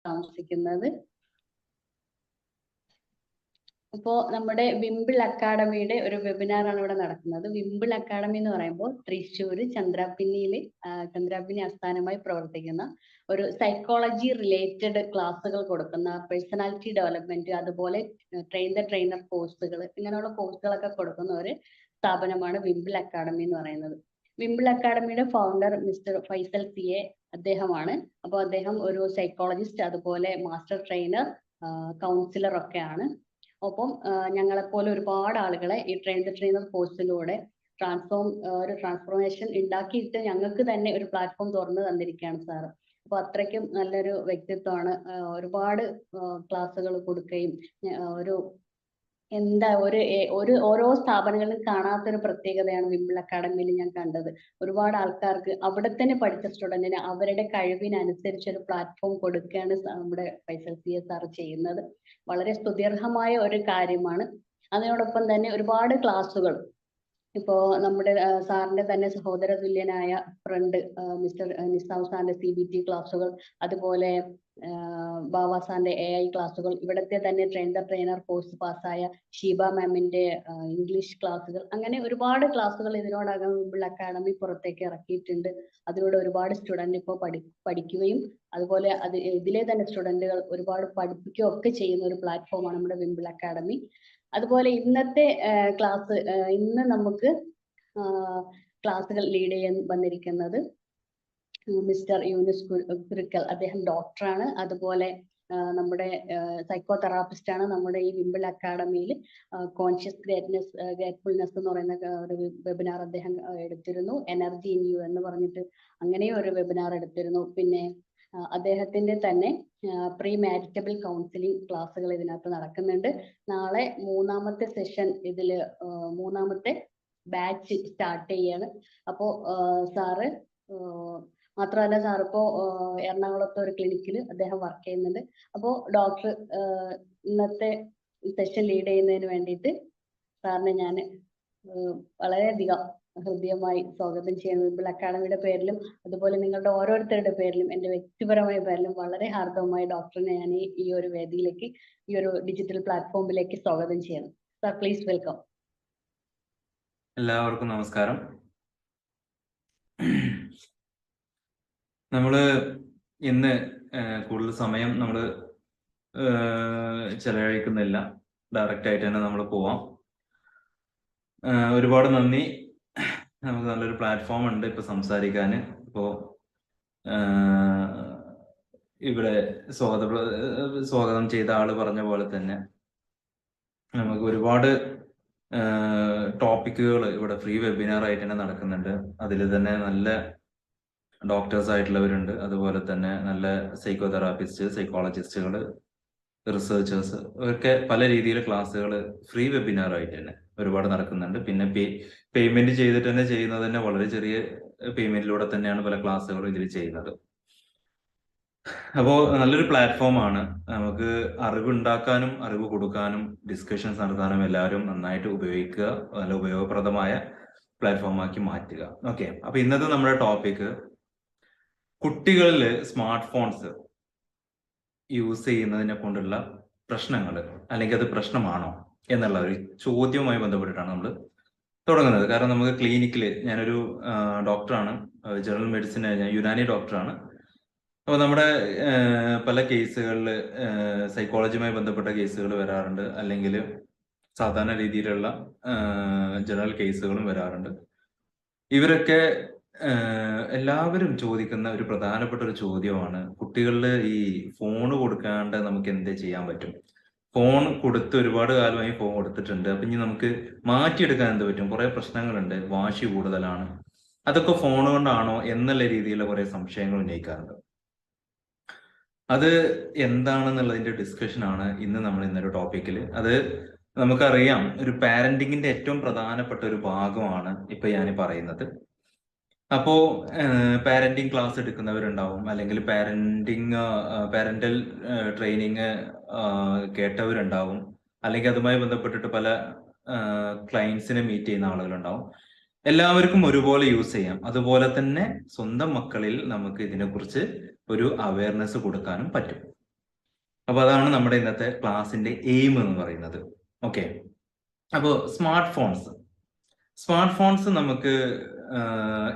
താമസിക്കുന്നത്. അപ്പോൾ നമ്മുടെ വിംബിൾ അക്കാഡമിയുടെ ഒരു വെബിനാറാണ് ഇവിടെ നടക്കുന്നത്. വിംബിൾ അക്കാഡമി എന്ന് പറയുമ്പോൾ തൃശ്ശൂർ ചന്ദ്രാപിന്നി ആസ്ഥാനമായി പ്രവർത്തിക്കുന്ന ഒരു സൈക്കോളജി റിലേറ്റഡ് ക്ലാസ്സുകൾ കൊടുക്കുന്ന, പേഴ്സണാലിറ്റി ഡെവലപ്മെന്റ്, അതുപോലെ ട്രെയിൻ ദ ട്രെയിനർ കോഴ്സുകൾ, ഇങ്ങനെയുള്ള കോഴ്സുകളൊക്കെ കൊടുക്കുന്ന ഒരു സ്ഥാപനമാണ് വിംബിൾ അക്കാഡമി എന്ന് പറയുന്നത്. വിംബിൾ അക്കാഡമിയുടെ ഫൗണ്ടർ മിസ്റ്റർ ഫൈസൽ CA അദ്ദേഹമാണ്. അപ്പോൾ അദ്ദേഹം ഒരു സൈക്കോളജിസ്റ്റ്, അതുപോലെ മാസ്റ്റർ ട്രെയിനർ, കൗൺസിലർ ഒക്കെയാണ്. ഒപ്പം ഞങ്ങളെപ്പോലെ ഒരുപാട് ആളുകളെ ഈ ട്രെയിൻ ദ ട്രെയിനർ കോഴ്സിലൂടെ ഒരു ട്രാൻസ്ഫോർമേഷൻ ഉണ്ടാക്കിയിട്ട് ഞങ്ങൾക്ക് തന്നെ ഒരു പ്ലാറ്റ്ഫോം തുറന്നു തന്നിരിക്കുകയാണ് സാർ. അപ്പൊ അത്രയ്ക്കും നല്ലൊരു വ്യക്തിത്വമാണ്. ഒരുപാട് ക്ലാസ്സുകൾ കൊടുക്കുകയും ഓരോ സ്ഥാപനങ്ങളിലും കാണാത്തൊരു പ്രത്യേകതയാണ് വിംബിൾ അക്കാഡമിയിൽ ഞാൻ കണ്ടത്. ഒരുപാട് ആൾക്കാർക്ക് അവിടെ തന്നെ പഠിച്ച സ്റ്റുഡന്റിന് അവരുടെ കഴിവിനനുസരിച്ച് ഒരു പ്ലാറ്റ്ഫോം കൊടുക്കുകയാണ് നമ്മുടെ ഫൈസൽ CA സാർ ചെയ്യുന്നത്. വളരെ സ്തുത്യർഹമായ ഒരു കാര്യമാണ്. അതിനോടൊപ്പം തന്നെ ഒരുപാട് ക്ലാസ്സുകൾ, ഇപ്പോ നമ്മുടെ സാറിന്റെ തന്നെ സഹോദര തുല്യനായ ഫ്രണ്ട് മിസ്റ്റർ നിസാം സാറിന്റെ CBT ക്ലാസ്സുകൾ, അതുപോലെ ബാബ സാറിന്റെ AI ക്ലാസ്സുകൾ, ഇവിടത്തെ തന്നെ ട്രെയിൻ ദ ട്രെയിനർ കോഴ്സ് പാസ്സായ ഷീബ മാമിന്റെ ഇംഗ്ലീഷ് ക്ലാസ്സുകൾ, അങ്ങനെ ഒരുപാട് ക്ലാസ്സുകൾ ഇതിനോടകം വിംബിൾ അക്കാഡമി പുറത്തേക്ക് ഇറക്കിയിട്ടുണ്ട്. അതിലൂടെ ഒരുപാട് സ്റ്റുഡന്റ് ഇപ്പോൾ പഠിക്കുകയും അതുപോലെ ഇതിലെ തന്നെ സ്റ്റുഡന്റുകൾ ഒരുപാട് പഠിപ്പിക്കുകയും ഒക്കെ ചെയ്യുന്ന ഒരു പ്ലാറ്റ്ഫോമാണ് നമ്മുടെ വിംബിൾ അക്കാഡമി. അതുപോലെ ഇന്നത്തെ ക്ലാസ്, ഇന്ന് നമുക്ക് ക്ലാസ്സുകൾ ലീഡ് ചെയ്യാൻ വന്നിരിക്കുന്നത് മിസ്റ്റർ യൂനുസ് കുരുക്കൽ. അദ്ദേഹം ഡോക്ടറാണ്, അതുപോലെ നമ്മുടെ സൈക്കോ തെറാപ്പിസ്റ്റ് ആണ്. നമ്മുടെ ഈ വിംബിൾ അക്കാഡമിയിൽ കോൺഷ്യസ് ഗ്രേറ്റ്ഫുൾനെസ് എന്ന് പറയുന്ന ഒരു വെബിനാർ അദ്ദേഹം എടുത്തിരുന്നു. എനർജി ഇൻ യു എന്ന് പറഞ്ഞിട്ട് അങ്ങനെയും ഒരു വെബിനാർ എടുത്തിരുന്നു. പിന്നെ അദ്ദേഹത്തിന്റെ തന്നെ പ്രീ മാരിറ്റബിൾ കൗൺസിലിംഗ് ക്ലാസ്സുകൾ ഇതിനകത്ത് നടക്കുന്നുണ്ട്. നാളെ മൂന്നാമത്തെ സെഷൻ, മൂന്നാമത്തെ ബാച്ച് സ്റ്റാർട്ട് ചെയ്യാണ്. അപ്പോ സാറ് മാത്രമല്ല, സാർ ഇപ്പോൾ എറണാകുളത്തെ ഒരു ക്ലിനിക്കിൽ അദ്ദേഹം വർക്ക് ചെയ്യുന്നുണ്ട്. അപ്പോൾ ഡോക്ടർ ഇന്നത്തെ സെഷൻ ലീഡ് ചെയ്യുന്നതിന് വേണ്ടിയിട്ട് സാറിനെ ഞാൻ വളരെയധികം ഹൃദ്യമായി സ്വാഗതം ചെയ്യുന്നു. വിംബിൾ അക്കാഡമിയുടെ പേരിലും അതുപോലെ നിങ്ങളുടെ ഓരോരുത്തരുടെ പേരിലും എൻ്റെ വ്യക്തിപരമായ പേരിലും വളരെ ഹാർദവമായി ഡോക്ടറിനെ ഞാൻ ഈ ഒരു വേദിയിലേക്ക്, ഈ ഒരു ഡിജിറ്റൽ പ്ലാറ്റ്ഫോമിലേക്ക് സ്വാഗതം ചെയ്യുന്നു. Sir please welcome. എല്ലാവർക്കും നമസ്കാരം. നമ്മൾ ഇന്ന് കൂടുതൽ സമയം നമ്മൾ ചെലവഴിക്കുന്നില്ല, ഡയറക്റ്റ് ആയിട്ട് തന്നെ നമ്മൾ പോവാം. ഒരുപാട് നന്ദി. നമുക്ക് നല്ലൊരു പ്ലാറ്റ്ഫോം ഉണ്ട് ഇപ്പൊ സംസാരിക്കാൻ. ഇപ്പോ ഇവിടെ സ്വാഗതം ചെയ്ത ആള് പറഞ്ഞ പോലെ തന്നെ നമുക്ക് ഒരുപാട് ടോപ്പിക്കുകൾ ഇവിടെ ഫ്രീ വെബിനാർ ആയിട്ട് തന്നെ നടക്കുന്നുണ്ട്. അതിൽ തന്നെ നല്ല ഡോക്ടേഴ്സ് ആയിട്ടുള്ളവരുണ്ട്, അതുപോലെ തന്നെ നല്ല സൈക്കോ തെറാപ്പിസ്റ്റ്, സൈക്കോളജിസ്റ്റുകൾ, റിസർച്ചേഴ്സ് ഒക്കെ പല രീതിയിൽ ക്ലാസ്സുകൾ ഫ്രീ വെബിനാർ ആയിട്ട് തന്നെ ഒരുപാട് നടക്കുന്നുണ്ട്. പിന്നെ പേയ്മെന്റ് ചെയ്തിട്ട് തന്നെ ചെയ്യുന്നത് തന്നെ വളരെ ചെറിയ പേയ്മെന്റിലൂടെ തന്നെയാണ് പല ക്ലാസ്സുകളും ഇതിൽ ചെയ്യുന്നത്. അപ്പോൾ നല്ലൊരു പ്ലാറ്റ്ഫോമാണ്. നമുക്ക് അറിവുണ്ടാക്കാനും അറിവ് കൊടുക്കാനും ഡിസ്കഷൻസ് നടത്താനും എല്ലാവരും നന്നായിട്ട് ഉപയോഗിക്കുക. നല്ല ഉപയോഗപ്രദമായ പ്ലാറ്റ്ഫോമാക്കി മാറ്റുക. ഓക്കെ, അപ്പൊ ഇന്നത്തെ നമ്മുടെ ടോപ്പിക് കുട്ടികളിൽ സ്മാർട്ട് ഫോൺസ് യൂസ് ചെയ്യുന്നതിനെ കൊണ്ടുള്ള പ്രശ്നങ്ങൾ, അല്ലെങ്കിൽ അത് പ്രശ്നമാണോ എന്നുള്ള ഒരു ചോദ്യവുമായി ബന്ധപ്പെട്ടിട്ടാണ് നമ്മൾ തുടങ്ങുന്നത്. കാരണം നമുക്ക് ക്ലിനിക്കിൽ, ഞാനൊരു ഡോക്ടറാണ്, ജനറൽ മെഡിസിൻ, ഞാൻ യുനാനി ഡോക്ടറാണ്. അപ്പോൾ നമ്മുടെ പല കേസുകളിൽ സൈക്കോളജിയുമായി ബന്ധപ്പെട്ട കേസുകൾ വരാറുണ്ട്, അല്ലെങ്കിൽ സാധാരണ രീതിയിലുള്ള ജനറൽ കേസുകളും വരാറുണ്ട്. ഇവരൊക്കെ എല്ലാവരും ചോദിക്കുന്ന ഒരു പ്രധാനപ്പെട്ട ഒരു ചോദ്യമാണ്, കുട്ടികളിൽ ഈ ഫോൺ കൊടുക്കാണ്ട് നമുക്ക് എന്തേ ചെയ്യാൻ പറ്റും? ഫോൺ കൊടുത്ത് ഒരുപാട് കാലമായി ഫോൺ കൊടുത്തിട്ടുണ്ട്, അപ്പൊ ഇനി നമുക്ക് മാറ്റിയെടുക്കാൻ എന്ത് പറ്റും? കുറെ പ്രശ്നങ്ങളുണ്ട്, വാശി കൂടുതലാണ്, അതൊക്കെ ഫോൺ കൊണ്ടാണോ എന്നുള്ള രീതിയിലുള്ള കുറെ സംശയങ്ങൾ ഉന്നയിക്കാറുണ്ട്. അത് എന്താണെന്നുള്ളതിന്റെ ഡിസ്കഷനാണ് ഇന്ന് നമ്മൾ ഇന്നൊരു ടോപ്പിക്കിൽ. അത് നമുക്കറിയാം, ഒരു പാരന്റിങ്ങിന്റെ ഏറ്റവും പ്രധാനപ്പെട്ട ഒരു ഭാഗമാണ് ഇപ്പൊ ഞാൻ പറയുന്നത്. അപ്പോ പാരന്റിങ് ക്ലാസ് എടുക്കുന്നവരുണ്ടാവും, അല്ലെങ്കിൽ പാരന്റൽ ട്രെയിനിങ് കേട്ടവരുണ്ടാവും, അല്ലെങ്കിൽ അതുമായി ബന്ധപ്പെട്ടിട്ട് പല ക്ലയൻസിനെ മീറ്റ് ചെയ്യുന്ന ആളുകളുണ്ടാവും. എല്ലാവർക്കും ഒരുപോലെ യൂസ് ചെയ്യാം. അതുപോലെ തന്നെ സ്വന്തം മക്കളിൽ നമുക്ക് ഇതിനെക്കുറിച്ച് ഒരു അവയർനെസ് കൊടുക്കാനും പറ്റും. അപ്പൊ അതാണ് നമ്മുടെ ഇന്നത്തെ ക്ലാസ്സിന്റെ എയിം എന്ന് പറയുന്നത്. ഓക്കെ, അപ്പോൾ സ്മാർട്ട് ഫോൺസ് നമുക്ക്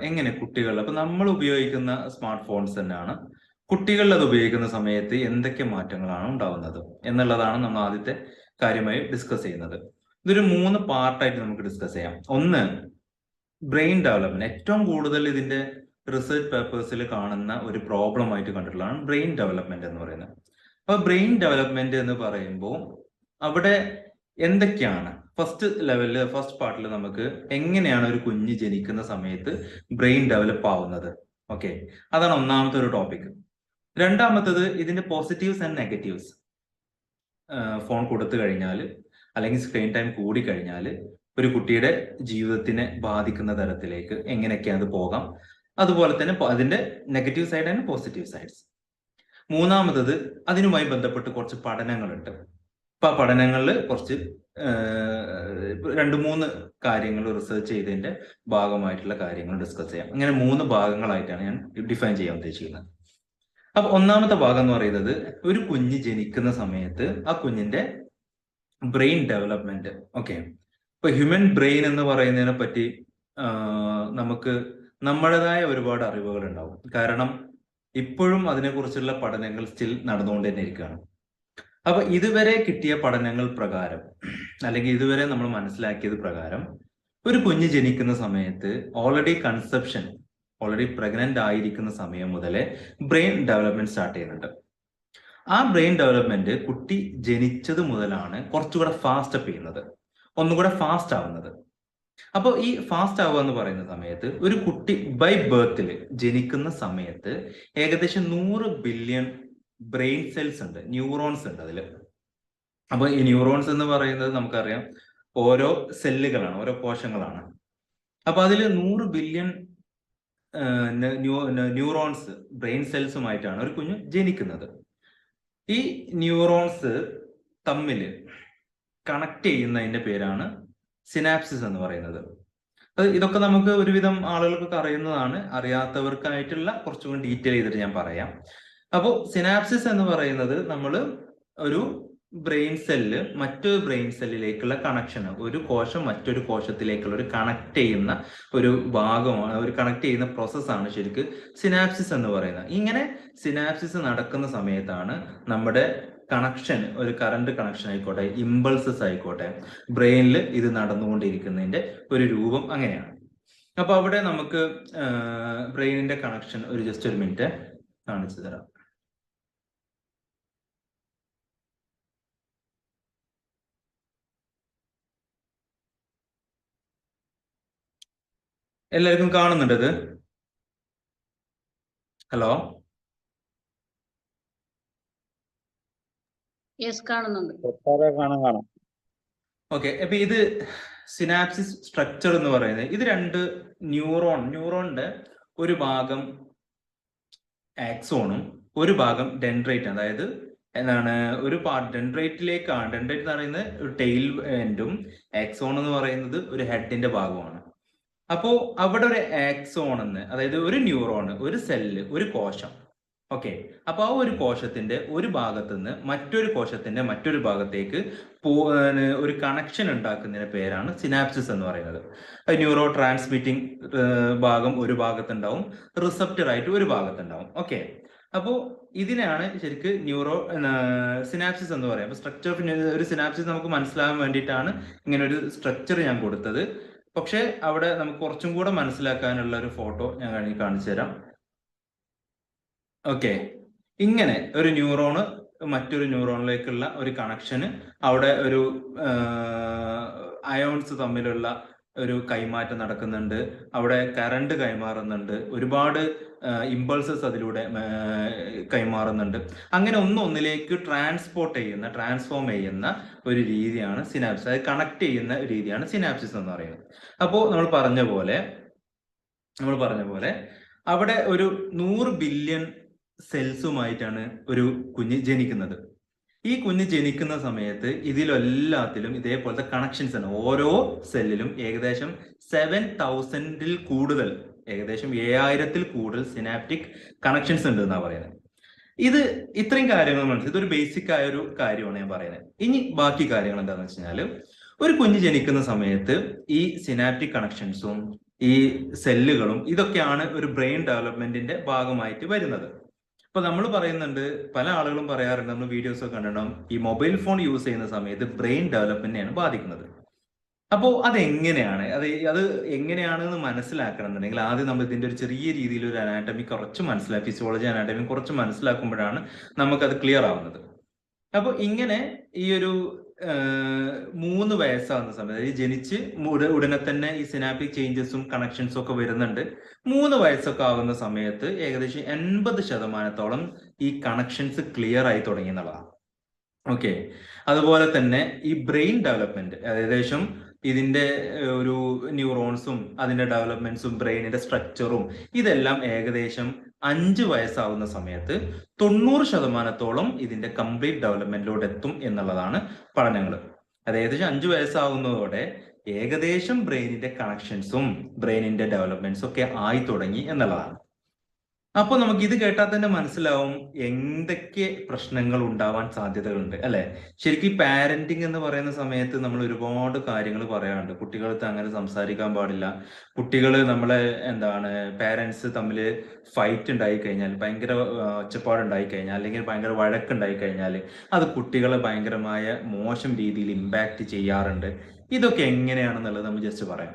എങ്ങനെ കുട്ടികൾ, അപ്പൊ നമ്മൾ ഉപയോഗിക്കുന്ന സ്മാർട്ട് ഫോൺസ് തന്നെയാണ് കുട്ടികൾ അത് ഉപയോഗിക്കുന്ന സമയത്ത് എന്തൊക്കെ മാറ്റങ്ങളാണ് ഉണ്ടാവുന്നത് എന്നുള്ളതാണ് നമ്മൾ ആദ്യത്തെ കാര്യമായി ഡിസ്കസ് ചെയ്യുന്നത്. ഇതൊരു 3 പാർട്ടായിട്ട് നമുക്ക് ഡിസ്കസ് ചെയ്യാം. ഒന്ന്, ബ്രെയിൻ ഡെവലപ്മെന്റ്. ഏറ്റവും കൂടുതൽ ഇതിന്റെ റിസർച്ച് പേപ്പേഴ്സിൽ കാണുന്ന ഒരു പ്രോബ്ലം ആയിട്ട് കണ്ടിട്ടുള്ളതാണ് ബ്രെയിൻ ഡെവലപ്മെന്റ് എന്ന് പറയുന്നത്. അപ്പൊ ബ്രെയിൻ ഡെവലപ്മെന്റ് എന്ന് പറയുമ്പോൾ അവിടെ എന്തൊക്കെയാണ് ഫസ്റ്റ് ലെവലില്, ഫസ്റ്റ് പാർട്ടിൽ നമുക്ക് എങ്ങനെയാണ് ഒരു കുഞ്ഞ് ജനിക്കുന്ന സമയത്ത് ബ്രെയിൻ ഡെവലപ്പ് ആവുന്നത്. ഓക്കെ, അതാണ് ഒന്നാമത്തെ ഒരു ടോപ്പിക്. രണ്ടാമത്തത് ഇതിന്റെ പോസിറ്റീവ്സ് ആൻഡ് നെഗറ്റീവ്സ്. ഫോൺ കൊടുത്തു കഴിഞ്ഞാൽ അല്ലെങ്കിൽ സ്ക്രീൻ ടൈം കൂടി കഴിഞ്ഞാൽ ഒരു കുട്ടിയുടെ ജീവിതത്തിനെ ബാധിക്കുന്ന തരത്തിലേക്ക് എങ്ങനെയൊക്കെ അത് പോകാം, അതുപോലെ തന്നെ അതിന്റെ negative side and positive sides. മൂന്നാമത്തത് അതിനുമായി ബന്ധപ്പെട്ട് കുറച്ച് പഠനങ്ങളുണ്ട്. അപ്പൊ ആ പഠനങ്ങളിൽ കുറച്ച് 2-3 കാര്യങ്ങൾ റിസർച്ച് ചെയ്തതിന്റെ ഭാഗമായിട്ടുള്ള കാര്യങ്ങൾ ഡിസ്കസ് ചെയ്യാം. അങ്ങനെ 3 ഭാഗങ്ങളായിട്ടാണ് ഞാൻ ഡിഫൈൻ ചെയ്യാൻ ഉദ്ദേശിക്കുന്നത്. അപ്പൊ ഒന്നാമത്തെ ഭാഗം എന്ന് പറയുന്നത് ഒരു കുഞ്ഞ് ജനിക്കുന്ന സമയത്ത് ആ കുഞ്ഞിന്റെ ബ്രെയിൻ ഡെവലപ്മെന്റ്. ഓക്കെ, ഇപ്പൊ ഹ്യൂമൻ ബ്രെയിൻ എന്ന് പറയുന്നതിനെ പറ്റി നമുക്ക് നമ്മുടേതായ ഒരുപാട് അറിവുകൾ ഉണ്ടാവും. കാരണം ഇപ്പോഴും അതിനെക്കുറിച്ചുള്ള പഠനങ്ങൾ സ്റ്റിൽ നടന്നുകൊണ്ട് തന്നെ ഇരിക്കുകയാണ്. അപ്പൊ ഇതുവരെ കിട്ടിയ പഠനങ്ങൾ പ്രകാരം, അല്ലെങ്കിൽ ഇതുവരെ നമ്മൾ മനസ്സിലാക്കിയത് പ്രകാരം, ഒരു കുഞ്ഞ് ജനിക്കുന്ന സമയത്ത് ഓൾറെഡി പ്രഗ്നന്റ് ആയിരിക്കുന്ന സമയം മുതലേ ബ്രെയിൻ ഡെവലപ്മെന്റ് സ്റ്റാർട്ട് ചെയ്യുന്നുണ്ട്. ആ ബ്രെയിൻ ഡെവലപ്മെന്റ് കുട്ടി ജനിച്ചത് മുതലാണ് കുറച്ചുകൂടെ ഫാസ്റ്റ് അപ്പ് ചെയ്യുന്നത്, ഒന്നുകൂടെ ഫാസ്റ്റ് ആവുന്നത്. അപ്പോൾ ഈ ഫാസ്റ്റ് ആവുക എന്ന് പറയുന്ന സമയത്ത് ഒരു കുട്ടി ബൈ ബർത്തിൽ ജനിക്കുന്ന സമയത്ത് ഏകദേശം 100 ബില്യൺ ബ്രെയിൻ സെൽസ് ഉണ്ട്, ന്യൂറോൺസ് ഉണ്ട് അതിൽ. അപ്പൊ ഈ ന്യൂറോൺസ് എന്ന് പറയുന്നത് നമുക്കറിയാം ഓരോ സെല്ലുകളാണ്, ഓരോ കോശങ്ങളാണ്. അപ്പൊ അതിൽ 100 ബില്യൺ ന്യൂറോൺസ്, ബ്രെയിൻ സെൽസുമായിട്ടാണ് ഒരു കുഞ്ഞ് ജനിക്കുന്നത്. ഈ ന്യൂറോൺസ് തമ്മിൽ കണക്ട് ചെയ്യുന്നതിന്റെ പേരാണ് സിനാപ്സിസ് എന്ന് പറയുന്നത്. ഇതൊക്കെ നമുക്ക് ഒരുവിധം ആളുകൾക്കൊക്കെ അറിയുന്നതാണ്. അറിയാത്തവർക്കായിട്ടുള്ള കുറച്ചുകൂടി ഡീറ്റെയിൽ ചെയ്തിട്ട് ഞാൻ പറയാം. അപ്പോൾ സിനാപ്സിസ് എന്ന് പറയുന്നത് നമ്മൾ ഒരു ബ്രെയിൻ സെല്ല് മറ്റൊരു ബ്രെയിൻ സെല്ലിലേക്കുള്ള കണക്ഷൻ, ഒരു കോശം മറ്റൊരു കോശത്തിലേക്കുള്ള ഒരു കണക്ട് ചെയ്യുന്ന ഒരു ഭാഗമാണ്, ഒരു കണക്ട് ചെയ്യുന്ന പ്രോസസ്സാണ് ശരിക്കും സിനാപ്സിസ് എന്ന് പറയുന്നത്. ഇങ്ങനെ സിനാപ്സിസ് നടക്കുന്ന സമയത്താണ് നമ്മുടെ കണക്ഷൻ, ഒരു കറണ്ട് കണക്ഷൻ ആയിക്കോട്ടെ, ഇമ്പൾസസ് ആയിക്കോട്ടെ, ബ്രെയിനിൽ ഇത് നടന്നുകൊണ്ടിരിക്കുന്നതിന്റെ ഒരു രൂപം അങ്ങനെയാണ്. അപ്പൊ അവിടെ നമുക്ക് ബ്രെയിനിന്റെ കണക്ഷൻ ജസ്റ്റ് ഒരു മിനിറ്റ് കാണിച്ചു തരാം. എല്ലാവർക്കും കാണുന്നുണ്ട് ഇത്? ഹലോ, കാണുന്നുണ്ട്. ഓക്കെ. അപ്പൊ ഇത് സിനാപ്സിസ് സ്ട്രക്ചർ എന്ന് പറയുന്നത് ഇത് 2 ന്യൂറോണിന്റെ ഒരു ഭാഗം ആക്സോണും ഒരു ഭാഗം ഡെൻഡ്രൈറ്റ്, അതായത് എന്താണ് ഒരു പാർട്ട് ഡെൻഡ്രൈറ്റിലേക്കാണ്. ഡെൻഡ്രൈറ്റ് എന്ന് പറയുന്നത് ഒരു ടെയിൽ എൻഡും ആക്സോൺ എന്ന് പറയുന്നത് ഒരു ഹെഡിന്റെ ഭാഗമാണ്. അപ്പോ അവിടെ ഒരു ആക്സോൺ എന്ന്, അതായത് ഒരു ന്യൂറോൺ, ഒരു സെല്ല്, ഒരു കോശം. ഓക്കെ, അപ്പൊ ആ ഒരു കോശത്തിന്റെ ഒരു ഭാഗത്ത് നിന്ന് മറ്റൊരു കോശത്തിന്റെ മറ്റൊരു ഭാഗത്തേക്ക് ഒരു കണക്ഷൻ ഉണ്ടാക്കുന്നതിന്റെ പേരാണ് സിനാപ്സിസ് എന്ന് പറയുന്നത്. ന്യൂറോ ട്രാൻസ്മിറ്റിംഗ് ഭാഗം ഒരു ഭാഗത്തുണ്ടാവും, റിസപ്റ്റർ ആയിട്ട് ഒരു ഭാഗത്തുണ്ടാവും. ഓക്കെ, അപ്പോ ഇതിനാണ് ശരിക്ക് സിനാപ്സിസ് എന്ന് പറയാം. അപ്പൊ സ്ട്രക്ചർ ഓഫ് ഒരു സിനാപ്സിസ് നമുക്ക് മനസ്സിലാകാൻ വേണ്ടിയിട്ടാണ് ഇങ്ങനെ ഒരു സ്ട്രക്ചർ ഞാൻ കൊടുത്തത്. പക്ഷെ അവിടെ നമുക്ക് കുറച്ചും കൂടെ മനസ്സിലാക്കാനുള്ള ഒരു ഫോട്ടോ ഞാൻ കാണിച്ചു തരാം. ഓക്കെ, ഇങ്ങനെ ഒരു ന്യൂറോണ് മറ്റൊരു ന്യൂറോണിലേക്കുള്ള ഒരു കണക്ഷന്, അവിടെ ഒരു അയോൺസ് തമ്മിലുള്ള ഒരു കൈമാറ്റം നടക്കുന്നുണ്ട്, അവിടെ കറണ്ട് കൈമാറുന്നുണ്ട്, ഒരുപാട് ഇമ്പൾസസ് അതിലൂടെ കൈമാറുന്നുണ്ട്. അങ്ങനെ ഒന്നിലേക്ക് ട്രാൻസ്ഫോം ചെയ്യുന്ന ഒരു രീതിയാണ് സിനാപ്സിസ്. അത് കണക്ട് ചെയ്യുന്ന രീതിയാണ് സിനാപ്സിസ് എന്ന് പറയുന്നത്. അപ്പോൾ നമ്മൾ പറഞ്ഞ പോലെ അവിടെ ഒരു 100 ബില്യൺ സെൽസുമായിട്ടാണ് ഒരു കുഞ്ഞ് ജനിക്കുന്നത്. ഈ കുഞ്ഞ് ജനിക്കുന്ന സമയത്ത് ഇതിലെല്ലാത്തിലും ഇതേപോലത്തെ കണക്ഷൻസ് ആണ്. ഓരോ സെല്ലിലും ഏകദേശം 7000-ൽ കൂടുതൽ, ഏകദേശം 7000-ൽ കൂടുതൽ സിനാപ്റ്റിക് കണക്ഷൻസ് ഉണ്ട് എന്നാ പറയുന്നത്. ഇത് ഇത്രയും കാര്യങ്ങൾ മനസ്സിലായി. ഇതൊരു ബേസിക് ആയ ഒരു കാര്യമാണ് ഞാൻ പറയുന്നത്. ഇനി ബാക്കി കാര്യങ്ങൾ എന്താണെന്ന് വെച്ച് കഴിഞ്ഞാൽ, ഒരു കുഞ്ഞ് ജനിക്കുന്ന സമയത്ത് ഈ സിനാപ്റ്റിക് കണക്ഷൻസും ഈ സെല്ലുകളും ഇതൊക്കെയാണ് ഒരു ബ്രെയിൻ ഡെവലപ്മെന്റിന്റെ ഭാഗമായിട്ട് വരുന്നത്. അപ്പൊ നമ്മൾ പറയുന്നുണ്ട്, പല ആളുകളും പറയാറുണ്ട്, നമ്മൾ വീഡിയോസ് ഒക്കെ കണ്ടിട്ടുണ്ടാവും, ഈ മൊബൈൽ ഫോൺ യൂസ് ചെയ്യുന്ന സമയത്ത് ബ്രെയിൻ ഡെവലപ്മെന്റിനെയാണ് ബാധിക്കുന്നത്. അപ്പോൾ അതെങ്ങനെയാണ്, അത് എങ്ങനെയാണെന്ന് മനസ്സിലാക്കണമെന്നുണ്ടെങ്കിൽ ആദ്യം നമ്മൾ ഇതിന്റെ ഒരു ചെറിയ രീതിയിൽ ഒരു അനാറ്റമി കുറച്ച് മനസ്സിലാക്കി, ഫിസിയോളജി അനാറ്റമി കുറച്ച് മനസ്സിലാക്കുമ്പോഴാണ് നമുക്കത് ക്ലിയർ ആവുന്നത്. അപ്പോൾ ഇങ്ങനെ ഈ ഒരു 3 വയസ്സാകുന്ന സമയത്ത്, അതായത് ജനിച്ച് ഉടനെ തന്നെ ഈ സിനാപ്റ്റിക് ചേഞ്ചസും കണക്ഷൻസും ഒക്കെ വരുന്നുണ്ട്. 3 വയസ്സൊക്കെ ആകുന്ന സമയത്ത് ഏകദേശം 80% ഈ കണക്ഷൻസ് ക്ലിയർ ആയി തുടങ്ങി എന്നുള്ളതാണ്. ഓക്കെ. അതുപോലെ തന്നെ ഈ ബ്രെയിൻ ഡെവലപ്മെന്റ് ഏകദേശം ഇതിന്റെ ഒരു ന്യൂറോൺസും അതിന്റെ ഡെവലപ്മെന്റ്സും ബ്രെയിനിന്റെ സ്ട്രക്ചറും ഇതെല്ലാം ഏകദേശം 5 വയസ്സാവുന്ന സമയത്ത് 90% ഇതിന്റെ കംപ്ലീറ്റ് ഡെവലപ്മെന്റിലോട്ട് എത്തും എന്നുള്ളതാണ് പഠനങ്ങൾ. അത് ഏകദേശം 5 വയസ്സാവുന്നതോടെ ഏകദേശം ബ്രെയിനിന്റെ കണക്ഷൻസും ബ്രെയിനിന്റെ ഡെവലപ്മെന്റ്സും ഒക്കെ ആയി തുടങ്ങി എന്നുള്ളതാണ്. അപ്പോൾ നമുക്ക് ഇത് കേട്ടാൽ തന്നെ മനസ്സിലാവും എന്തൊക്കെ പ്രശ്നങ്ങൾ ഉണ്ടാവാൻ സാധ്യതകളുണ്ട്, അല്ലെ? ശരിക്കും പാരന്റിങ് എന്ന് പറയുന്ന സമയത്ത് നമ്മൾ ഒരുപാട് കാര്യങ്ങൾ പറയാറുണ്ട്. കുട്ടികൾക്ക് അങ്ങനെ സംസാരിക്കാൻ പാടില്ല. കുട്ടികൾ നമ്മളെ പാരന്റ്സ് തമ്മിൽ ഫൈറ്റ് ഉണ്ടായി കഴിഞ്ഞാൽ, ഭയങ്കര ഒച്ചപ്പാടുണ്ടായി കഴിഞ്ഞാൽ, അല്ലെങ്കിൽ ഭയങ്കര വഴക്കുണ്ടായി കഴിഞ്ഞാൽ അത് കുട്ടികളെ ഭയങ്കരമായ മോശം രീതിയിൽ ഇമ്പാക്ട് ചെയ്യാറുണ്ട്. ഇതൊക്കെ എങ്ങനെയാണെന്നുള്ളത് നമ്മൾ ജസ്റ്റ് പറയാം.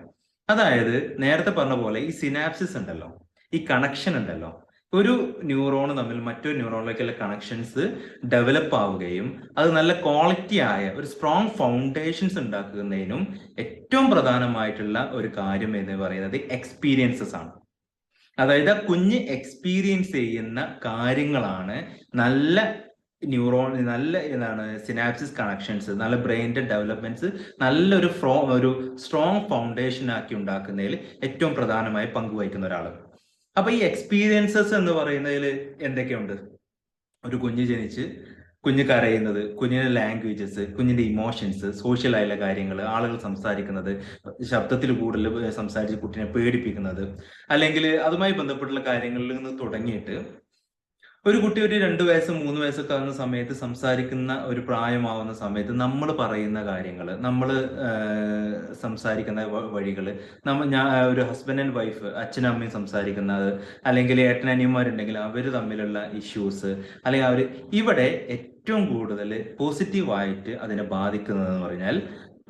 അതായത് നേരത്തെ പറഞ്ഞ പോലെ ഈ സിനാപ്സിസ് ഉണ്ടല്ലോ, ഈ കണക്ഷൻ ഉണ്ടല്ലോ, ഒരു ന്യൂറോൺ തമ്മിൽ മറ്റൊരു ന്യൂറോണിലേക്കുള്ള കണക്ഷൻസ് ഡെവലപ്പ് ആവുകയും അത് നല്ല ക്വാളിറ്റി ആയ ഒരു സ്ട്രോങ് ഫൗണ്ടേഷൻസ് ഉണ്ടാക്കുന്നതിനും ഏറ്റവും പ്രധാനമായിട്ടുള്ള ഒരു കാര്യം എന്ന് പറയുന്നത് എക്സ്പീരിയൻസസ് ആണ്. അതായത് കുഞ്ഞ് എക്സ്പീരിയൻസ് ചെയ്യുന്ന കാര്യങ്ങളാണ് നല്ല ന്യൂറോൺ, നല്ല സിനാപ്സിസ് കണക്ഷൻസ്, നല്ല ബ്രെയിനിന്റെ ഡെവലപ്മെന്റ്സ് നല്ലൊരു സ്ട്രോങ് ഫൗണ്ടേഷൻ ആക്കി ഉണ്ടാക്കുന്നതിൽ ഏറ്റവും പ്രധാനമായി പങ്കുവഹിക്കുന്ന ഒരാൾ. അപ്പൊ ഈ എക്സ്പീരിയൻസസ് എന്ന് പറയുന്നതിൽ എന്തൊക്കെയുണ്ട്? ഒരു കുഞ്ഞ് ജനിച്ച് കുഞ്ഞ് കരയുന്നത്, കുഞ്ഞിന്റെ ലാംഗ്വേജസ്, കുഞ്ഞിന്റെ ഇമോഷൻസ്, സോഷ്യൽ ആയുള്ള കാര്യങ്ങൾ, ആളുകൾ സംസാരിക്കുന്നത്, ശബ്ദത്തിൽ കൂടുതൽ സംസാരിച്ച് കുട്ടിനെ പേടിപ്പിക്കുന്നത്, അല്ലെങ്കിൽ അതുമായി ബന്ധപ്പെട്ടുള്ള കാര്യങ്ങളിൽ നിന്ന് തുടങ്ങിയിട്ട് ഒരു കുട്ടി ഒരു 2 വയസ്സ് 3 വയസ്സൊക്കെ ആകുന്ന സമയത്ത് സംസാരിക്കുന്ന ഒരു പ്രായമാവുന്ന സമയത്ത് നമ്മൾ പറയുന്ന കാര്യങ്ങൾ, നമ്മൾ സംസാരിക്കുന്ന വഴികൾ, ഒരു ഹസ്ബൻഡ് ആൻഡ് വൈഫ്, അച്ഛനും അമ്മയും സംസാരിക്കുന്നത്, അല്ലെങ്കിൽ ഏട്ടനനിയന്മാരുണ്ടെങ്കിൽ അവർ തമ്മിലുള്ള ഇഷ്യൂസ്, അല്ലെങ്കിൽ ഇവിടെ ഏറ്റവും കൂടുതൽ പോസിറ്റീവായിട്ട് അതിനെ ബാധിക്കുന്നതെന്ന് പറഞ്ഞാൽ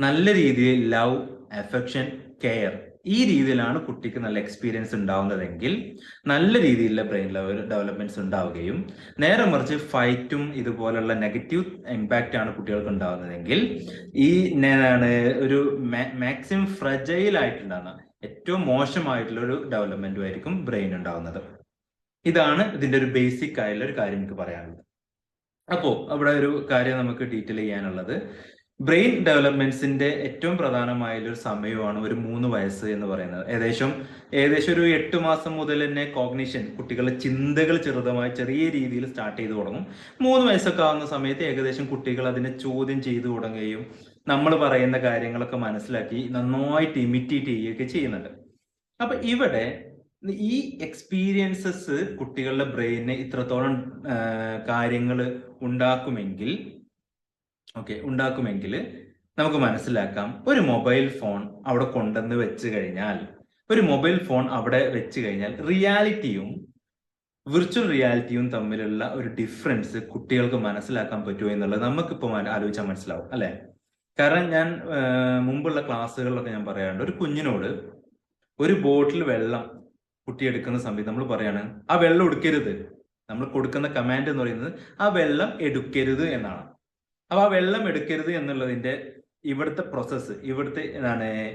നല്ല രീതിയിൽ ലവ്, അഫെക്ഷൻ, കെയർ, ഈ രീതിയിലാണ് കുട്ടിക്ക് നല്ല എക്സ്പീരിയൻസ് ഉണ്ടാവുന്നതെങ്കിൽ നല്ല രീതിയിലുള്ള ബ്രെയിൻ ഡെവലപ്മെന്റ്സ് ഉണ്ടാവുകയും, നേരെ മറിച്ച് ഫൈറ്റും ഇതുപോലുള്ള നെഗറ്റീവ് ഇമ്പാക്റ്റ് ആണ് കുട്ടികൾക്ക് ഉണ്ടാവുന്നതെങ്കിൽ ഈ ഒരു മാക്സിമം ഫ്രജൈൽ ആയിട്ടുണ്ടാകുന്ന ഏറ്റവും മോശമായിട്ടുള്ള ഒരു ഡെവലപ്മെന്റും ആയിരിക്കും ബ്രെയിൻ ഉണ്ടാവുന്നത്. ഇതാണ് ഇതിന്റെ ഒരു ബേസിക് ആയിട്ടുള്ള ഒരു കാര്യം എനിക്ക് പറയാനുള്ളത്. അപ്പോൾ അവിടെ ഒരു കാര്യം നമുക്ക് ഡീറ്റെയിൽ ചെയ്യാനുള്ളത്, ബ്രെയിൻ ഡെവലപ്മെന്റ്സിന്റെ ഏറ്റവും പ്രധാനമായുള്ള ഒരു സമയമാണ് ഒരു 3 വയസ്സ് എന്ന് പറയുന്നത്. ഏകദേശം ഒരു 8 മാസം മുതൽ തന്നെ കോഗ്നിഷൻ, കുട്ടികളുടെ ചിന്തകൾ ചെറിയ രീതിയിൽ സ്റ്റാർട്ട് ചെയ്തു തുടങ്ങും. 3 വയസ്സൊക്കെ ആവുന്ന സമയത്ത് ഏകദേശം കുട്ടികൾ അതിനെ ചോദ്യം ചെയ്തു തുടങ്ങുകയും നമ്മൾ പറയുന്ന കാര്യങ്ങളൊക്കെ മനസ്സിലാക്കി നന്നായിട്ട് ഇമിറ്റേറ്റ് ചെയ്യുകയൊക്കെ ചെയ്യുന്നുണ്ട്. അപ്പൊ ഇവിടെ ഈ എക്സ്പീരിയൻസസ് കുട്ടികളുടെ ബ്രെയിനിന് ഇത്രത്തോളം കാര്യങ്ങൾ ഉണ്ടാക്കുമെങ്കിൽ നമുക്ക് മനസ്സിലാക്കാം, ഒരു മൊബൈൽ ഫോൺ അവിടെ കൊണ്ടുവന്ന് വെച്ച് കഴിഞ്ഞാൽ, റിയാലിറ്റിയും വിർച്വൽ റിയാലിറ്റിയും തമ്മിലുള്ള ഒരു ഡിഫറൻസ് കുട്ടികൾക്ക് മനസ്സിലാക്കാൻ പറ്റുമോ എന്നുള്ളത് നമുക്കിപ്പോൾ ആലോചിച്ചാൽ മനസ്സിലാവും, അല്ലെ? കാരണം ഞാൻ മുമ്പുള്ള ക്ലാസ്സുകളിലൊക്കെ ഞാൻ പറയാറുണ്ട്, ഒരു കുഞ്ഞിനോട് ഒരു ബോട്ടിൽ വെള്ളം കുട്ടി എടുക്കുന്ന സമയത്ത് നമ്മൾ പറയാണ് ആ വെള്ളം എടുക്കരുത്. നമ്മൾ കൊടുക്കുന്ന കമാൻഡ് എന്ന് പറയുന്നത് ആ വെള്ളം എടുക്കരുത് എന്നാണ്. അപ്പൊ ആ വെള്ളം എടുക്കരുത് എന്നുള്ളതിന്റെ ഇവിടുത്തെ പ്രോസസ്സ്, ഇവിടുത്തെ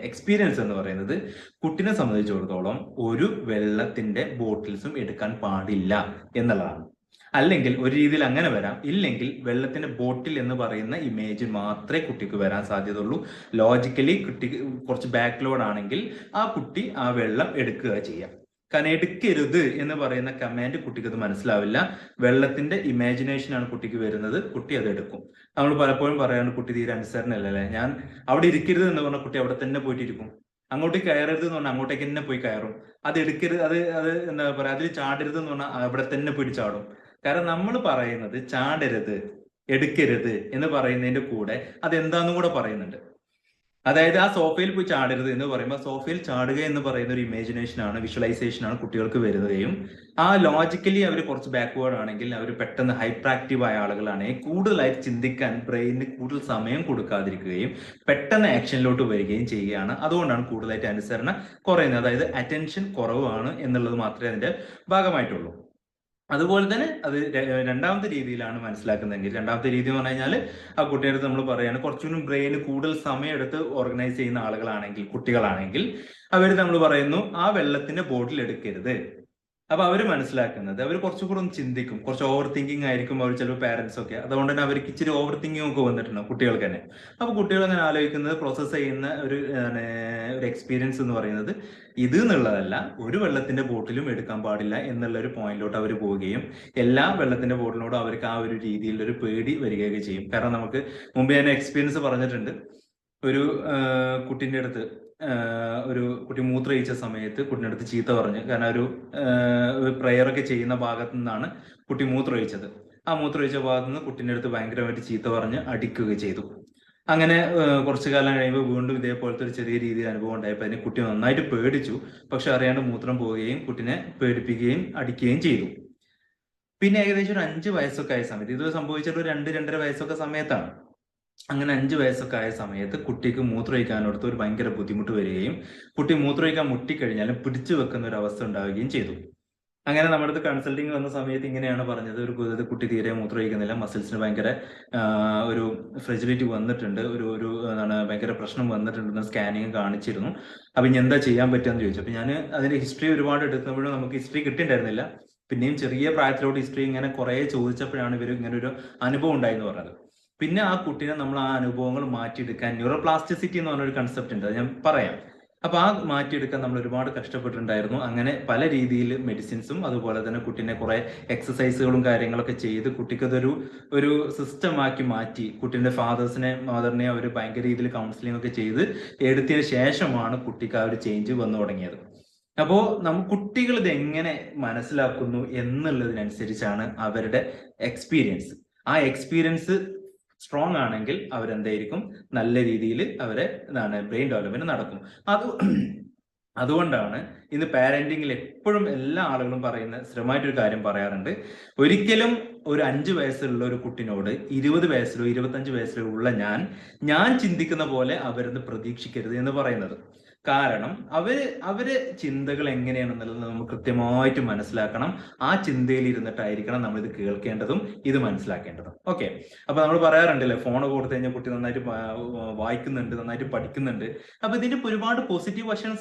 എക്സ്പീരിയൻസ് എന്ന് പറയുന്നത്, കുട്ടിനെ സംബന്ധിച്ചിടത്തോളം ഒരു വെള്ളത്തിന്റെ ബോട്ടിൽസും എടുക്കാൻ പാടില്ല എന്നുള്ളതാണ്. അല്ലെങ്കിൽ ഒരു രീതിയിൽ അങ്ങനെ വരാം, ഇല്ലെങ്കിൽ വെള്ളത്തിന്റെ ബോട്ടിൽ എന്ന് പറയുന്ന ഇമേജ് മാത്രമേ കുട്ടിക്ക് വരാൻ സാധ്യതയുള്ളൂ. ലോജിക്കലി കുട്ടി കുറച്ച് ബാക്ക്ലോഡ് ആണെങ്കിൽ ആ കുട്ടി ആ വെള്ളം എടുക്കുക ചെയ്യാം. കാരണം എടുക്കരുത് എന്ന് പറയുന്ന കമാൻഡ് കുട്ടിക്ക് അത് മനസ്സിലാവില്ല. വെള്ളത്തിന്റെ ഇമാജിനേഷനാണ് കുട്ടിക്ക് വരുന്നത്, കുട്ടി അത് എടുക്കും. നമ്മൾ പലപ്പോഴും പറയാണ്ട് കുട്ടി തീരെ അനുസരണല്ലേ, ഞാൻ അവിടെ ഇരിക്കരുത് എന്ന് പറഞ്ഞ കുട്ടി അവിടെ തന്നെ പോയിട്ടിരിക്കും. അങ്ങോട്ടേക്ക് കയറരുത് എന്ന് പറഞ്ഞാൽ അങ്ങോട്ടേക്ക് തന്നെ പോയി കയറും. അത് എടുക്കരുത്, അത് എന്താ പറയാ, അതിൽ ചാടരുത് എന്ന് പറഞ്ഞാൽ അവിടെ തന്നെ പോയിട്ട് ചാടും. കാരണം നമ്മൾ പറയുന്നത് ചാടരുത്, എടുക്കരുത് എന്ന് പറയുന്നതിന്റെ കൂടെ അതെന്താന്നും കൂടെ പറയുന്നുണ്ട്. അതായത് ആ സോഫയിൽ പോയി ചാടരുത് എന്ന് പറയുമ്പോൾ സോഫയിൽ ചാടുക എന്ന് പറയുന്ന ഒരു ഇമാജിനേഷൻ ആണ്, വിഷ്വലൈസേഷൻ ആണ് കുട്ടികൾക്ക് വരുന്നതും. ആ ലോജിക്കലി അവർ കുറച്ച് ബാക്ക്വേർഡ് ആണെങ്കിൽ, അവർ പെട്ടെന്ന് ഹൈപ്പർ ആക്റ്റീവ് ആയ ആളുകളാണെങ്കിൽ കൂടുതലായിട്ട് ചിന്തിക്കാൻ ബ്രെയിനിന് കൂടുതൽ സമയം കൊടുക്കാതിരിക്കുകയും പെട്ടെന്ന് ആക്ഷനിലോട്ട് വരികയും ചെയ്യുകയാണ്. അതുകൊണ്ടാണ് കൂടുതലായിട്ട് അനുസരണ കുറയുന്നത്. അതായത് അറ്റൻഷൻ കുറവാണ് എന്നുള്ളത് മാത്രമേ അതിന്റെ ഭാഗമായിട്ടുള്ളൂ. അതുപോലെ തന്നെ അത് രണ്ടാമത്തെ രീതിയിലാണ് മനസ്സിലാക്കുന്നതെങ്കിൽ, രണ്ടാമത്തെ രീതി എന്ന് പറഞ്ഞു കഴിഞ്ഞാൽ ആ കുട്ടിയുടെ അടുത്ത് നമ്മൾ പറയാണ് കുറച്ചുകൂടി ബ്രെയിന് കൂടുതൽ സമയം എടുത്ത് ഓർഗനൈസ് ചെയ്യുന്ന ആളുകളാണെങ്കിൽ, കുട്ടികളാണെങ്കിൽ അവർ നമ്മൾ പറയുന്നു ആ വെള്ളത്തിന്റെ ബോട്ടിൽ എടുക്കരുത്. അപ്പൊ അവര് മനസ്സിലാക്കുന്നത് അവർ കുറച്ചുകൂടെ ഒന്ന് ചിന്തിക്കും, കുറച്ച് ഓവർ തിങ്കിങ് ആയിരിക്കും അവർ ചിലപ്പോൾ പാരന്റ്സ് ഒക്കെ. അതുകൊണ്ട് തന്നെ അവർക്ക് ഇച്ചിരി ഓവർ തിങ്കിങ് ഒക്കെ വന്നിട്ടുണ്ടാവും കുട്ടികൾക്ക് തന്നെ. അപ്പൊ കുട്ടികൾ അങ്ങനെ ആലോചിക്കുന്നത്, പ്രോസസ്സ് ചെയ്യുന്ന ഒരു എക്സ്പീരിയൻസ് എന്ന് പറയുന്നത് ഇത് എന്നുള്ളതല്ല, ഒരു വെള്ളത്തിന്റെ ബോട്ടിലും എടുക്കാൻ പാടില്ല എന്നുള്ള ഒരു പോയിന്റിലോട്ട് അവർ പോവുകയും എല്ലാ വെള്ളത്തിന്റെ ബോട്ടിലോടും അവർക്ക് ആ ഒരു രീതിയിൽ ഒരു പേടി വരികയൊക്കെ ചെയ്യും. കാരണം നമുക്ക് മുമ്പ് ഞാൻ എക്സ്പീരിയൻസ് പറഞ്ഞിട്ടുണ്ട്. ഒരു കുട്ടിന്റെ അടുത്ത് ഒരു കുട്ടി മൂത്രയിച്ച സമയത്ത് കുട്ടിൻ്റെ അടുത്ത് ചീത്ത പറഞ്ഞ്, കാരണം ഒരു പ്രെയർ ഒക്കെ ചെയ്യുന്ന ഭാഗത്തു നിന്നാണ് കുട്ടി മൂത്രമൊഴിച്ചത്. ആ മൂത്രമൊഴിച്ച ഭാഗത്തു നിന്ന് കുട്ടിൻ്റെ അടുത്ത് ഭയങ്കരമായിട്ട് ചീത്ത പറഞ്ഞ് അടിക്കുകയും ചെയ്തു. അങ്ങനെ കുറച്ചു കാലം കഴിയുമ്പോൾ വീണ്ടും ഇതേപോലത്തെ ഒരു ചെറിയ രീതിയിൽ അനുഭവം ഉണ്ടായപ്പോൾ അതിന് കുട്ടി നന്നായിട്ട് പേടിച്ചു. പക്ഷെ അറിയാണ്ട് മൂത്രം പോവുകയും കുട്ടിനെ പേടിപ്പിക്കുകയും അടിക്കുകയും ചെയ്തു. പിന്നെ ഏകദേശം ഒരു 5 വയസ്സൊക്കെ ആയ സമയത്ത്, ഇത് സംഭവിച്ചിട്ട് ഒരു 2-2.5 വയസ്സൊക്കെ സമയത്താണ്. അങ്ങനെ 5 വയസ്സൊക്കെ ആയ സമയത്ത് കുട്ടിക്ക് മൂത്രമൊഴിക്കാനോടത്ത് ഒരു ഭയങ്കര ബുദ്ധിമുട്ട് വരികയും കുട്ടി മൂത്രമൊഴിക്കാൻ മുട്ടിക്കഴിഞ്ഞാലും പിടിച്ചു വെക്കുന്ന ഒരു അവസ്ഥ ഉണ്ടാവുകയും ചെയ്തു. അങ്ങനെ നമ്മുടെ അടുത്ത് കൺസൾട്ടിങ് വന്ന സമയത്ത് ഇങ്ങനെയാണ് പറഞ്ഞത്, ഒരു കുട്ടി തീരെ മൂത്രമൊഴിക്കുന്നില്ല, മസിൽസിന് ഭയങ്കര ഒരു ഫ്രെജിലിറ്റി വന്നിട്ടുണ്ട്, ഒരു എന്താണ് ഭയങ്കര പ്രശ്നം വന്നിട്ടുണ്ടെന്ന് സ്കാനിങ് കാണിച്ചിരുന്നു. അപ്പൊ ഇനി എന്താ ചെയ്യാൻ പറ്റുമെന്ന് ചോദിച്ചു. അപ്പൊ ഞാൻ അതിന്റെ ഹിസ്റ്ററി ഒരുപാട് എടുക്കുമ്പോഴും നമുക്ക് ഹിസ്റ്ററി കിട്ടിയിട്ടുണ്ടായിരുന്നില്ല. പിന്നെയും ചെറിയ പ്രായത്തിലോട്ട് ഹിസ്റ്ററി ഇങ്ങനെ കുറെ ചോദിച്ചപ്പോഴാണ് ഇവർ ഇങ്ങനെ ഒരു അനുഭവം ഉണ്ടായെന്ന് പറഞ്ഞത്. പിന്നെ ആ കുട്ടീനെ നമ്മൾ ആ അനുഭവങ്ങൾ മാറ്റിയെടുക്കാൻ ന്യൂറോപ്ലാസ്റ്റിസിറ്റി എന്ന് പറഞ്ഞൊരു കൺസെപ്റ്റ് ഉണ്ട്, അത് ഞാൻ പറയാം. അപ്പൊ ആ മാറ്റിയെടുക്കാൻ നമ്മൾ ഒരുപാട് കഷ്ടപ്പെട്ടിട്ടുണ്ടായിരുന്നു. അങ്ങനെ പല രീതിയിൽ മെഡിസിൻസും അതുപോലെ തന്നെ കുട്ടീനെ കുറെ എക്സസൈസുകളും കാര്യങ്ങളൊക്കെ ചെയ്ത് കുട്ടിക്ക് ഒരു സിസ്റ്റമാക്കി മാറ്റി, കുട്ടീന്റെ മദറിനെ അവർ ഭയങ്കര രീതിയിൽ കൗൺസിലിംഗ് ഒക്കെ ചെയ്ത് എടുത്തതിന് ശേഷമാണ് കുട്ടിക്ക് ആ ഒരു ചേഞ്ച് വന്നു തുടങ്ങിയത്. അപ്പോ കുട്ടികൾ ഇത് എങ്ങനെ മനസ്സിലാക്കുന്നു എന്നുള്ളതിനനുസരിച്ചാണ് അവരുടെ എക്സ്പീരിയൻസ്. ആ എക്സ്പീരിയൻസ് സ്ട്രോങ് ആണെങ്കിൽ അവരെന്തായിരിക്കും, നല്ല രീതിയിൽ അവരെ ബ്രെയിൻ ഡെവലപ്മെന്റ് നടക്കും. അതുകൊണ്ടാണ് ഇന്ന് പാരന്റിങ്ങിൽ എപ്പോഴും എല്ലാ ആളുകളും പറയുന്ന സ്ഥിരമായിട്ടൊരു കാര്യം പറയാറുണ്ട്, ഒരിക്കലും ഒരു 5 വയസ്സുള്ള ഒരു കുട്ടിനോട് 20 വയസ്സിലോ 25 വയസ്സിലോ ഉള്ള ഞാൻ ചിന്തിക്കുന്ന പോലെ അവരത് പ്രതീക്ഷിക്കരുത് എന്ന് പറയുന്നത്. കാരണം അവര് ചിന്തകൾ എങ്ങനെയാണെന്നുള്ളത് നമുക്ക് കൃത്യമായിട്ട് മനസ്സിലാക്കണം. ആ ചിന്തയിൽ ഇരുന്നിട്ടായിരിക്കണം നമ്മൾ ഇത് കേൾക്കേണ്ടതും ഇത് മനസ്സിലാക്കേണ്ടതും. ഓക്കെ, അപ്പൊ നമ്മൾ പറയാറുണ്ടല്ലേ, ഫോൺ കൊടുത്തു കഴിഞ്ഞാൽ കുട്ടി നന്നായിട്ട് വായിക്കുന്നുണ്ട്, നന്നായിട്ട് പഠിക്കുന്നുണ്ട്. അപ്പൊ ഇതിന്റെ ഒരുപാട് പോസിറ്റീവ്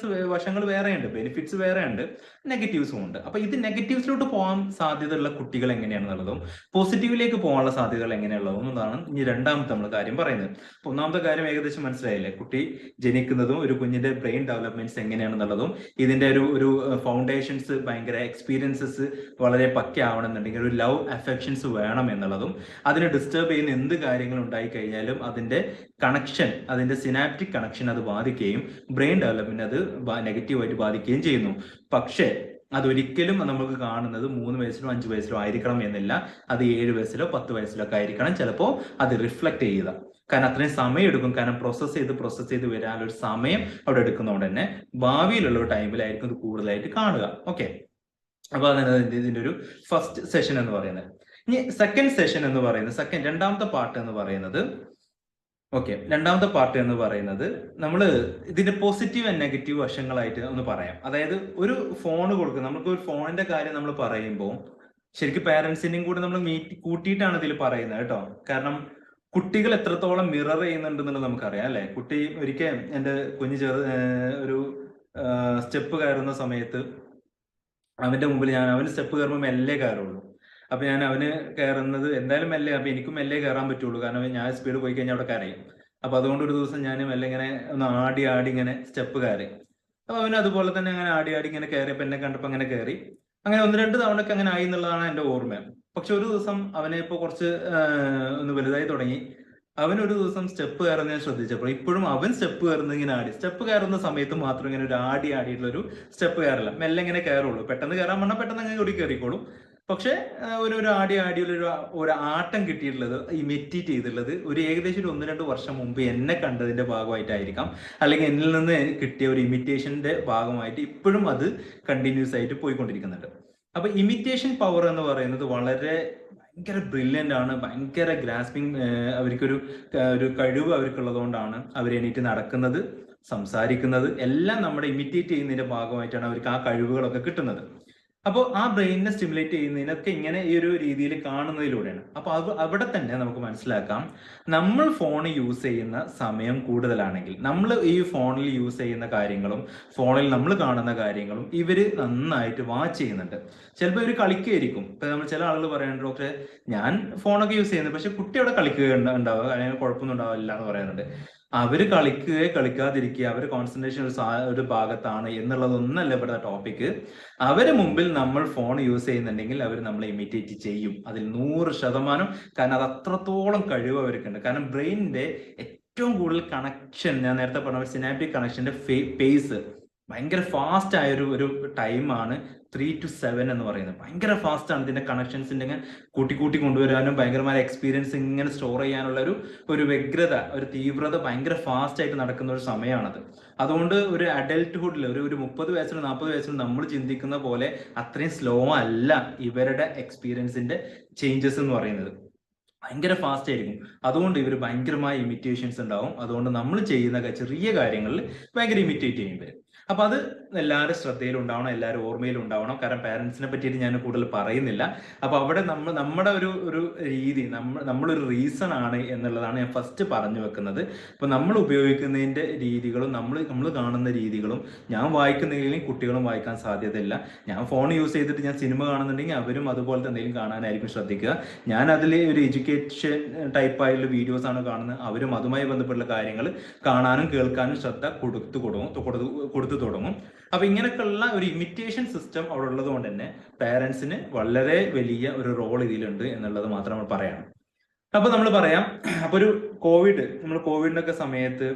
വശങ്ങൾ വേറെയുണ്ട്, ബെനിഫിറ്റ്സ് വേറെയുണ്ട്, നെഗറ്റീവ്സും ഉണ്ട്. അപ്പൊ ഇത് നെഗറ്റീവ്സിലോട്ട് പോകാൻ സാധ്യതയുള്ള കുട്ടികൾ എങ്ങനെയാണെന്നുള്ളതും പോസിറ്റീവിലേക്ക് പോകാനുള്ള സാധ്യതകൾ എങ്ങനെയുള്ളതും എന്നാണ് ഇനി രണ്ടാമത്തെ നമ്മൾ കാര്യം പറയുന്നത്. ഒന്നാമത്തെ കാര്യം ഏകദേശം മനസ്സിലായില്ലേ, കുട്ടി ജനിക്കുന്നതും ഒരു കുഞ്ഞിന്റെ ബ്രെയിൻ ഡെവലപ്മെന്റ്സ് എങ്ങനെയാണെന്നുള്ളതും ഇതിന്റെ ഒരു ഫൗണ്ടേഷൻസ് ഭയങ്കര എക്സ്പീരിയൻസസ് വളരെ പക്കയാവണമെന്നുണ്ടെങ്കിൽ ഒരു ലവ് അഫെക്ഷൻസ് വേണം എന്നുള്ളതും, അതിനെ ഡിസ്റ്റർബ് ചെയ്യുന്ന എന്ത് കാര്യങ്ങൾ ഉണ്ടായി കഴിഞ്ഞാലും അതിന്റെ കണക്ഷൻ, അതിന്റെ സിനാപ്റ്റിക് കണക്ഷൻ അത് ബാധിക്കുകയും ബ്രെയിൻ ഡെവലപ്മെന്റ് അത് നെഗറ്റീവായിട്ട് ബാധിക്കുകയും ചെയ്യുന്നു. പക്ഷേ അതൊരിക്കലും നമുക്ക് കാണുന്നത് 3 വയസ്സിലോ 5 വയസ്സിലോ ആയിരിക്കണം എന്നില്ല. അത് 7 വയസ്സിലോ 10 വയസ്സിലോ ഒക്കെ ആയിരിക്കണം ചിലപ്പോൾ അത് റിഫ്ലക്ട് ചെയ്യുക. കാരണം അത്രയും സമയം എടുക്കും. കാരണം പ്രോസസ്സ് ചെയ്ത് വരാനൊരു സമയം അവിടെ എടുക്കുന്നതുകൊണ്ട് തന്നെ ഭാവിയിലുള്ള ഒരു ടൈമിലായിരിക്കും ഇത് കൂടുതലായിട്ട് കാണുക. ഓക്കെ, അപ്പൊ അതാണ് ഇതിന്റെ ഒരു ഫസ്റ്റ് സെഷൻ എന്ന് പറയുന്നത്. ഇനി സെക്കൻഡ് സെഷൻ എന്ന് പറയുന്നത്, രണ്ടാമത്തെ പാർട്ട് എന്ന് പറയുന്നത്, രണ്ടാമത്തെ പാർട്ട് എന്ന് പറയുന്നത് നമ്മൾ ഇതിന്റെ പോസിറ്റീവ് ആൻഡ് നെഗറ്റീവ് വശങ്ങളായിട്ട് ഒന്ന് പറയാം. അതായത് ഒരു ഫോൺ കൊടുക്കുക, നമുക്ക് ഒരു ഫോണിന്റെ കാര്യം നമ്മൾ പറയുമ്പോൾ ശരിക്കും പാരന്റ്സിനെയും കൂടെ നമ്മൾ കൂട്ടിയിട്ടാണ് ഇതിൽ പറയുന്നത് കേട്ടോ. കാരണം കുട്ടികൾ എത്രത്തോളം മിറർ ചെയ്യുന്നുണ്ടെന്നുള്ളത് നമുക്കറിയാം അല്ലെ. കുട്ടി ഒരിക്കൽ എൻ്റെ കുഞ്ഞ് ഒരു സ്റ്റെപ്പ് കയറുന്ന സമയത്ത് അവന്റെ മുമ്പിൽ അവന് സ്റ്റെപ്പ് കയറുമ്പോൾ മെല്ലെ കയറുള്ളൂ. അപ്പൊ ഞാൻ അവന് കയറുന്നത് എന്തായാലും മെല്ലെ, അപ്പൊ എനിക്കും മെല്ലെ കയറാൻ പറ്റുള്ളൂ, കാരണം ഞാൻ സ്പീഡ് പോയി കഴിഞ്ഞാൽ അവിടെ കരയും. അപ്പൊ അതുകൊണ്ട് ഒരു ദിവസം ഞാൻ മെല്ലെ ഇങ്ങനെ ഒന്ന് ആടി ഇങ്ങനെ സ്റ്റെപ്പ് കയറി. അപ്പൊ അവന് അതുപോലെ തന്നെ അങ്ങനെ ആടി ഇങ്ങനെ കയറിയപ്പോ എന്നെ കണ്ടപ്പോ അങ്ങനെ കയറി. അങ്ങനെ 1-2 തവണക്ക് അങ്ങനെ ആയി എന്നുള്ളതാണ് എന്റെ ഓർമ്മ. പക്ഷെ ഒരു ദിവസം അവനെ ഇപ്പൊ കുറച്ച് ഒന്ന് വലുതായി തുടങ്ങി. അവനൊരു ദിവസം സ്റ്റെപ്പ് കയറുന്ന ഞാൻ ശ്രദ്ധിച്ചപ്പോൾ ഇപ്പോഴും അവൻ സ്റ്റെപ്പ് കയറുന്ന ഇങ്ങനെ സ്റ്റെപ്പ് കയറുന്ന സമയത്ത് മാത്രം ഇങ്ങനെ ഒരു ആടിയിട്ടുള്ള ഒരു സ്റ്റെപ്പ് കയറില്ല, മെല്ലെ ഇങ്ങനെ കയറുള്ളൂ. പെട്ടെന്ന് കയറാൻ പറഞ്ഞാൽ പെട്ടെന്ന് അങ്ങനെ ഓടി കയറിക്കോളും. പക്ഷെ ഒരു ഒരു ആട്ടം കിട്ടിയിട്ടുള്ളത്, ഇമിറ്റേറ്റ് ചെയ്തിട്ടുള്ളത് ഒരു ഏകദേശം ഒരു 1-2 വർഷം മുമ്പ് എന്നെ കണ്ടതിന്റെ ഭാഗമായിട്ടായിരിക്കാം, അല്ലെങ്കിൽ എന്നിൽ നിന്ന് കിട്ടിയ ഒരു ഇമിറ്റേഷന്റെ ഭാഗമായിട്ട് ഇപ്പോഴും അത് കണ്ടിന്യൂസ് ആയിട്ട് പോയിക്കൊണ്ടിരിക്കുന്നുണ്ട്. അപ്പൊ ഇമിറ്റേഷൻ പവർ എന്ന് പറയുന്നത് വളരെ ഭയങ്കര ബ്രില്യൻ്റ് ആണ്, ഭയങ്കര ഗ്രാസ്പിംഗ്, അവർക്കൊരു ഒരു കഴിവ് അവർക്കുള്ളതുകൊണ്ടാണ് അവർ എണീറ്റ് നടക്കുന്നത്, സംസാരിക്കുന്നത് എല്ലാം നമ്മുടെ ഇമിറ്റേറ്റ് ചെയ്യുന്നതിന്റെ ഭാഗമായിട്ടാണ് അവർക്ക് ആ കഴിവുകളൊക്കെ കിട്ടുന്നത്. അപ്പോൾ ആ ബ്രെയിനിനെ സ്റ്റിമുലേറ്റ് ചെയ്യുന്നതിനൊക്കെ ഇങ്ങനെ ഈ ഒരു രീതിയിൽ കാണുന്നതിലൂടെയാണ്. അപ്പൊ അവിടെ തന്നെ നമുക്ക് മനസ്സിലാക്കാം, നമ്മൾ ഫോൺ യൂസ് ചെയ്യുന്ന സമയം കൂടുതലാണെങ്കിൽ, നമ്മൾ ഈ ഫോണിൽ യൂസ് ചെയ്യുന്ന കാര്യങ്ങളും ഫോണിൽ നമ്മൾ കാണുന്ന കാര്യങ്ങളും ഇവര് നന്നായിട്ട് വാച്ച് ചെയ്യുന്നുണ്ട്. ചിലപ്പോൾ ഇവർ കളിക്കുകയായിരിക്കും. ഇപ്പൊ നമ്മൾ ചില ആളുകൾ പറയുന്നുണ്ട്, ഡോക്ടറെ ഞാൻ ഫോണൊക്കെ യൂസ് ചെയ്യുന്നത്, പക്ഷെ കുട്ടി അവിടെ കളിക്കുക ഉണ്ടാവുക, അല്ലെങ്കിൽ കുഴപ്പമൊന്നും ഉണ്ടാവില്ല എന്ന് പറയുന്നുണ്ട്. അവര് കളിക്കാതിരിക്കുക, അവര് കോൺസെൻട്രേഷൻ ഒരു ഭാഗത്താണ് എന്നുള്ളതൊന്നല്ല ഇവിടെ ടോപ്പിക്. അവര് മുമ്പിൽ നമ്മൾ ഫോൺ യൂസ് ചെയ്യുന്നുണ്ടെങ്കിൽ അവർ നമ്മളെ ഇമിറ്റേറ്റ് ചെയ്യും, അതിൽ 100%. കാരണം അത് അത്രത്തോളം കഴിവ് അവർക്കുണ്ട്. കാരണം ബ്രെയിനിന്റെ ഏറ്റവും കൂടുതൽ കണക്ഷൻ, ഞാൻ നേരത്തെ പറഞ്ഞ സിനാപ്റ്റിക് കണക്ഷന്റെ പേസ് ഭയങ്കര ഫാസ്റ്റ് ആയ ഒരു ടൈമാണ് 3 to 7 എന്ന് പറയുന്നത്. ഭയങ്കര ഫാസ്റ്റ് ആണ്. ഇതിന്റെ കണക്ഷൻസിന്റെ കൂട്ടി കൊണ്ടുവരാനും ഭയങ്കരമായ എക്സ്പീരിയൻസ് ഇങ്ങനെ സ്റ്റോർ ചെയ്യാനുള്ള ഒരു വ്യഗ്രത, ഒരു തീവ്രത ഭയങ്കര ഫാസ്റ്റ് ആയിട്ട് നടക്കുന്ന ഒരു സമയമാണത്. അതുകൊണ്ട് ഒരു അഡൽട്ട്ഹുഡിൽ ഒരു 30 വയസ്സിലും 40 വയസ്സിലും നമ്മൾ ചിന്തിക്കുന്ന പോലെ അത്രയും സ്ലോ അല്ല ഇവരുടെ എക്സ്പീരിയൻസിന്റെ ചേഞ്ചസ് എന്ന് പറയുന്നത്. ഭയങ്കര ഫാസ്റ്റ് ആയിരിക്കും. അതുകൊണ്ട് ഇവർ ഭയങ്കരമായ ഇമിറ്റേഷൻസ് ഉണ്ടാവും. അതുകൊണ്ട് നമ്മൾ ചെയ്യുന്ന ചെറിയ കാര്യങ്ങളിൽ ഭയങ്കര ഇമിറ്റേറ്റ് ചെയ്യും ഇവർ. അപ്പൊ അത് എല്ലാവരും ശ്രദ്ധയിൽ ഉണ്ടാവണം, എല്ലാവരും ഓർമ്മയിൽ ഉണ്ടാവണം. കാരണം പാരന്റ്സിനെ പറ്റിയിട്ട് ഞാൻ കൂടുതൽ പറയുന്നില്ല. അപ്പൊ അവിടെ നമ്മുടെ ഒരു രീതി, നമ്മളൊരു റീസൺ ആണ് എന്നുള്ളതാണ് ഞാൻ ഫസ്റ്റ് പറഞ്ഞു വെക്കുന്നത്. അപ്പൊ നമ്മൾ ഉപയോഗിക്കുന്നതിന്റെ രീതികളും നമ്മൾ കാണുന്ന രീതികളും, ഞാൻ വായിക്കുന്നതിലും കുട്ടികളും വായിക്കാൻ സാധ്യതയില്ല. ഞാൻ ഫോൺ യൂസ് ചെയ്തിട്ട് ഞാൻ സിനിമ കാണുന്നുണ്ടെങ്കിൽ അവരും അതുപോലത്തെ എന്തെങ്കിലും കാണാനായിരിക്കും ശ്രദ്ധിക്കുക. ഞാൻ അതിൽ ഒരു എഡ്യൂക്കേഷൻ ടൈപ്പായുള്ള വീഡിയോസ് ആണ് കാണുന്നത്, അവരും അതുമായി ബന്ധപ്പെട്ടുള്ള കാര്യങ്ങൾ കാണാനും കേൾക്കാനും ശ്രദ്ധ കൊടുത്തു തുടങ്ങും. അപ്പൊ ഇങ്ങനെയൊക്കെയുള്ള ഒരു ഇമിറ്റേഷൻ സിസ്റ്റം അവിടെ ഉള്ളത് കൊണ്ട് തന്നെ പാരന്റ്സിന് വളരെ വലിയ ഒരു റോൾ ഇതിലുണ്ട് എന്നുള്ളത് മാത്രം നമ്മൾ പറയാം. അപ്പൊ നമ്മൾ പറയാം, അപ്പൊ നമ്മൾ കോവിഡിനൊക്കെ സമയത്ത്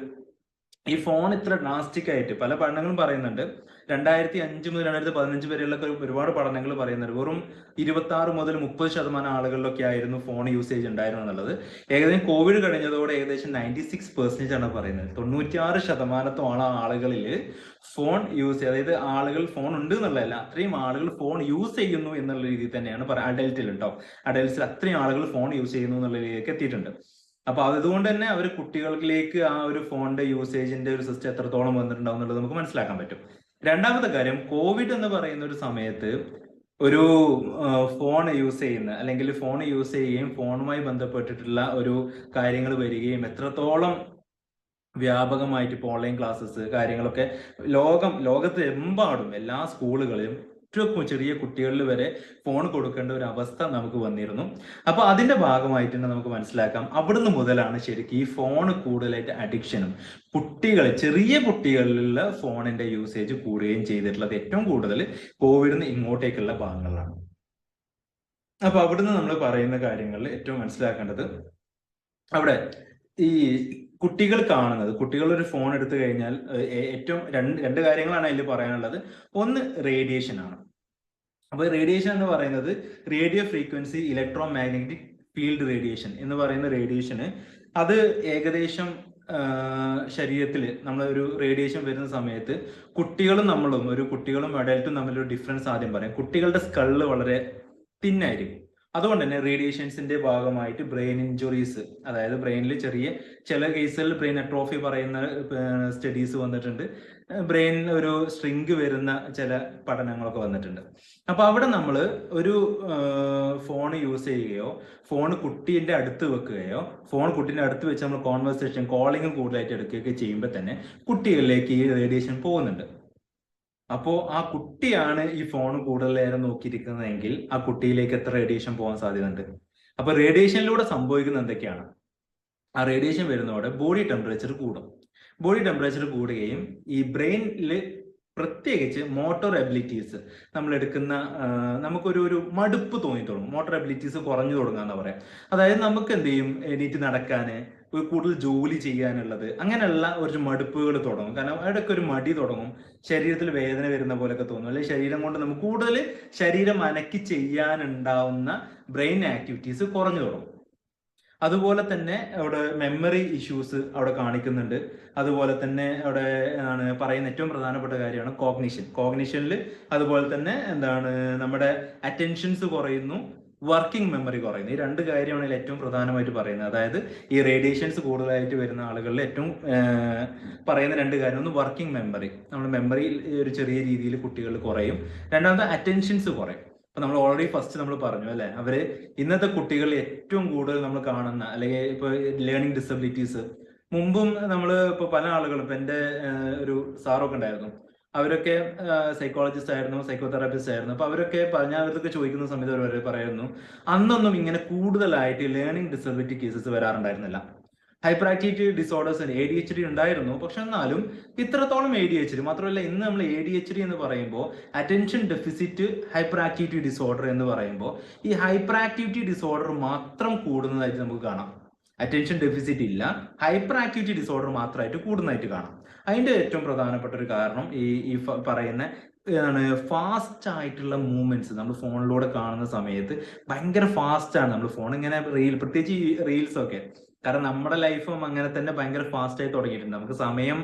ഈ ഫോൺ ഇത്ര ഡ്രാസ്റ്റിക് ആയിട്ട് പല പഠനങ്ങളും പറയുന്നുണ്ട്. 2005 മുതൽ 2015 വരെയുള്ള ഒരുപാട് പഠനങ്ങൾ പറയുന്നുണ്ട്. വെറും 26 മുതൽ 30% ആളുകളിലൊക്കെ ആയിരുന്നു ഫോൺ യൂസേജ് ഉണ്ടായിരുന്നു എന്നുള്ളത്. ഏകദേശം കോവിഡ് കഴിഞ്ഞതോടെ ഏകദേശം 96% ആണ് പറയുന്നത്. 96% ആളുകളിൽ ഫോൺ യൂസ്, അതായത് ആളുകൾ ഫോൺ ഉണ്ട് എന്നുള്ളതല്ല, അത്രയും ആളുകൾ ഫോൺ യൂസ് ചെയ്യുന്നു എന്നുള്ള രീതിയിൽ തന്നെയാണ് അഡൽറ്റിൽ കേട്ടോ. അഡൽറ്റ്സിൽ അത്രയും ആളുകൾ ഫോൺ യൂസ് ചെയ്യുന്നു എന്നുള്ള രീതിയിലേക്ക് എത്തിയിട്ടുണ്ട്. അപ്പൊ അതുകൊണ്ട് തന്നെ അവർ കുട്ടികളിലേക്ക് ആ ഒരു ഫോണിന്റെ യൂസേജിന്റെ ഒരു സിസ്റ്റം എത്രത്തോളം വന്നിട്ടുണ്ടാവും എന്നുള്ളത് നമുക്ക് മനസ്സിലാക്കാൻ പറ്റും. രണ്ടാമത്തെ കാര്യം, കോവിഡ് എന്ന് പറയുന്ന ഒരു സമയത്ത് ഒരു ഫോൺ യൂസ് ചെയ്യുന്ന, അല്ലെങ്കിൽ ഫോൺ യൂസ് ചെയ്യുകയും ഫോണുമായി ബന്ധപ്പെട്ടിട്ടുള്ള ഒരു കാര്യങ്ങൾ വരികയും എത്രത്തോളം വ്യാപകമായിട്ട് ഇപ്പോൾ ഓൺലൈൻ ക്ലാസ്സസ് കാര്യങ്ങളൊക്കെ ലോകത്ത് എമ്പാടും എല്ലാ സ്കൂളുകളിലും ഏറ്റവും ചെറിയ കുട്ടികളിൽ വരെ ഫോൺ കൊടുക്കേണ്ട ഒരു അവസ്ഥ നമുക്ക് വന്നിരുന്നു. അപ്പൊ അതിന്റെ ഭാഗമായിട്ട് തന്നെ നമുക്ക് മനസ്സിലാക്കാം, അവിടുന്ന് മുതലാണ് ശരിക്കും ഈ ഫോൺ കൂടുതലായിട്ട് അഡിക്ഷനും ചെറിയ കുട്ടികളിലുള്ള ഫോണിന്റെ യൂസേജ് കൂടുകയും ചെയ്തിട്ടുള്ളത് ഏറ്റവും കൂടുതൽ കോവിഡിന് ഇങ്ങോട്ടേക്കുള്ള ഭാഗങ്ങളിലാണ്. അപ്പൊ അവിടുന്ന് നമ്മൾ പറയുന്ന കാര്യങ്ങളിൽ ഏറ്റവും മനസ്സിലാക്കേണ്ടത്, അവിടെ ഈ കുട്ടികൾ ഒരു ഫോൺ എടുത്തു കഴിഞ്ഞാൽ ഏറ്റവും രണ്ട് കാര്യങ്ങളാണ് അതിൽ പറയാനുള്ളത്. ഒന്ന് റേഡിയേഷൻ ആണ്. അപ്പൊ റേഡിയേഷൻ എന്ന് പറയുന്നത് radio frequency electro magnetic field radiation എന്ന് പറയുന്ന റേഡിയേഷന്, അത് ഏകദേശം ശരീരത്തിൽ നമ്മൾ ഒരു റേഡിയേഷൻ വരുന്ന സമയത്ത് കുട്ടികളും അഡൽട്ടും തമ്മിലൊരു ഡിഫറൻസ് ആദ്യം പറയാം. കുട്ടികളുടെ സ്കള്ള് വളരെ തിന്നായിരിക്കും. അതുകൊണ്ട് തന്നെ റേഡിയേഷൻസിന്റെ ഭാഗമായിട്ട് ബ്രെയിൻ ഇഞ്ചുറീസ്, അതായത് ബ്രെയിനിൽ ചില കേസുകളിൽ ബ്രെയിൻ അട്രോഫി പറയുന്ന സ്റ്റഡീസ് വന്നിട്ടുണ്ട്. ബ്രെയിനിൽ ഒരു സ്ട്രിങ് വരുന്ന ചില പഠനങ്ങളൊക്കെ വന്നിട്ടുണ്ട്. അപ്പൊ അവിടെ നമ്മൾ ഒരു ഫോൺ യൂസ് ചെയ്യുകയോ ഫോൺ കുട്ടീൻ്റെ അടുത്ത് വെക്കുകയോ കുട്ടീൻ്റെ അടുത്ത് വെച്ച് നമ്മൾ കോൺവെർസേഷൻ കോളിംഗ് കൂടുതലായിട്ട് എടുക്കുകയൊക്കെ ചെയ്യുമ്പോൾ തന്നെ കുട്ടികളിലേക്ക് ഈ റേഡിയേഷൻ പോകുന്നുണ്ട്. അപ്പോ ആ കുട്ടിയാണ് ഈ ഫോൺ കൂടുതൽ നേരം നോക്കിയിരിക്കുന്നതെങ്കിൽ ആ കുട്ടിയിലേക്ക് എത്ര റേഡിയേഷൻ പോകാൻ സാധ്യതയുണ്ട്? അപ്പൊ റേഡിയേഷനിലൂടെ സംഭവിക്കുന്ന എന്തൊക്കെയാണ്? ആ റേഡിയേഷൻ വരുന്നതോടെ ബോഡി ടെമ്പറേച്ചർ കൂടുകയും ഈ ബ്രെയിനിൽ പ്രത്യേകിച്ച് മോട്ടോർ എബിലിറ്റീസ് നമ്മൾ എടുക്കുന്ന നമുക്കൊരു മടുപ്പ് തോന്നി തുടങ്ങും. മോട്ടോർ എബിലിറ്റീസ് കുറഞ്ഞു തുടങ്ങുക എന്ന് പറയാം. അതായത് നമുക്ക് എന്ത് ചെയ്യും, എണീറ്റ് നടക്കാന്, കൂടുതൽ ജോലി ചെയ്യാനുള്ളത്, അങ്ങനെയുള്ള ഒരു മടുപ്പുകൾ തുടങ്ങും. കാരണം അവിടെയൊക്കെ ഒരു മടി തുടങ്ങും, ശരീരത്തിൽ വേദന വരുന്ന പോലെയൊക്കെ തോന്നും, അല്ലെങ്കിൽ ശരീരം കൊണ്ട് നമുക്ക് കൂടുതൽ ശരീരം അനക്കി ചെയ്യാനുണ്ടാവുന്ന ബ്രെയിൻ ആക്ടിവിറ്റീസ് കുറഞ്ഞു തുടങ്ങും. അതുപോലെ തന്നെ അവിടെ മെമ്മറി ഇഷ്യൂസ് അവിടെ കാണിക്കുന്നുണ്ട്. അതുപോലെ തന്നെ അവിടെ പറയുന്ന ഏറ്റവും പ്രധാനപ്പെട്ട കാര്യമാണ് കോഗ്നിഷനിൽ അതുപോലെ തന്നെ നമ്മുടെ അറ്റൻഷൻസ് കുറയുന്നു, വർക്കിംഗ് മെമ്മറി കുറയുന്നു. ഈ രണ്ട് കാര്യമാണ് ഇതിൽ ഏറ്റവും പ്രധാനമായിട്ട് പറയുന്നത്. അതായത് ഈ റേഡിയേഷൻസ് കൂടുതലായിട്ട് വരുന്ന ആളുകളിൽ ഏറ്റവും പറയുന്ന രണ്ട് കാര്യം, ഒന്ന് വർക്കിംഗ് മെമ്മറി, നമ്മുടെ മെമ്മറി ഒരു ചെറിയ രീതിയിൽ കുട്ടികളിൽ കുറയും. രണ്ടാമത് അറ്റൻഷൻസ് കുറയും. അപ്പൊ നമ്മൾ ഓൾറെഡി ഫസ്റ്റ് നമ്മൾ പറഞ്ഞു അല്ലെ, അവര് ഇന്നത്തെ കുട്ടികൾ ഏറ്റവും കൂടുതൽ നമ്മൾ കാണുന്ന, അല്ലെങ്കിൽ ഇപ്പൊ ലേണിംഗ് ഡിസബിലിറ്റീസ്, മുമ്പും നമ്മൾ ഇപ്പൊ പല ആളുകളും, ഇപ്പൊ എന്റെ ഒരു സാറൊക്കെ ഉണ്ടായിരുന്നു, അവരൊക്കെ സൈക്കോളജിസ്റ്റ് ആയിരുന്നു, സൈക്കോതെറാപ്പിസ്റ്റ് ആയിരുന്നു. അപ്പൊ അവരൊക്കെ അവർക്ക് ചോദിക്കുന്ന സമയത്ത് അവർ പറയുന്നു, അന്നൊന്നും ഇങ്ങനെ കൂടുതലായിട്ട് ലേണിംഗ് ഡിസബിലിറ്റി കേസസ് വരാറുണ്ടായിരുന്നില്ല. ഹൈപ്പർ ആക്ടിവിറ്റി ഡിസോർഡേഴ്സ്, ADHD ഉണ്ടായിരുന്നു, പക്ഷെ എന്നാലും ഇത്രത്തോളം ADHD മാത്രമല്ല. ഇന്ന് നമ്മൾ ADHD എന്ന് പറയുമ്പോൾ attention deficit hyper activity disorder എന്ന് പറയുമ്പോൾ ഈ ഹൈപ്പർ ആക്ടിവിറ്റി ഡിസോർഡർ മാത്രം കൂടുന്നതായിട്ട് നമുക്ക് കാണാം. അറ്റൻഷൻ ഡെഫിസിറ്റ് ഇല്ല, ഹൈപ്പർ ആക്ടിവിറ്റി ഡിസോർഡർ മാത്രമായിട്ട് കൂടുന്നതായിട്ട് കാണാം. അതിന്റെ ഏറ്റവും പ്രധാനപ്പെട്ട ഒരു കാരണം ഈ പറയുന്ന ഫാസ്റ്റ് ആയിട്ടുള്ള മൂവ്മെന്റ്സ് നമ്മൾ ഫോണിലൂടെ കാണുന്ന സമയത്ത് ഭയങ്കര ഫാസ്റ്റ് ആണ്. നമ്മൾ ഫോൺ ഇങ്ങനെ പ്രത്യേകിച്ച് ഈ റീൽസ് ഒക്കെ, കാരണം നമ്മുടെ ലൈഫും അങ്ങനെ തന്നെ ഭയങ്കര ഫാസ്റ്റ് ആയി തുടങ്ങിയിട്ടുണ്ട്. നമുക്ക് സമയം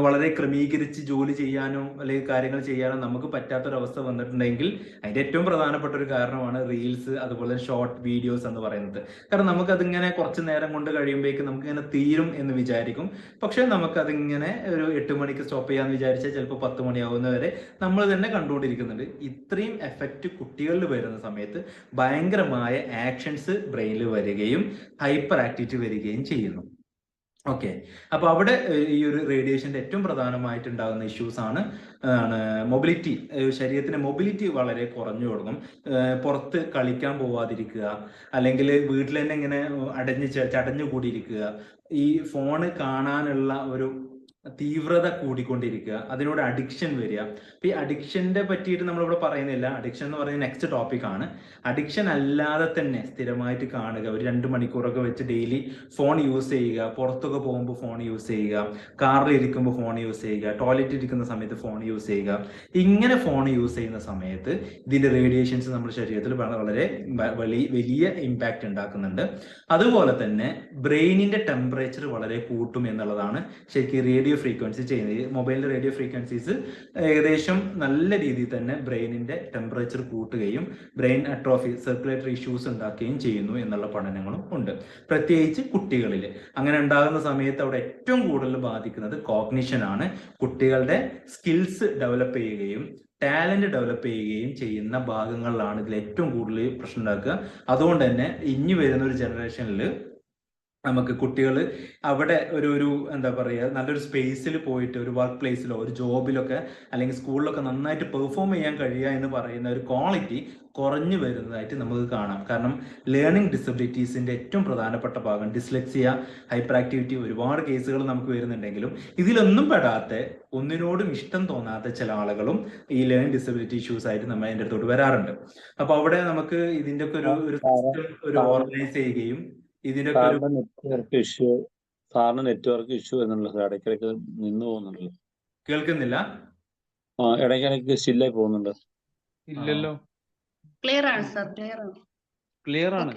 വളരെ ക്രമീകരിച്ച് ജോലി ചെയ്യാനോ അല്ലെങ്കിൽ കാര്യങ്ങൾ ചെയ്യാനോ നമുക്ക് പറ്റാത്തൊരവസ്ഥ വന്നിട്ടുണ്ടെങ്കിൽ അതിന്റെ ഏറ്റവും പ്രധാനപ്പെട്ട ഒരു കാരണമാണ് റീൽസ്, അതുപോലെ ഷോർട്ട് വീഡിയോസ് എന്ന് പറയുന്നത്. കാരണം നമുക്കതിങ്ങനെ കുറച്ച് നേരം കൊണ്ട് കഴിയുമ്പോഴേക്കും നമുക്കിങ്ങനെ തീരും എന്ന് വിചാരിക്കും. പക്ഷെ നമുക്കതിങ്ങനെ ഒരു 8 മണിക്ക് സ്റ്റോപ്പ് ചെയ്യാന്ന് വിചാരിച്ചാൽ ചിലപ്പോൾ 10 മണിയാവുന്നവരെ നമ്മൾ തന്നെ കണ്ടുകൊണ്ടിരിക്കുന്നുണ്ട്. ഇത്രയും എഫക്റ്റ് കുട്ടികളിൽ വരുന്ന സമയത്ത് ഭയങ്കരമായ ആക്ഷൻസ് ബ്രെയിനിൽ വരികയും ഹൈപ്പർ ആക്ടിവിറ്റി വരികയും ചെയ്യുന്നു. ഓക്കെ, അപ്പൊ അവിടെ ഈ ഒരു റേഡിയേഷന്റെ ഏറ്റവും പ്രധാനമായിട്ട് ഉണ്ടാകുന്ന ഇഷ്യൂസ് ആണ് മൊബിലിറ്റി. ശരീരത്തിന്റെ മൊബിലിറ്റി വളരെ കുറഞ്ഞു തുടങ്ങും. പുറത്ത് കളിക്കാൻ പോവാതിരിക്കുക, അല്ലെങ്കിൽ വീട്ടിൽ തന്നെ ഇങ്ങനെ ചടഞ്ഞു കൂടിയിരിക്കുക, ഈ ഫോണ് കാണാനുള്ള ഒരു തീവ്രത കൂടിക്കൊണ്ടിരിക്കുക, അതിനോട് അഡിക്ഷൻ വരിക. ഈ അഡിക്ഷന്റെ പറ്റിയിട്ട് നമ്മളിവിടെ പറയുന്നില്ല. അഡിക്ഷൻ എന്ന് പറയുന്നത് നെക്സ്റ്റ് ടോപ്പിക് ആണ്. അഡിക്ഷൻ അല്ലാതെ തന്നെ സ്ഥിരമായിട്ട് കാണുക, ഒരു 2 മണിക്കൂറൊക്കെ വെച്ച് ഡെയിലി ഫോൺ യൂസ് ചെയ്യുക, പുറത്തൊക്കെ പോകുമ്പോൾ ഫോൺ യൂസ് ചെയ്യുക, കാറിൽ ഇരിക്കുമ്പോൾ ഫോൺ യൂസ് ചെയ്യുക, ടോയ്ലറ്റിൽ ഇരിക്കുന്ന സമയത്ത് ഫോൺ യൂസ് ചെയ്യുക. ഇങ്ങനെ ഫോൺ യൂസ് ചെയ്യുന്ന സമയത്ത് ഇതിന്റെ റേഡിയേഷൻസ് നമ്മുടെ ശരീരത്തിൽ വളരെ വലിയ ഇമ്പാക്റ്റ് ഉണ്ടാക്കുന്നുണ്ട്. അതുപോലെ തന്നെ ബ്രെയിനിന്റെ ടെമ്പറേച്ചർ വളരെ കൂട്ടും എന്നുള്ളതാണ് ശരിക്കും റേഡിയോ ഫ്രീക്വൻസി ചെയ്യുന്നത്. മൊബൈലിന്റെ റേഡിയോ ഫ്രീക്വൻസീസ് ഏകദേശം നല്ല രീതിയിൽ തന്നെ ബ്രെയിനിന്റെ ടെമ്പറേച്ചർ കൂട്ടുകയും ബ്രെയിൻ അട്രോഫി, സർക്കുലേറ്ററി ഇഷ്യൂസ് ഉണ്ടാക്കുകയും ചെയ്യുന്നു എന്നുള്ള പഠനങ്ങളും ഉണ്ട്, പ്രത്യേകിച്ച് കുട്ടികളിൽ. അങ്ങനെ ഉണ്ടാകുന്ന സമയത്ത് അവിടെ ഏറ്റവും കൂടുതൽ ബാധിക്കുന്നത് കോഗ്നിഷൻ ആണ്. കുട്ടികളുടെ സ്കിൽസ് ഡെവലപ്പ് ചെയ്യുകയും ടാലന്റ് ഡെവലപ്പ് ചെയ്യുകയും ചെയ്യുന്ന ഭാഗങ്ങളിലാണ് ഇതിൽ ഏറ്റവും കൂടുതൽ പ്രശ്നം ഉണ്ടാക്കുക. അതുകൊണ്ട് തന്നെ ഇനി വരുന്ന ഒരു ജനറേഷനിൽ നമുക്ക് കുട്ടികൾ അവിടെ ഒരു എന്താ പറയുക, നല്ലൊരു സ്പേസിൽ പോയിട്ട് ഒരു വർക്ക് പ്ലേസിലോ ഒരു ജോബിലൊക്കെ അല്ലെങ്കിൽ സ്കൂളിലൊക്കെ നന്നായിട്ട് പെർഫോം ചെയ്യാൻ കഴിയുക എന്ന് പറയുന്ന ഒരു ക്വാളിറ്റി കുറഞ്ഞു വരുന്നതായിട്ട് നമുക്ക് കാണാം. കാരണം ലേണിംഗ് ഡിസബിലിറ്റീസിന്റെ ഏറ്റവും പ്രധാനപ്പെട്ട ഭാഗം ഡിസ്ലെക്സിയ, ഹൈപ്പർ ആക്ടിവിറ്റി, ഒരുപാട് കേസുകൾ നമുക്ക് വരുന്നുണ്ടെങ്കിലും ഇതിലൊന്നും പെടാത്ത, ഒന്നിനോടും ഇഷ്ടം തോന്നാത്ത ചില ആളുകളും ഈ ലേണിംഗ് ഡിസബിലിറ്റി ഇഷ്യൂസ് ആയിട്ട് നമ്മൾ അതിൻ്റെ അടുത്തോട്ട് വരാറുണ്ട്. അപ്പൊ അവിടെ നമുക്ക് ഇതിന്റെ ഒക്കെ ഒരു സിസ്റ്റം ഒരു ഓർഗനൈസ് ചെയ്യുകയും സാറിന് നെറ്റ്വർക്ക് ഇഷ്യൂ എന്നുള്ളത് ഇടയ്ക്കിടയ്ക്ക് നിന്ന് പോകുന്നുണ്ടല്ലോ. കേൾക്കുന്നില്ല? ഇടയ്ക്കിടയ്ക്ക് സ്റ്റില്ലായി പോകുന്നുണ്ട്. ഇല്ലല്ലോ, ക്ലിയർ ആണ് സർ, ക്ലിയർ ആണ്. ക്ലിയർ ആണ്.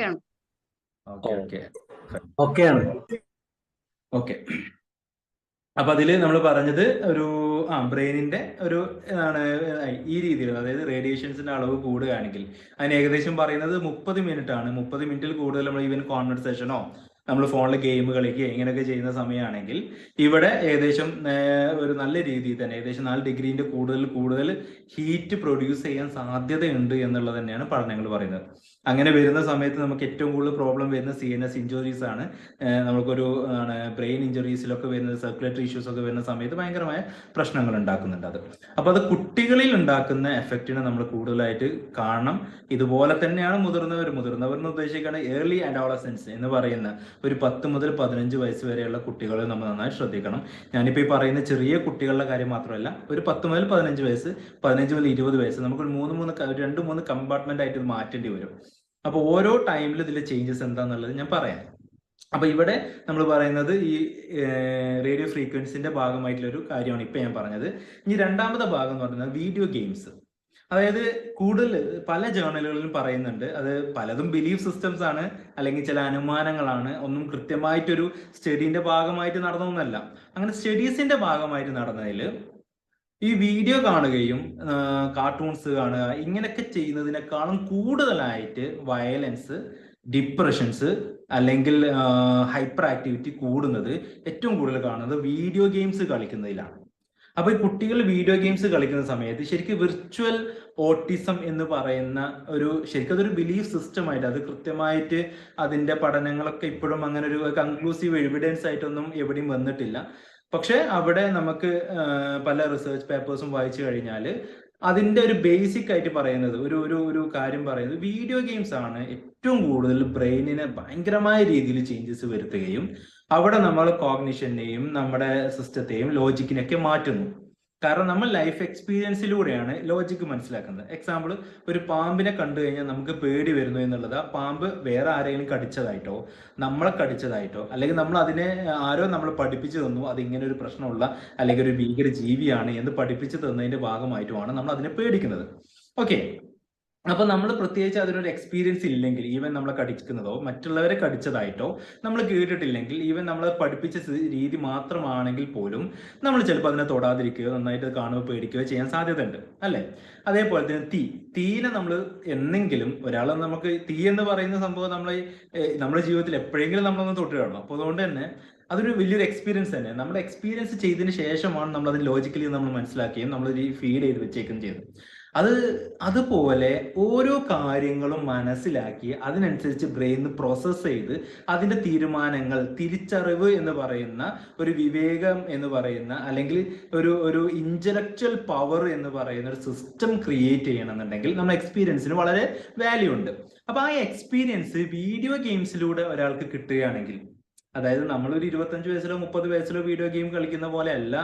ഓക്കെ. അപ്പൊ അതില് നമ്മൾ പറഞ്ഞത് ഒരു ബ്രെയിനിന്റെ ഒരു ഈ രീതിയിൽ, അതായത് റേഡിയേഷൻസിന്റെ അളവ് കൂടുകയാണെങ്കിൽ അതിന് ഏകദേശം പറയുന്നത് 30 മിനിറ്റ് ആണ്. 30 മിനിറ്റിൽ കൂടുതൽ നമ്മൾ ഈവൻ കോൺവെർസേഷനോ നമ്മൾ ഫോണിൽ ഗെയിം കളിക്കുക ഇങ്ങനെയൊക്കെ ചെയ്യുന്ന സമയമാണെങ്കിൽ ഇവിടെ ഏകദേശം ഒരു നല്ല രീതിയിൽ തന്നെ ഏകദേശം 4 ഡിഗ്രീന്റെ കൂടുതൽ ഹീറ്റ് പ്രൊഡ്യൂസ് ചെയ്യാൻ സാധ്യതയുണ്ട് എന്നുള്ളത് തന്നെയാണ് പഠനങ്ങൾ പറയുന്നത്. അങ്ങനെ വരുന്ന സമയത്ത് നമുക്ക് ഏറ്റവും കൂടുതൽ പ്രോബ്ലം വരുന്ന CNS ഇഞ്ചുറീസ് ആണ്. നമുക്കൊരു ബ്രെയിൻ ഇഞ്ചുറീസിലൊക്കെ വരുന്നത്, സർക്കുലേറ്ററി ഇഷ്യൂസ് ഒക്കെ വരുന്ന സമയത്ത് ഭയങ്കരമായ പ്രശ്നങ്ങൾ ഉണ്ടാക്കുന്നുണ്ട് അത്. അപ്പൊ അത് കുട്ടികളിൽ ഉണ്ടാക്കുന്ന എഫക്റ്റിനെ നമ്മൾ കൂടുതലായിട്ട് കാണണം. ഇതുപോലെ തന്നെയാണ് മുതിർന്നവരെന്ന് ഉദ്ദേശിക്കുന്നത് ഏർലി അഡോളസൻസ് എന്ന് പറയുന്ന ഒരു 10 മുതൽ 15 വയസ്സ് വരെയുള്ള കുട്ടികളെ നമ്മൾ നന്നായി ശ്രദ്ധിക്കണം. ഞാനിപ്പോൾ ഈ പറയുന്ന ചെറിയ കുട്ടികളുടെ കാര്യം മാത്രമല്ല, ഒരു 10 മുതൽ 15 വയസ്സ്, 15 മുതൽ 20 വയസ്സ്, നമുക്കൊരു 2-3 കമ്പാർട്ട്മെന്റ് ആയിട്ട് ഇത് മാറ്റേണ്ടി വരും. അപ്പോൾ ഓരോ ടൈമിൽ ഇതിലെ ചേഞ്ചസ് എന്താണെന്നുള്ളത് ഞാൻ പറയാം. അപ്പൊ ഇവിടെ നമ്മൾ പറയുന്നത് ഈ റേഡിയോ ഫ്രീക്വൻസിന്റെ ഭാഗമായിട്ടുള്ള ഒരു കാര്യമാണ് ഇപ്പൊ ഞാൻ പറഞ്ഞത്. ഇനി രണ്ടാമത്തെ ഭാഗം എന്ന് പറയുന്നത് വീഡിയോ ഗെയിംസ്. അതായത് കൂടുതൽ പല ജേർണലുകളിലും പറയുന്നുണ്ട്, അത് പലതും ബിലീഫ് സിസ്റ്റംസ് ആണ്, അല്ലെങ്കിൽ ചില അനുമാനങ്ങളാണ്, ഒന്നും കൃത്യമായിട്ടൊരു സ്റ്റഡീന്റെ ഭാഗമായിട്ട് നടന്നൊന്നല്ല. അങ്ങനെ സ്റ്റഡീസിന്റെ ഭാഗമായിട്ട് നടന്നതിൽ ഈ വീഡിയോ കാണുകയും കാർട്ടൂൺസ് കാണുക ഇങ്ങനെയൊക്കെ ചെയ്യുന്നതിനേക്കാളും കൂടുതലായിട്ട് വയലൻസ്, ഡിപ്രഷൻസ് അല്ലെങ്കിൽ ഹൈപ്പർ ആക്ടിവിറ്റി കൂടുന്നത് ഏറ്റവും കൂടുതൽ കാണുന്നത് വീഡിയോ ഗെയിംസ് കളിക്കുന്നതിലാണ്. അപ്പൊ ഈ കുട്ടികൾ വീഡിയോ ഗെയിംസ് കളിക്കുന്ന സമയത്ത് ശരിക്കും വിർച്വൽ ഓട്ടിസം എന്ന് പറയുന്ന ശരിക്കും അതൊരു ബിലീഫ് സിസ്റ്റമായിട്ട്, അത് കൃത്യമായിട്ട് അതിന്റെ പഠനങ്ങളൊക്കെ ഇപ്പോഴും അങ്ങനെ ഒരു കൺക്ലൂസീവ് എവിഡൻസ് ആയിട്ടൊന്നും എവിടെയും വന്നിട്ടില്ല. പക്ഷെ അവിടെ നമുക്ക് പല റിസർച്ച് പേപ്പേഴ്സും വായിച്ചു കഴിഞ്ഞാൽ അതിന്റെ ഒരു ബേസിക് ആയിട്ട് പറയുന്നത് ഒരു കാര്യം പറയുന്നത് വീഡിയോ ഗെയിംസ് ആണ് ഏറ്റവും കൂടുതൽ ബ്രെയിനിനെ ഭയങ്കരമായ രീതിയിൽ ചേഞ്ചസ് വരുത്തുകയും അവിടെ നമ്മൾ കോഗ്നിഷനെയും നമ്മുടെ സിസ്റ്റത്തെയും ലോജിക്കിനെയൊക്കെ മാറ്റുന്നു. കാരണം നമ്മൾ ലൈഫ് എക്സ്പീരിയൻസിലൂടെയാണ് ലോജിക്ക് മനസ്സിലാക്കുന്നത്. എക്സാമ്പിൾ, ഒരു പാമ്പിനെ കണ്ടു കഴിഞ്ഞാൽ നമുക്ക് പേടി വരുന്നു എന്നുള്ളത് ആ പാമ്പ് വേറെ ആരെങ്കിലും കടിച്ചതായിട്ടോ നമ്മളെ കടിച്ചതായിട്ടോ അല്ലെങ്കിൽ ആരോ നമ്മൾ പഠിപ്പിച്ചു തന്നു അതിങ്ങനെ ഒരു പ്രശ്നമുള്ള അല്ലെങ്കിൽ ഒരു ഭീകര ജീവിയാണ് എന്ന് പഠിപ്പിച്ചു തന്നതിന്റെ ഭാഗമായിട്ടുമാണ് നമ്മൾ അതിനെ പേടിക്കുന്നത്. ഓക്കെ, അപ്പൊ നമ്മൾ പ്രത്യേകിച്ച് അതിനൊരു എക്സ്പീരിയൻസ് ഇല്ലെങ്കിൽ, ഈവൻ നമ്മളെ കടിക്കുന്നതോ മറ്റുള്ളവരെ കടിച്ചതായിട്ടോ നമ്മൾ കേട്ടിട്ടില്ലെങ്കിൽ, ഈവൻ നമ്മളെ പഠിപ്പിച്ച രീതി മാത്രമാണെങ്കിൽ പോലും നമ്മൾ ചിലപ്പോൾ അതിനെ തൊടാതിരിക്കുകയോ നന്നായിട്ട് കാണുകയോ പേടിക്കുകയോ ചെയ്യാൻ സാധ്യതയുണ്ട്, അല്ലെ? അതേപോലെ തന്നെ തീനെ നമ്മൾ എന്നെങ്കിലും നമുക്ക് തീ എന്ന് പറയുന്ന സംഭവം നമ്മുടെ ജീവിതത്തിൽ എപ്പോഴെങ്കിലും നമ്മളൊന്ന് തൊട്ട് കാണണം. അപ്പോൾ അതുകൊണ്ട് തന്നെ അതൊരു വലിയൊരു എക്സ്പീരിയൻസ് തന്നെ. നമ്മൾ എക്സ്പീരിയൻസ് ചെയ്തതിന് ശേഷമാണ് നമ്മൾ അത് ലോജിക്കലി നമ്മൾ മനസ്സിലാക്കുകയും നമ്മൾ ഫീഡ് ചെയ്ത് വെച്ചേക്കും ചെയ്തത്. അതുപോലെ ഓരോ കാര്യങ്ങളും മനസ്സിലാക്കി അതിനനുസരിച്ച് ബ്രെയിൻ പ്രോസസ് ചെയ്ത് അതിന്റെ തീരുമാനങ്ങൾ, തിരിച്ചറിവ് എന്ന് പറയുന്ന ഒരു വിവേകം എന്ന് പറയുന്ന അല്ലെങ്കിൽ ഒരു ഇന്റലക്ച്വൽ പവർ എന്ന് പറയുന്ന ഒരു സിസ്റ്റം ക്രിയേറ്റ് ചെയ്യണമെന്നുണ്ടെങ്കിൽ നമ്മുടെ എക്സ്പീരിയൻസിന് വളരെ വാല്യൂ ഉണ്ട്. അപ്പൊ ആ എക്സ്പീരിയൻസ് വീഡിയോ ഗെയിംസിലൂടെ ഒരാൾക്ക് കിട്ടുകയാണെങ്കിൽ, അതായത് നമ്മളൊരു 25 വയസ്സിലോ 30 വയസ്സിലോ വീഡിയോ ഗെയിം കളിക്കുന്ന പോലെ അല്ല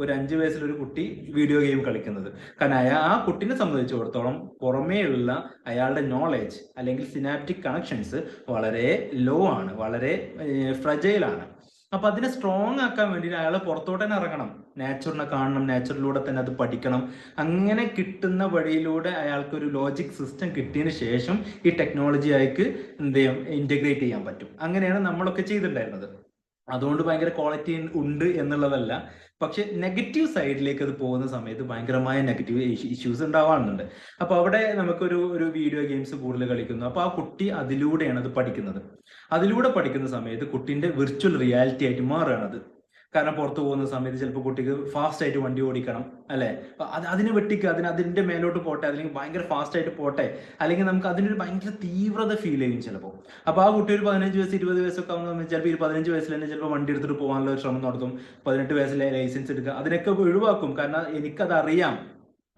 ഒരു 5 വയസ്സിലൊരു കുട്ടി വീഡിയോ ഗെയിം കളിക്കുന്നത്. കാരണം ആ കുട്ടിനെ സംബന്ധിച്ചിടത്തോളം പുറമേയുള്ള അയാളുടെ നോളേജ് അല്ലെങ്കിൽ സിനാപ്റ്റിക് കണക്ഷൻസ് വളരെ ലോ ആണ്, വളരെ ഫ്രജൈലാണ്. അപ്പൊ അതിനെ സ്ട്രോങ് ആക്കാൻ വേണ്ടിയിട്ട് അയാൾ പുറത്തോട്ട് തന്നെ ഇറങ്ങണം, നാച്ചുറിനെ കാണണം, നാച്ചുറിലൂടെ തന്നെ അത് പഠിക്കണം. അങ്ങനെ കിട്ടുന്ന വഴിയിലൂടെ അയാൾക്ക് ഒരു ലോജിക് സിസ്റ്റം കിട്ടിയതിന് ശേഷം ഈ ടെക്നോളജി അയാൾക്ക് ഇന്റഗ്രേറ്റ് ചെയ്യാൻ പറ്റും. അങ്ങനെയാണ് നമ്മളൊക്കെ ചെയ്തിട്ടുണ്ടായിരുന്നത്. അതുകൊണ്ട് ഭയങ്കര ക്വാളിറ്റി ഉണ്ട് എന്നുള്ളതല്ല, പക്ഷെ നെഗറ്റീവ് സൈഡിലേക്ക് അത് പോകുന്ന സമയത്ത് ഭയങ്കരമായ നെഗറ്റീവ് ഇഷ്യൂസ് ഉണ്ടാവാറുണ്ട്. അപ്പൊ അവിടെ നമുക്കൊരു വീഡിയോ ഗെയിംസ് കൂടുതൽ കളിക്കുന്നു. അപ്പൊ ആ കുട്ടി അതിലൂടെയാണ് അത് പഠിക്കുന്നത്. അതിലൂടെ പഠിക്കുന്ന സമയത്ത് കുട്ടിന്റെ വിർച്വൽ റിയാലിറ്റി ആയിട്ട് മാറുകയാണ് അത്. കാരണം പുറത്തു പോകുന്ന സമയത്ത് ചിലപ്പോൾ കുട്ടിക്ക് ഫാസ്റ്റ് ആയിട്ട് വണ്ടി ഓടിക്കണം, അല്ലെ? അതിനെ വെട്ടിക്കുക, അതിന്റെ മേലോട്ട് പോട്ടെ, അല്ലെങ്കിൽ ഭയങ്കര ഫാസ്റ്റ് ആയിട്ട് പോട്ടെ, അല്ലെങ്കിൽ നമുക്ക് അതിനൊരു ഭയങ്കര തീവ്രത ഫീൽ ചെയ്യും ചിലപ്പോൾ. അപ്പൊ ആ കുട്ടി ഒരു 15 വയസ്സ് 20 വയസ്സൊക്കെ ആവുന്ന ചിലപ്പോൾ 15 വയസ്സിൽ തന്നെ ചിലപ്പോൾ വണ്ടി എടുത്തിട്ട് പോകാനുള്ള ഒരു ശ്രമം നടത്തും. 18 വയസ്സിലെ ലൈസൻസ് എടുക്കുക, അതിനൊക്കെ ഒഴിവാക്കും. കാരണം എനിക്കത് അറിയാം.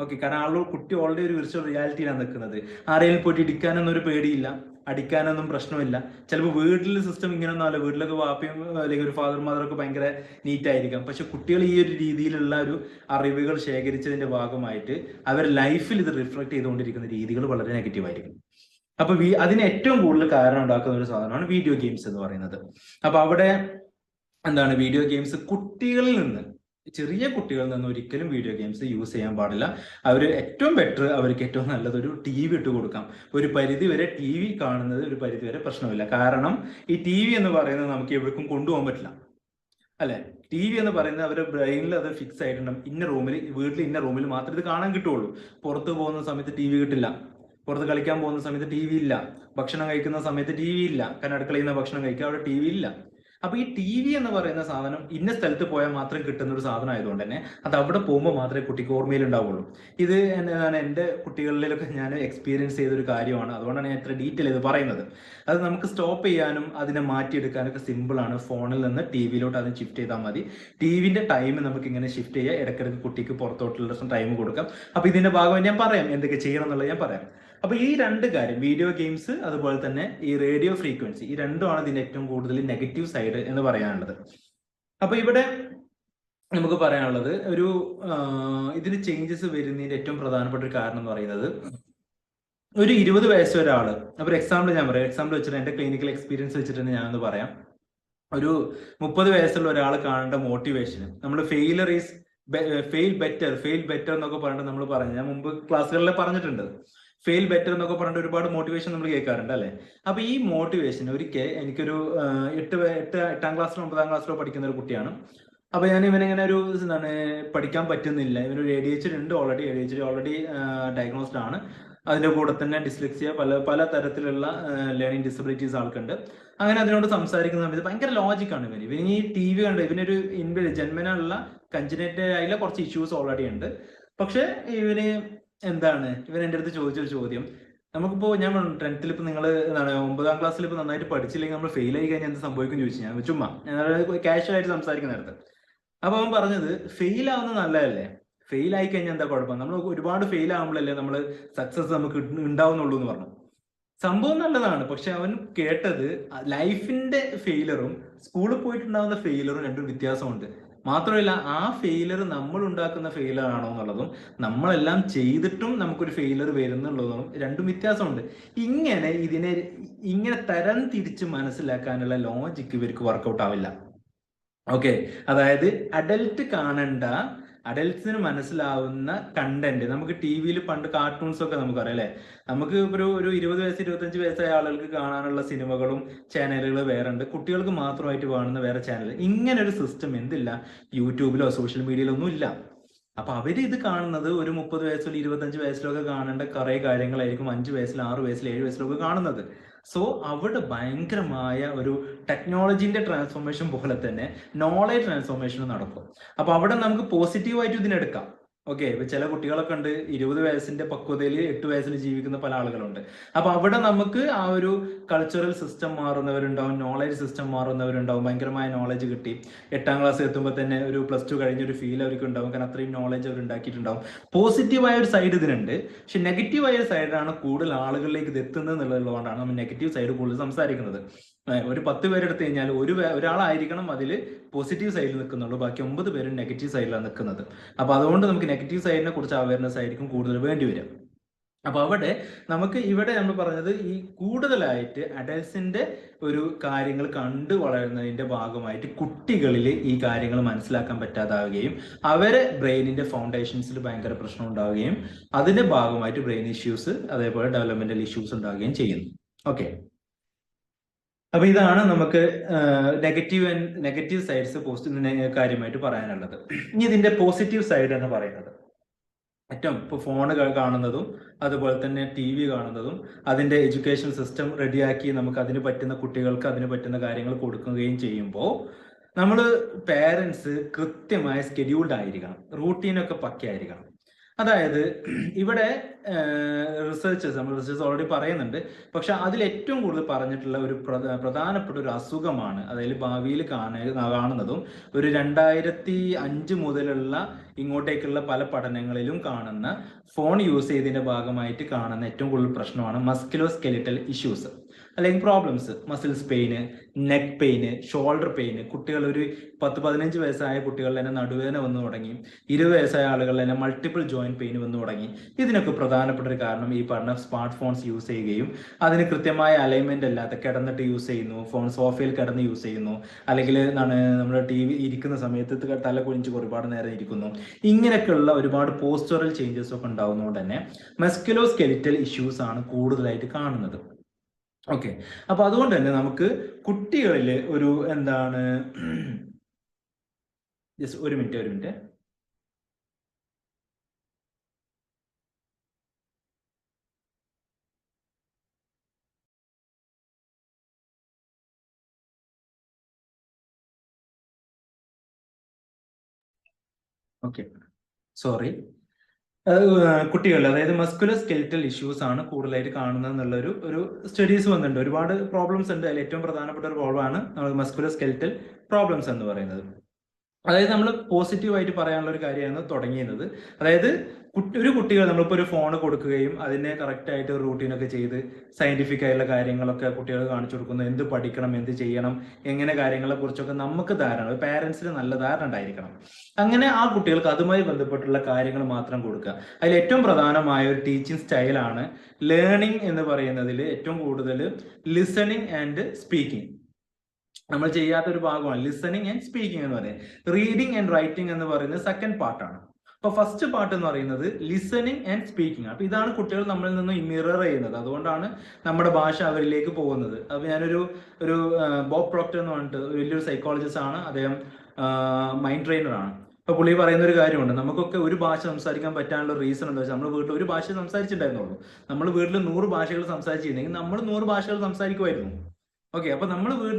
ഓക്കെ, കാരണം കുട്ടി ഓൾറെഡി ഒരു വിർച്വൽ റിയാലിറ്റിയിലാണ് നിൽക്കുന്നത്. ആരെങ്കിലും പോയിട്ട് ഇടിക്കാനൊന്നും ഒരു പേടിയില്ല, അടിക്കാനൊന്നും പ്രശ്നമില്ല. ചിലപ്പോൾ വീട്ടിലെ സിസ്റ്റം ഇങ്ങനെയൊന്നും അല്ല, വീട്ടിലൊക്കെ വാപ്പയും അല്ലെങ്കിൽ ഒരു ഫാദർ മദറൊക്കെ ഭയങ്കര നീറ്റ് ആയിരിക്കാം. പക്ഷെ കുട്ടികൾ ഈ ഒരു രീതിയിലുള്ള ഒരു അറിവുകൾ ശേഖരിച്ചതിന്റെ ഭാഗമായിട്ട് അവർ ലൈഫിൽ ഇത് റിഫ്ലക്ട് ചെയ്തുകൊണ്ടിരിക്കുന്ന രീതികൾ വളരെ നെഗറ്റീവ് ആയിരിക്കും. അപ്പൊ അതിന് ഏറ്റവും കൂടുതൽ കാരണം ഉണ്ടാക്കുന്ന ഒരു സാധനമാണ് വീഡിയോ ഗെയിംസ് എന്ന് പറയുന്നത്. അപ്പൊ അവിടെ എന്താണ്, വീഡിയോ ഗെയിംസ് ചെറിയ കുട്ടികളിൽ നിന്ന് ഒരിക്കലും വീഡിയോ ഗെയിംസ് യൂസ് ചെയ്യാൻ പാടില്ല. ഏറ്റവും ബെറ്റർ, അവർക്ക് ഏറ്റവും നല്ലത് ഒരു TV ഇട്ട് കൊടുക്കാം. ഒരു പരിധി വരെ TV കാണുന്നത് ഒരു പരിധി വരെ പ്രശ്നമില്ല. കാരണം ഈ TV എന്ന് പറയുന്നത് നമുക്ക് എവിടേക്കും കൊണ്ടുപോകാൻ പറ്റില്ല, അല്ലെ? TV എന്ന് പറയുന്നത് അവരുടെ ബ്രെയിനിൽ അത് ഫിക്സ് ആയിട്ടുണ്ടാവും. വീട്ടിൽ ഇന്ന റൂമിൽ മാത്രമേ ഇത് കാണാൻ കിട്ടുള്ളൂ. പുറത്ത് പോകുന്ന സമയത്ത് TV കിട്ടില്ല, പുറത്ത് കളിക്കാൻ പോകുന്ന സമയത്ത് TV ഇല്ല, ഭക്ഷണം കഴിക്കുന്ന സമയത്ത് TV ഇല്ല. കാരണം അടുക്കളയിൽ നിന്ന് ഭക്ഷണം കഴിക്കുക, അവിടെ TV ഇല്ല. അപ്പൊ ഈ TV എന്ന് പറയുന്ന സാധനം ഇന്ന സ്ഥലത്ത് പോയാൽ മാത്രം കിട്ടുന്ന ഒരു സാധനം ആയതുകൊണ്ട് തന്നെ അത് അവിടെ പോകുമ്പോൾ മാത്രമേ കുട്ടിക്ക് ഓർമ്മയിൽ ഉണ്ടാവുള്ളൂ. ഇത് എന്താണ് എൻ്റെ കുട്ടികളിലൊക്കെ ഞാൻ എക്സ്പീരിയൻസ് ചെയ്തൊരു കാര്യമാണ്. അതുകൊണ്ടാണ് ഞാൻ ഇത്ര ഡീറ്റെയിൽ ഇത് പറയുന്നത്. അത് നമുക്ക് സ്റ്റോപ്പ് ചെയ്യാനും അതിനെ മാറ്റിയെടുക്കാനൊക്കെ സിമ്പിളാണ്. ഫോണിൽ നിന്ന് TV-യിലോട്ട് അതിന് ഷിഫ്റ്റ് ചെയ്താൽ മതി. TVന്റെ ടൈം നമുക്ക് ഇങ്ങനെ ഷിഫ്റ്റ് ചെയ്യുക, ഇടയ്ക്കിടയ്ക്ക് കുട്ടിക്ക് പുറത്തോട്ടുള്ള ടൈം കൊടുക്കാം. അപ്പൊ ഇതിന്റെ ഭാഗമായി ഞാൻ പറയാം എന്തൊക്കെ ചെയ്യണം എന്നുള്ളത് ഞാൻ പറയാം. അപ്പൊ ഈ രണ്ട് കാര്യം, വീഡിയോ ഗെയിംസ് അതുപോലെ തന്നെ ഈ റേഡിയോ ഫ്രീക്വൻസി, ഈ രണ്ടുമാണ് ഇതിന്റെ ഏറ്റവും കൂടുതൽ നെഗറ്റീവ് സൈഡ് എന്ന് പറയാനുള്ളത്. അപ്പൊ ഇവിടെ നമുക്ക് പറയാനുള്ളത് ഇതിന് ചേഞ്ചസ് വരുന്നതിന്റെ ഏറ്റവും പ്രധാനപ്പെട്ട ഒരു കാരണം എന്ന് പറയുന്നത്, ഒരു 20 വയസ്സ് ഒരാള്, അപ്പൊ എക്സാമ്പിൾ ഞാൻ പറയാം. എക്സാമ്പിൾ വെച്ചിട്ട് എന്റെ ക്ലിനിക്കൽ എക്സ്പീരിയൻസ് വെച്ചിട്ട് ഞാനൊന്ന് പറയാം. ഒരു 30 വയസ്സുള്ള ഒരാൾ കാണേണ്ട മോട്ടിവേഷൻ, നമ്മൾ ഫെയിൽ ബെറ്റർ എന്നൊക്കെ പറഞ്ഞിട്ട് നമ്മൾ പറഞ്ഞു. ഞാൻ മുമ്പ് ക്ലാസ്സുകളിൽ പറഞ്ഞിട്ടുണ്ട്. ഫെയിൽ ബെറ്റർ എന്നൊക്കെ പറഞ്ഞിട്ട് ഒരുപാട് മോട്ടിവേഷൻ നമ്മൾ കേൾക്കാറുണ്ട് അല്ലെ. അപ്പൊ ഈ മോട്ടിവേഷൻ ഒരിക്കൽ എനിക്കൊരു 8ാം ക്ലാസ്സിലോ 9ാം ക്ലാസ്സിലോ പഠിക്കുന്ന ഒരു കുട്ടിയാണ്. അപ്പൊ ഞാൻ ഇവനിങ്ങനെ ഒരു എന്താണ് പഠിക്കാൻ പറ്റുന്നില്ല, ഇവനൊരു ADHD ഉണ്ട്, ഓൾറെഡി ഡയഗ്നോസ്ഡ് ആണ്. അതിന്റെ കൂടെ തന്നെ ഡിസ്ലെക്സിയ, പല തരത്തിലുള്ള ലേണിംഗ് ഡിസബിലിറ്റീസ് ആൾക്കുണ്ട്. അങ്ങനെ അതിനോട് സംസാരിക്കുന്ന സമയത്ത് ഭയങ്കര ലോജിക്കാണ് ഇവന് ഈ TV കണ്ട് ഇവനൊരു ജന്മനുള്ള കഞ്ചനേറ്റഡ് ആയിട്ടുള്ള കുറച്ച് ഇഷ്യൂസ് ഓൾറെഡി ഉണ്ട്. പക്ഷെ ഇവൻ എൻ്റെ അടുത്ത് ചോദിച്ചൊരു ചോദ്യം, നമുക്കിപ്പോ ഞാൻ 10th ഇപ്പൊ നിങ്ങൾ 9ാം ക്ലാസ്സിൽ ഇപ്പൊ നന്നായിട്ട് പഠിച്ചില്ലെങ്കിൽ നമ്മൾ ഫെയിൽ ആയി കഴിഞ്ഞാൽ എന്ത് സംഭവിക്കും ചോദിച്ചു. ഞാൻ ചുമ്മാ കാഷ്വൽ ആയിട്ട് സംസാരിക്കുന്ന നേരത്ത്. അപ്പൊ അവൻ പറഞ്ഞത് ഫെയിൽ ആവുന്നത് നല്ലതല്ലേ, ഫെയിൽ ആയി കഴിഞ്ഞാൽ എന്താ കുഴപ്പം, നമ്മൾ ഒരുപാട് ഫെയിൽ ആകുമ്പോഴല്ലേ നമ്മൾ സക്സസ് നമുക്ക് ഉണ്ടാവുന്നുള്ളൂ എന്ന് പറഞ്ഞു. സംഭവം നല്ലതാണ്. പക്ഷെ അവൻ കേട്ടത് ലൈഫിന്റെ ഫെയിലറും സ്കൂളിൽ പോയിട്ടുണ്ടാകുന്ന ഫെയിലറും രണ്ടും വ്യത്യാസമുണ്ട്. മാത്രമല്ല ആ ഫെയിലർ നമ്മൾ ഉണ്ടാക്കുന്ന ഫെയിലർ ആണോ എന്നുള്ളതും നമ്മളെല്ലാം ചെയ്തിട്ടും നമുക്കൊരു ഫെയിലർ വരുന്നുള്ളതും രണ്ടും വ്യത്യാസമുണ്ട്. ഇങ്ങനെ തരം തിരിച്ച് മനസ്സിലാക്കാനുള്ള ലോജിക്ക് ഇവർക്ക് വർക്കൗട്ട് ആവില്ല. ഓക്കെ, അതായത് അഡൽട്സിന് മനസ്സിലാവുന്ന കണ്ടന്റ് നമുക്ക് TV പണ്ട് കാർട്ടൂൺസ് ഒക്കെ നമുക്കറിയാം അല്ലെ. നമുക്ക് ഒരു 20 വയസ്സ് 25 വയസ്സായ ആളുകൾക്ക് കാണാനുള്ള സിനിമകളും ചാനലുകൾ വേറെ ഉണ്ട്, കുട്ടികൾക്ക് മാത്രമായിട്ട് കാണുന്ന വേറെ ചാനൽ. ഇങ്ങനെ ഒരു സിസ്റ്റം എന്തില്ല യൂട്യൂബിലോ സോഷ്യൽ മീഡിയയിലോ ഒന്നും ഇല്ല. അപ്പൊ അവര് ഇത് കാണുന്നത് ഒരു 30 വയസ്സിലോ 25 വയസ്സിലൊക്കെ കാണേണ്ട കുറെ കാര്യങ്ങളായിരിക്കും 5 വയസ്സിൽ 6 വയസ്സിൽ 7 വയസ്സിലൊക്കെ കാണുന്നത്. സോ അവിടെ ഭയങ്കരമായ ഒരു ടെക്നോളജിന്റെ ട്രാൻസ്ഫോർമേഷൻ പോലെ തന്നെ നോളേജ് ട്രാൻസ്ഫോർമേഷനും നടക്കും. അപ്പൊ അവിടെ നമുക്ക് പോസിറ്റീവായിട്ട് ഇതിനെടുക്കാം. ഓക്കെ, ഇപ്പൊ ചില കുട്ടികളൊക്കെ ഉണ്ട് 20 വയസ്സിന്റെ പക്വതയിൽ 8 വയസ്സിൽ ജീവിക്കുന്ന പല ആളുകളുണ്ട്. അപ്പൊ അവിടെ നമുക്ക് ആ ഒരു കൾച്ചറൽ സിസ്റ്റം മാറുന്നവരുണ്ടാവും, നോളേജ് സിസ്റ്റം മാറുന്നവരുണ്ടാവും. ഭയങ്കരമായ നോളേജ് കിട്ടി 8ാം ക്ലാസ് എത്തുമ്പോൾ തന്നെ ഒരു +2 കഴിഞ്ഞൊരു ഫീൽ അവർക്ക് ഉണ്ടാവും, കാരണം അത്രയും നോളേജ് അവർ ഉണ്ടാക്കിയിട്ടുണ്ടാവും. പോസിറ്റീവായ ഒരു സൈഡ് ഇതിനുണ്ട്. പക്ഷെ നെഗറ്റീവായ ഒരു സൈഡാണ് കൂടുതൽ ആളുകളിലേക്ക് ഇത് എത്തുന്നത് എന്നുള്ളതുകൊണ്ടാണ് നമ്മൾ നെഗറ്റീവ് സൈഡ് കൂടുതൽ സംസാരിക്കുന്നത്. ഒരു 10 പേരെടുത്ത് കഴിഞ്ഞാൽ ഒരാളായിരിക്കണം അതിൽ പോസിറ്റീവ് സൈഡിൽ നിൽക്കുന്നുള്ളൂ, ബാക്കി 9 പേരും നെഗറ്റീവ് സൈഡിലാണ് നിൽക്കുന്നത്. അപ്പൊ അതുകൊണ്ട് നമുക്ക് നെഗറ്റീവ് സൈഡിനെ കുറിച്ച് അവയർനെസ് ആയിരിക്കും കൂടുതൽ വേണ്ടി വരിക. അപ്പൊ ഇവിടെ നമ്മൾ പറഞ്ഞത് ഈ കൂടുതലായിട്ട് അഡൽട്സിന്റെ ഒരു കാര്യങ്ങൾ കണ്ടു വളരുന്നതിന്റെ ഭാഗമായിട്ട് കുട്ടികളിൽ ഈ കാര്യങ്ങൾ മനസ്സിലാക്കാൻ പറ്റാതാവുകയും അവരെ ബ്രെയിനിന്റെ ഫൗണ്ടേഷൻസിൽ ഭയങ്കര പ്രശ്നം ഉണ്ടാവുകയും അതിന്റെ ഭാഗമായിട്ട് ബ്രെയിൻ ഇഷ്യൂസ് അതേപോലെ ഡെവലപ്മെന്റൽ ഇഷ്യൂസ് ഉണ്ടാവുകയും ചെയ്യുന്നു. ഓക്കെ, അപ്പൊ ഇതാണ് നമുക്ക് നെഗറ്റീവ് സൈഡ്സ് കാര്യമായിട്ട് പറയാനുള്ളത്. ഇനി ഇതിന്റെ പോസിറ്റീവ് സൈഡ് എന്ന് പറയുന്നത് ഏറ്റവും ഇപ്പോൾ ഫോണ് കാണുന്നതും അതുപോലെ തന്നെ TV കാണുന്നതും അതിന്റെ എഡ്യൂക്കേഷൻ സിസ്റ്റം റെഡിയാക്കി നമുക്ക് അതിന് പറ്റുന്ന കുട്ടികൾക്ക് അതിന് പറ്റുന്ന കാര്യങ്ങൾ കൊടുക്കുകയും ചെയ്യുമ്പോൾ നമ്മൾ പേരൻസ് കൃത്യമായ സ്കെഡ്യൂൾഡ് ആയിരിക്കണം, റൂട്ടീനൊക്കെ പക്കയായിരിക്കണം. അതായത് ഇവിടെ റിസർച്ചേഴ്സ് ഓൾറെഡി പറയുന്നുണ്ട്. പക്ഷെ അതിൽ ഏറ്റവും കൂടുതൽ പറഞ്ഞിട്ടുള്ള ഒരു പ്രധാനപ്പെട്ട ഒരു അസുഖമാണ്, അതായത് ഭാവിയിൽ കാണുന്നതും ഒരു 2005 മുതലുള്ള ഇങ്ങോട്ടേക്കുള്ള പല പഠനങ്ങളിലും കാണുന്ന ഫോൺ യൂസ് ചെയ്തതിന്റെ ഭാഗമായിട്ട് കാണുന്ന ഏറ്റവും കൂടുതൽ പ്രശ്നമാണ് മസ്കുലോസ്കെലിറ്റൽ ഇഷ്യൂസ് അല്ലെങ്കിൽ problems. Muscles pain, neck pain, shoulder pain. കുട്ടികൾ ഒരു 10-15 വയസ്സായ കുട്ടികളിൽ തന്നെ നടുവേദന വന്നു തുടങ്ങി, 20 വയസ്സായ ആളുകളിൽ തന്നെ മൾട്ടിപ്പിൾ ജോയിന്റ് പെയിൻ വന്നു തുടങ്ങി. ഇതിനൊക്കെ പ്രധാനപ്പെട്ട ഒരു കാരണം ഈ പറഞ്ഞ സ്മാർട്ട് ഫോൺസ് യൂസ് ചെയ്യുകയും അതിന് കൃത്യമായ അലൈൻമെന്റ് അല്ലാത്ത കിടന്നിട്ട് യൂസ് ചെയ്യുന്നു, ഫോൺ സോഫയിൽ കിടന്ന് യൂസ് ചെയ്യുന്നു, അല്ലെങ്കിൽ നമ്മൾ TV ഇരിക്കുന്ന സമയത്ത് തല കുനിച്ച് ഒരുപാട് നേരം ഇരിക്കുന്നു. ഇങ്ങനെയൊക്കെയുള്ള ഒരുപാട് പോസ്ചറൽ ചേഞ്ചസ് ഒക്കെ ഉണ്ടാവുന്നതുകൊണ്ട് തന്നെ മസ്കുലോസ്കെലിറ്റൽ ഇഷ്യൂസ് ആണ് കൂടുതലായിട്ട് കാണുന്നത്. ഓക്കെ, അപ്പൊ അതുകൊണ്ട് തന്നെ നമുക്ക് കുട്ടികളിൽ ഒരു ജസ്റ്റ് ഒരു മിനിറ്റ് ഓക്കെ, സോറി. കുട്ടികളിൽ അതായത് മസ്കുലോസ്കെലിറ്റൽ ഇഷ്യൂസ് ആണ് കൂടുതലായിട്ട് കാണുന്നത് എന്നുള്ള ഒരു സ്റ്റഡീസ് വന്നിട്ടുണ്ട്. ഒരുപാട് പ്രോബ്ലംസ് ഉണ്ട്, അതിൽ ഏറ്റവും പ്രധാനപ്പെട്ട ഒരു പ്രോബ്ലമാണ് മസ്കുലോസ്കെലിറ്റൽ പ്രോബ്ലംസ് എന്ന് പറയുന്നത്. അതായത് നമ്മൾ പോസിറ്റീവായിട്ട് പറയാനുള്ള ഒരു കാര്യമാണ് തുടങ്ങിയത്. അതായത് കുട്ടികൾ നമ്മളിപ്പോൾ ഒരു ഫോൺ കൊടുക്കുകയും അതിനെ കറക്റ്റായിട്ട് റൂട്ടീനൊക്കെ ചെയ്ത് സയന്റിഫിക് ആയിട്ടുള്ള കാര്യങ്ങളൊക്കെ കുട്ടികൾ കാണിച്ചു കൊടുക്കുന്നു, എന്ത് പഠിക്കണം, എന്ത് ചെയ്യണം, എങ്ങനെ കാര്യങ്ങളെ കുറിച്ചൊക്കെ നമുക്ക് ധാരണ, പേരൻസിന് നല്ല ധാരണ ഉണ്ടായിരിക്കണം. അങ്ങനെ ആ കുട്ടികൾക്ക് അതുമായി ബന്ധപ്പെട്ടുള്ള കാര്യങ്ങൾ മാത്രം കൊടുക്കുക. അതിൽ ഏറ്റവും പ്രധാനമായ ഒരു ടീച്ചിങ് സ്റ്റൈലാണ് ലേണിംഗ് എന്ന് പറയുന്നതിൽ ഏറ്റവും കൂടുതൽ ലിസണിങ് ആൻഡ് സ്പീക്കിംഗ്. നമ്മൾ ചെയ്യാത്ത ഒരു ഭാഗമാണ് ലിസണിങ് ആൻഡ് സ്പീക്കിംഗ് എന്ന് പറയുന്നത്. റീഡിങ് ആൻഡ് റൈറ്റിംഗ് എന്ന് പറയുന്നത് സെക്കൻഡ് പാർട്ടാണ്. അപ്പൊ ഫസ്റ്റ് പാർട്ട് എന്ന് പറയുന്നത് ലിസണിങ് ആൻഡ് സ്പീക്കിംഗ്. അപ്പൊ ഇതാണ് കുട്ടികൾ നമ്മളിൽ നിന്ന് മിറർ ചെയ്യുന്നത്. അതുകൊണ്ടാണ് നമ്മുടെ ഭാഷ അവരിലേക്ക് പോകുന്നത്. അപ്പൊ ഞാനൊരു ബോബ് പ്രോക്ടർ എന്ന് പറഞ്ഞിട്ട് വലിയൊരു സൈക്കോളജിസ്റ്റ് ആണ്. അദ്ദേഹം മൈൻഡ് ട്രെയിനർ ആണ്. അപ്പൊ പുള്ളി പറയുന്ന ഒരു കാര്യമുണ്ട്, നമുക്കൊക്കെ ഒരു ഭാഷ സംസാരിക്കാൻ പറ്റാനുള്ള റീസൺ എന്താ വെച്ചാൽ നമ്മൾ വീട്ടിൽ ഒരു ഭാഷ സംസാരിച്ചിട്ടുണ്ടായിരുന്നുള്ളൂ. നമ്മൾ വീട്ടിൽ 100 ഭാഷകൾ സംസാരിച്ചിരുന്നെങ്കിൽ നമ്മൾ 100 ഭാഷകൾ സംസാരിക്കുമായിരുന്നു. ഓക്കെ, അപ്പൊ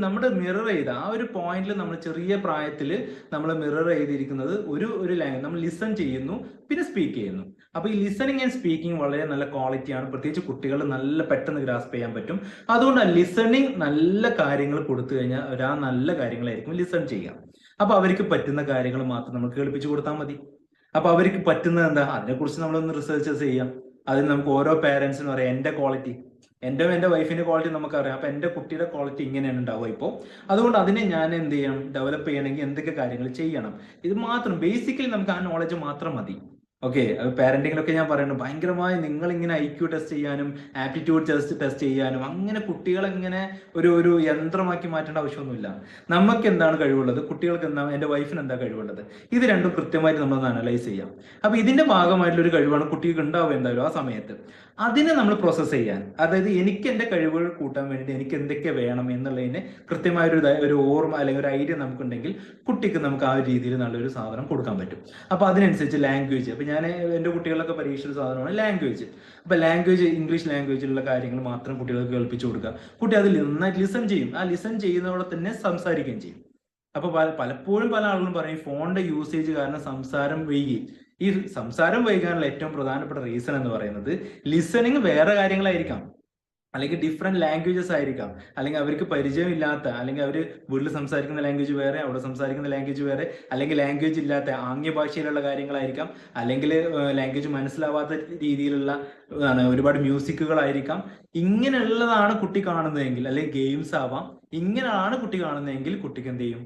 നമ്മുടെ മിറർ ചെയ്ത ആ ഒരു പോയിന്റിൽ നമ്മൾ ചെറിയ പ്രായത്തിൽ നമ്മൾ മിറർ ചെയ്തിരിക്കുന്നത് ഒരു ലാംഗ്വേജ് നമ്മൾ ലിസൺ ചെയ്യുന്നു, പിന്നെ സ്പീക്ക് ചെയ്യുന്നു. അപ്പൊ ഈ ലിസണിങ് ആൻഡ് സ്പീക്കിംഗ് വളരെ നല്ല ക്വാളിറ്റിയാണ്. പ്രത്യേകിച്ച് കുട്ടികൾ നല്ല പെട്ടെന്ന് ഗ്രാസ്പ് ചെയ്യാൻ പറ്റും. അതുകൊണ്ടാണ് ലിസണിങ് നല്ല കാര്യങ്ങൾ കൊടുത്തു കഴിഞ്ഞാൽ ആ നല്ല കാര്യങ്ങളായിരിക്കും ലിസൺ ചെയ്യുക. അപ്പൊ അവർക്ക് പറ്റുന്ന കാര്യങ്ങൾ മാത്രം നമ്മൾ കേൾപ്പിച്ചു കൊടുത്താൽ മതി. അപ്പൊ അവർക്ക് പറ്റുന്നത് എന്താ, അതിനെക്കുറിച്ച് നമ്മളൊന്ന് റിസർച്ചസ് ചെയ്യാം. അതിന് നമുക്ക് ഓരോ പേരൻസിനും പറയാം എന്റെ ക്വാളിറ്റി, എൻ്റെ വൈഫിന്റെ ക്വാളിറ്റി നമുക്കറിയാം. അപ്പൊ എൻ്റെ കുട്ടിയുടെ ക്വാളിറ്റി ഇങ്ങനെയാണ് ഉണ്ടാവുക ഇപ്പോൾ. അതുകൊണ്ട് അതിനെ ഞാൻ എന്ത് ചെയ്യണം, ഡെവലപ്പ് ചെയ്യണമെങ്കിൽ എന്തൊക്കെ കാര്യങ്ങൾ ചെയ്യണം, ഇത് മാത്രം ബേസിക്കലി നമുക്ക് ആ നോളജ് മാത്രം മതി. ഓക്കെ, പാരന്റിങ്ങിലൊക്കെ ഞാൻ പറയുന്നത് ഭയങ്കരമായി നിങ്ങൾ ഇങ്ങനെ IQ ടെസ്റ്റ് ചെയ്യാനും ആപ്റ്റിറ്റ്യൂഡ് ടെസ്റ്റ് ചെയ്യാനും അങ്ങനെ കുട്ടികളെ ഇങ്ങനെ ഒരു യന്ത്രമാക്കി മാറ്റേണ്ട ആവശ്യമൊന്നുമില്ല. നമുക്ക് എന്താണ് കഴിവുള്ളത്, കുട്ടികൾക്ക് എന്താ, എൻ്റെ വൈഫിന് എന്താ കഴിവുള്ളത്, ഇത് രണ്ടും കൃത്യമായിട്ട് നമ്മളൊന്ന് അനലൈസ് ചെയ്യാം. അപ്പൊ ഇതിന്റെ ഭാഗമായിട്ടുള്ള ഒരു കഴിവാണ് കുട്ടികൾക്ക് ഉണ്ടാവുക എന്തായാലും ആ സമയത്ത്. അതിനെ നമ്മൾ പ്രോസസ്സ് ചെയ്യാൻ, അതായത് എനിക്ക് എൻ്റെ കഴിവുകൾ കൂട്ടാൻ വേണ്ടിയിട്ട് എനിക്ക് എന്തൊക്കെ വേണം എന്നുള്ളതിന് കൃത്യമായൊരു ഓർമ്മ അല്ലെങ്കിൽ ഒരു ഐഡിയ നമുക്കുണ്ടെങ്കിൽ കുട്ടിക്ക് നമുക്ക് ആ ഒരു രീതിയിൽ നല്ലൊരു സാധനം കൊടുക്കാൻ പറ്റും. അപ്പൊ അതിനനുസരിച്ച് ലാംഗ്വേജ്, അപ്പൊ ഞാൻ എൻ്റെ കുട്ടികളൊക്കെ പരീക്ഷിച്ച സാധനമാണ് ലാംഗ്വേജ്. അപ്പൊ ലാംഗ്വേജ്, ഇംഗ്ലീഷ് ലാംഗ്വേജിലുള്ള കാര്യങ്ങൾ മാത്രം കുട്ടികൾക്ക് കേൾപ്പിച്ചു കൊടുക്കുക. കുട്ടി അത് നന്നായിട്ട് ലിസൺ ചെയ്യും. ആ ലിസൺ ചെയ്യുന്നതോടെ തന്നെ സംസാരിക്കുകയും ചെയ്യും. അപ്പൊ പലപ്പോഴും പല ആളുകളും പറയും ഫോണിന്റെ യൂസേജ് കാരണം സംസാരം വൈകി. ഈ സംസാരം വൈകാനുള്ള ഏറ്റവും പ്രധാനപ്പെട്ട റീസൺ എന്ന് പറയുന്നത് ലിസണിങ് വേറെ കാര്യങ്ങളായിരിക്കാം, അല്ലെങ്കിൽ ഡിഫറെന്റ് ലാംഗ്വേജസ് ആയിരിക്കാം, അല്ലെങ്കിൽ അവർക്ക് പരിചയമില്ലാത്ത, അല്ലെങ്കിൽ അവർ വീട്ടിൽ സംസാരിക്കുന്ന ലാംഗ്വേജ് വേറെ, അവിടെ സംസാരിക്കുന്ന ലാംഗ്വേജ് വേറെ, അല്ലെങ്കിൽ ലാംഗ്വേജ് ഇല്ലാത്ത ആംഗ്യ ഭാഷയിലുള്ള കാര്യങ്ങളായിരിക്കാം, അല്ലെങ്കിൽ ലാംഗ്വേജ് മനസ്സിലാവാത്ത രീതിയിലുള്ള ഒരുപാട് മ്യൂസിക്കുകളായിരിക്കാം. ഇങ്ങനെയുള്ളതാണ് കുട്ടി കാണുന്നതെങ്കിൽ, അല്ലെങ്കിൽ ഗെയിംസ് ആവാം, ഇങ്ങനെയാണ് കുട്ടി കാണുന്നതെങ്കിൽ കുട്ടിക്ക് എന്ത് ചെയ്യും,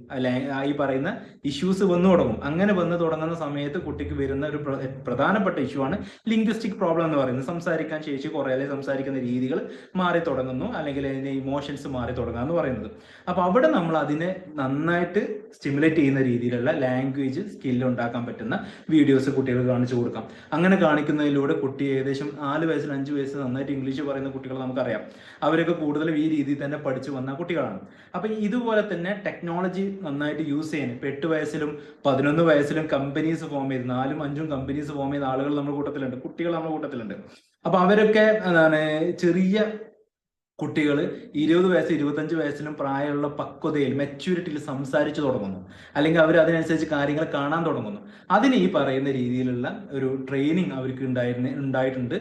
ഈ പറയുന്ന ഇഷ്യൂസ് വന്നു തുടങ്ങും. അങ്ങനെ വന്നു തുടങ്ങുന്ന സമയത്ത് കുട്ടിക്ക് വരുന്ന ഒരു പ്രധാനപ്പെട്ട ഇഷ്യൂ ആണ് ലിംഗ്വിസ്റ്റിക് പ്രോബ്ലം എന്ന് പറയുന്നത്. സംസാരിക്കാൻ ശേഷി കുറേ, അല്ലെങ്കിൽ സംസാരിക്കുന്ന രീതികൾ മാറി തുടങ്ങുന്നു, അല്ലെങ്കിൽ അതിന്റെ ഇമോഷൻസ് മാറി തുടങ്ങുക എന്ന് പറയുന്നത്. അപ്പൊ അവിടെ നമ്മൾ അതിനെ നന്നായിട്ട് സ്റ്റിമുലേറ്റ് ചെയ്യുന്ന രീതിയിലുള്ള ലാംഗ്വേജ് സ്കില്ല് ഉണ്ടാക്കാൻ പറ്റുന്ന വീഡിയോസ് കുട്ടികൾക്ക് കാണിച്ചു കൊടുക്കാം. അങ്ങനെ കാണിക്കുന്നതിലൂടെ കുട്ടി ഏകദേശം 4 വയസ്സിൽ 5 വയസ്സിൽ നന്നായിട്ട് ഇംഗ്ലീഷ് പറയുന്ന കുട്ടികൾ നമുക്കറിയാം. അവരൊക്കെ കൂടുതൽ ഈ രീതിയിൽ തന്നെ പഠിച്ചു വന്ന കുട്ടികളാണ്. അപ്പൊ ഇതുപോലെ തന്നെ ടെക്നോളജി നന്നായിട്ട് യൂസ് ചെയ്യാൻ 8 വയസ്സിലും 11 വയസ്സിലും കമ്പനീസ് ഫോം ചെയ്ത് 4ഉം 5ഉം കമ്പനീസ് ഫോം ചെയ്ത ആളുകൾ നമ്മുടെ കൂട്ടത്തിലുണ്ട്, കുട്ടികൾ നമ്മുടെ കൂട്ടത്തിലുണ്ട്. അപ്പൊ അവരൊക്കെ ചെറിയ കുട്ടികൾ 20 വയസ്സ് 25 വയസ്സിലും പ്രായമുള്ള പക്വതയിൽ മെച്യൂരിറ്റിയിൽ സംസാരിച്ചു തുടങ്ങുന്നു, അല്ലെങ്കിൽ അവർ അതിനനുസരിച്ച് കാര്യങ്ങൾ കാണാൻ തുടങ്ങുന്നു. അതിന് ഈ പറയുന്ന രീതിയിലുള്ള ഒരു ട്രെയിനിങ് അവർക്ക് ഉണ്ടായിട്ടുണ്ട്.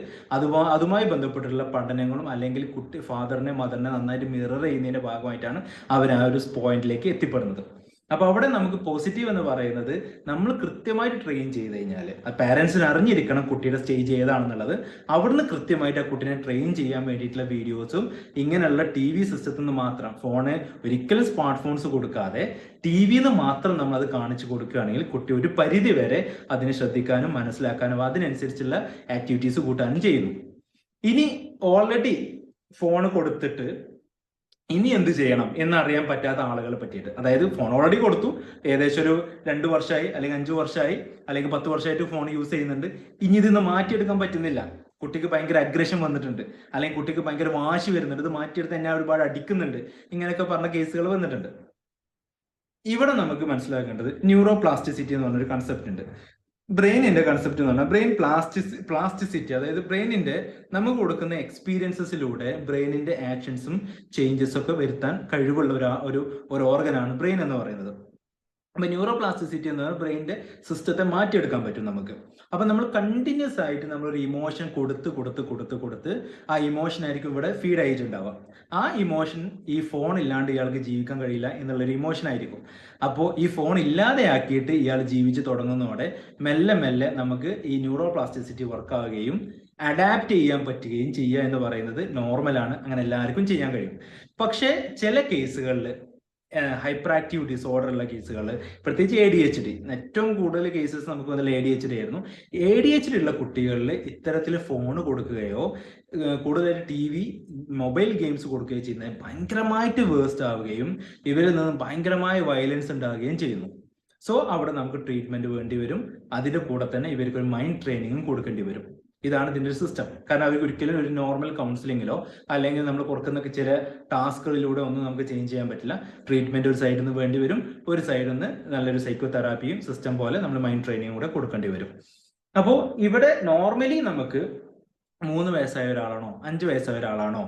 അതുമായി ബന്ധപ്പെട്ടുള്ള പഠനങ്ങളും, അല്ലെങ്കിൽ കുട്ടി ഫാദറിനെ മദറിനെ നന്നായിട്ട് മിറർ ചെയ്യുന്നതിന്റെ ഭാഗമായിട്ടാണ് അവർ ആ ഒരു പോയിന്റിലേക്ക് എത്തിപ്പെടുന്നത്. അപ്പൊ അവിടെ നമുക്ക് പോസിറ്റീവ് എന്ന് പറയുന്നത്, നമ്മൾ കൃത്യമായിട്ട് ട്രെയിൻ ചെയ്ത് കഴിഞ്ഞാൽ പാരന്റ്സിന് അറിഞ്ഞിരിക്കണം കുട്ടിയുടെ സ്റ്റേജ് ഏതാണെന്നുള്ളത്. അവിടുന്ന് കൃത്യമായിട്ട് ആ കുട്ടീനെ ട്രെയിൻ ചെയ്യാൻ വേണ്ടിയിട്ടുള്ള വീഡിയോസും ഇങ്ങനെയുള്ള TV സിസ്റ്റത്തിൽ നിന്ന് മാത്രം, ഫോണ് ഒരിക്കലും സ്മാർട്ട് ഫോൺസ് കൊടുക്കാതെ TV-ന്ന് മാത്രം നമ്മൾ അത് കാണിച്ചു കൊടുക്കുകയാണെങ്കിൽ കുട്ടി ഒരു പരിധി വരെ അതിനെ ശ്രദ്ധിക്കാനും മനസ്സിലാക്കാനും അതിനനുസരിച്ചുള്ള ആക്ടിവിറ്റീസ് കൂട്ടാനും ചെയ്യുന്നു. ഇനി ഓൾറെഡി ഫോൺ കൊടുത്തിട്ട് ഇനി എന്ത് ചെയ്യണം എന്നറിയാൻ പറ്റാത്ത ആളുകളെ പറ്റിയിട്ട്, അതായത് ഫോൺ ഓൾറെഡി കൊടുത്തു, ഏകദേശം ഒരു 2 വർഷമായി, അല്ലെങ്കിൽ 5 വർഷമായി, അല്ലെങ്കിൽ 10 വർഷമായിട്ട് ഫോൺ യൂസ് ചെയ്യുന്നുണ്ട്, ഇനി ഇതിന്ന് മാറ്റിയെടുക്കാൻ പറ്റുന്നില്ല, കുട്ടിക്ക് ഭയങ്കര അഗ്രഷൻ വന്നിട്ടുണ്ട്, അല്ലെങ്കിൽ കുട്ടിക്ക് ഭയങ്കര വാശി വരുന്നുണ്ട്, ഇത് മാറ്റിയെടുത്ത് എന്നെ ഒരുപാട് അടിക്കുന്നുണ്ട്, ഇങ്ങനെയൊക്കെ പറഞ്ഞ കേസുകൾ വന്നിട്ടുണ്ട്. ഇവിടെ നമുക്ക് മനസ്സിലാക്കേണ്ടത് ന്യൂറോ പ്ലാസ്റ്റിസിറ്റി എന്ന് പറഞ്ഞൊരു കൺസെപ്റ്റ് ഉണ്ട്. ബ്രെയിനിന്റെ കൺസെപ്റ്റ് എന്ന് പറഞ്ഞാൽ ബ്രെയിൻ പ്ലാസ്റ്റിസിറ്റി, അതായത് ബ്രെയിനിന്റെ നമുക്ക് കൊടുക്കുന്ന എക്സ്പീരിയൻസസിലൂടെ ബ്രെയിനിന്റെ ആക്ഷൻസും ചേഞ്ചസും ഒക്കെ വരുത്താൻ കഴിവുള്ള ഒരു ഓർഗനാണ് ബ്രെയിൻ എന്ന് പറയുന്നത്. അപ്പൊ ന്യൂറോ പ്ലാസ്റ്റിസിറ്റി എന്ന് പറഞ്ഞാൽ ബ്രെയിനിന്റെ സിസ്റ്റത്തെ മാറ്റിയെടുക്കാൻ പറ്റും നമുക്ക്. അപ്പൊ നമ്മൾ കണ്ടിന്യൂസ് ആയിട്ട് നമ്മളൊരു ഇമോഷൻ കൊടുത്ത് ആ ഇമോഷൻ ആയിരിക്കും ഇവിടെ ഫീഡ് ആയിട്ടുണ്ടാവുക. ആ ഇമോഷൻ, ഈ ഫോൺ ഇല്ലാണ്ട് ഇയാൾക്ക് ജീവിക്കാൻ കഴിയില്ല എന്നുള്ളൊരു ഇമോഷൻ ആയിരിക്കും. അപ്പോൾ ഈ ഫോൺ ഇല്ലാതെ ആക്കിയിട്ട് ഇയാൾ ജീവിച്ച് തുടങ്ങുന്നതോടെ മെല്ലെ മെല്ലെ നമുക്ക് ഈ ന്യൂറോ പ്ലാസ്റ്റിസിറ്റി വർക്ക് ആവുകയും അഡാപ്റ്റ് ചെയ്യാൻ പറ്റുകയും ചെയ്യുക എന്ന് പറയുന്നത് നോർമലാണ്, അങ്ങനെ എല്ലാവർക്കും ചെയ്യാൻ കഴിയും. പക്ഷേ ചില കേസുകളിൽ ഹൈപ്പർ ആക്റ്റീവ് ഡിസോർഡർ ഉള്ള കേസുകൾ, പ്രത്യേകിച്ച് ADHD, ഏറ്റവും കൂടുതൽ കേസസ് നമുക്ക് വന്നാൽ ADHD ആയിരുന്നു. ADHD ഉള്ള കുട്ടികളിൽ ഇത്തരത്തിൽ ഫോൺ കൊടുക്കുകയോ കൂടുതൽ TV, മൊബൈൽ ഗെയിംസ് കൊടുക്കുകയോ ചെയ്യുന്നത് ഭയങ്കരമായിട്ട് വേസ്റ്റ് ആവുകയും ഇവരിൽ നിന്ന് ഭയങ്കരമായ വയലൻസ് ഉണ്ടാവുകയും ചെയ്യുന്നു. സോ അവിടെ നമുക്ക് ട്രീറ്റ്മെന്റ് വേണ്ടി വരും. അതിന്റെ കൂടെ തന്നെ ഇവർക്ക് ഒരു മൈൻഡ് ട്രെയിനിങ്ങും കൊടുക്കേണ്ടി വരും. ഇതാണ് ഇതിന്റെ ഒരു സിസ്റ്റം. കാരണം അവർക്ക് ഒരിക്കലും ഒരു നോർമൽ കൗൺസിലിങ്ങിലോ അല്ലെങ്കിൽ നമ്മൾ കൊടുക്കുന്ന ചില ടാസ്കുകളിലൂടെ ഒന്നും നമുക്ക് ചേഞ്ച് ചെയ്യാൻ പറ്റില്ല. ട്രീറ്റ്മെന്റ് ഒരു സൈഡിൽ നിന്ന് വേണ്ടി വരും, ഒരു സൈഡിൽ നിന്ന് നല്ലൊരു സൈക്കോ തെറാപ്പിയും സിസ്റ്റം പോലെ നമ്മൾ മൈൻഡ് ട്രെയിനിങ്ങും കൂടെ കൊടുക്കേണ്ടി വരും. അപ്പോൾ ഇവിടെ നോർമലി നമുക്ക് 3 വയസ്സായ ഒരാളാണോ 5 വയസ്സായ ഒരാളാണോ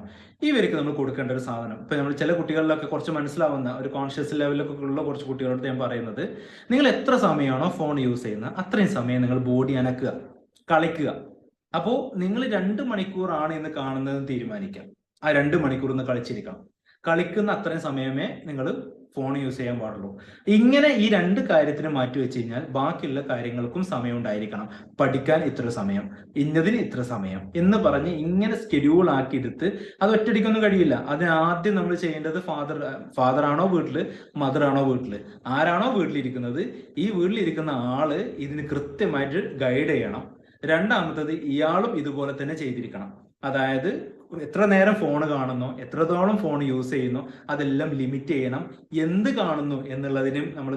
ഇവർക്ക് നമ്മൾ കൊടുക്കേണ്ട ഒരു സാധനം. ഇപ്പൊ നമ്മൾ ചില കുട്ടികളിലൊക്കെ കുറച്ച് മനസ്സിലാവുന്ന ഒരു കോൺഷ്യസ് ലെവലൊക്കെ ഉള്ള കുറച്ച് കുട്ടികളോട് ഞാൻ പറയുന്നത്, നിങ്ങൾ എത്ര സമയമാണോ ഫോൺ യൂസ് ചെയ്യുന്നത് അത്രയും സമയം നിങ്ങൾ ബോഡി അനക്കുക, കളിക്കുക. അപ്പോൾ നിങ്ങൾ 2 മണിക്കൂറാണ് എന്ന് കാണുന്നത് തീരുമാനിക്കാം. ആ 2 മണിക്കൂർ ഒന്ന് കളിച്ചിരിക്കണം. കളിക്കുന്ന അത്രയും സമയമേ നിങ്ങൾ ഫോൺ യൂസ് ചെയ്യാൻ പാടുള്ളൂ. ഇങ്ങനെ ഈ 2 കാര്യത്തിന് മാറ്റി വെച്ച് കഴിഞ്ഞാൽ ബാക്കിയുള്ള കാര്യങ്ങൾക്കും സമയം ഉണ്ടായിരിക്കണം. പഠിക്കാൻ ഇത്ര സമയം, ഇന്നതിന് ഇത്ര സമയം എന്ന് പറഞ്ഞ് ഇങ്ങനെ സ്കെഡ്യൂൾ ആക്കി എടുത്ത് അത് ഒറ്റയടിക്കൊന്നും കഴിയില്ല. അതിന് ആദ്യം നമ്മൾ ചെയ്യേണ്ടത് ഫാദർ ആണോ വീട്ടില്, മദർ ആണോ വീട്ടില്, ആരാണോ വീട്ടിലിരിക്കുന്നത് ഈ വീട്ടിലിരിക്കുന്ന ആള് ഇതിന് കൃത്യമായിട്ട് ഗൈഡ് ചെയ്യണം. രണ്ടാമത്തത് ഇയാളും ഇതുപോലെ തന്നെ ചെയ്തിരിക്കണം. അതായത് എത്ര നേരം ഫോൺ കാണുന്നോ, എത്രത്തോളം ഫോൺ യൂസ് ചെയ്യുന്നു അതെല്ലാം ലിമിറ്റ് ചെയ്യണം. എന്ത് കാണുന്നു എന്നുള്ളതിനും നമ്മൾ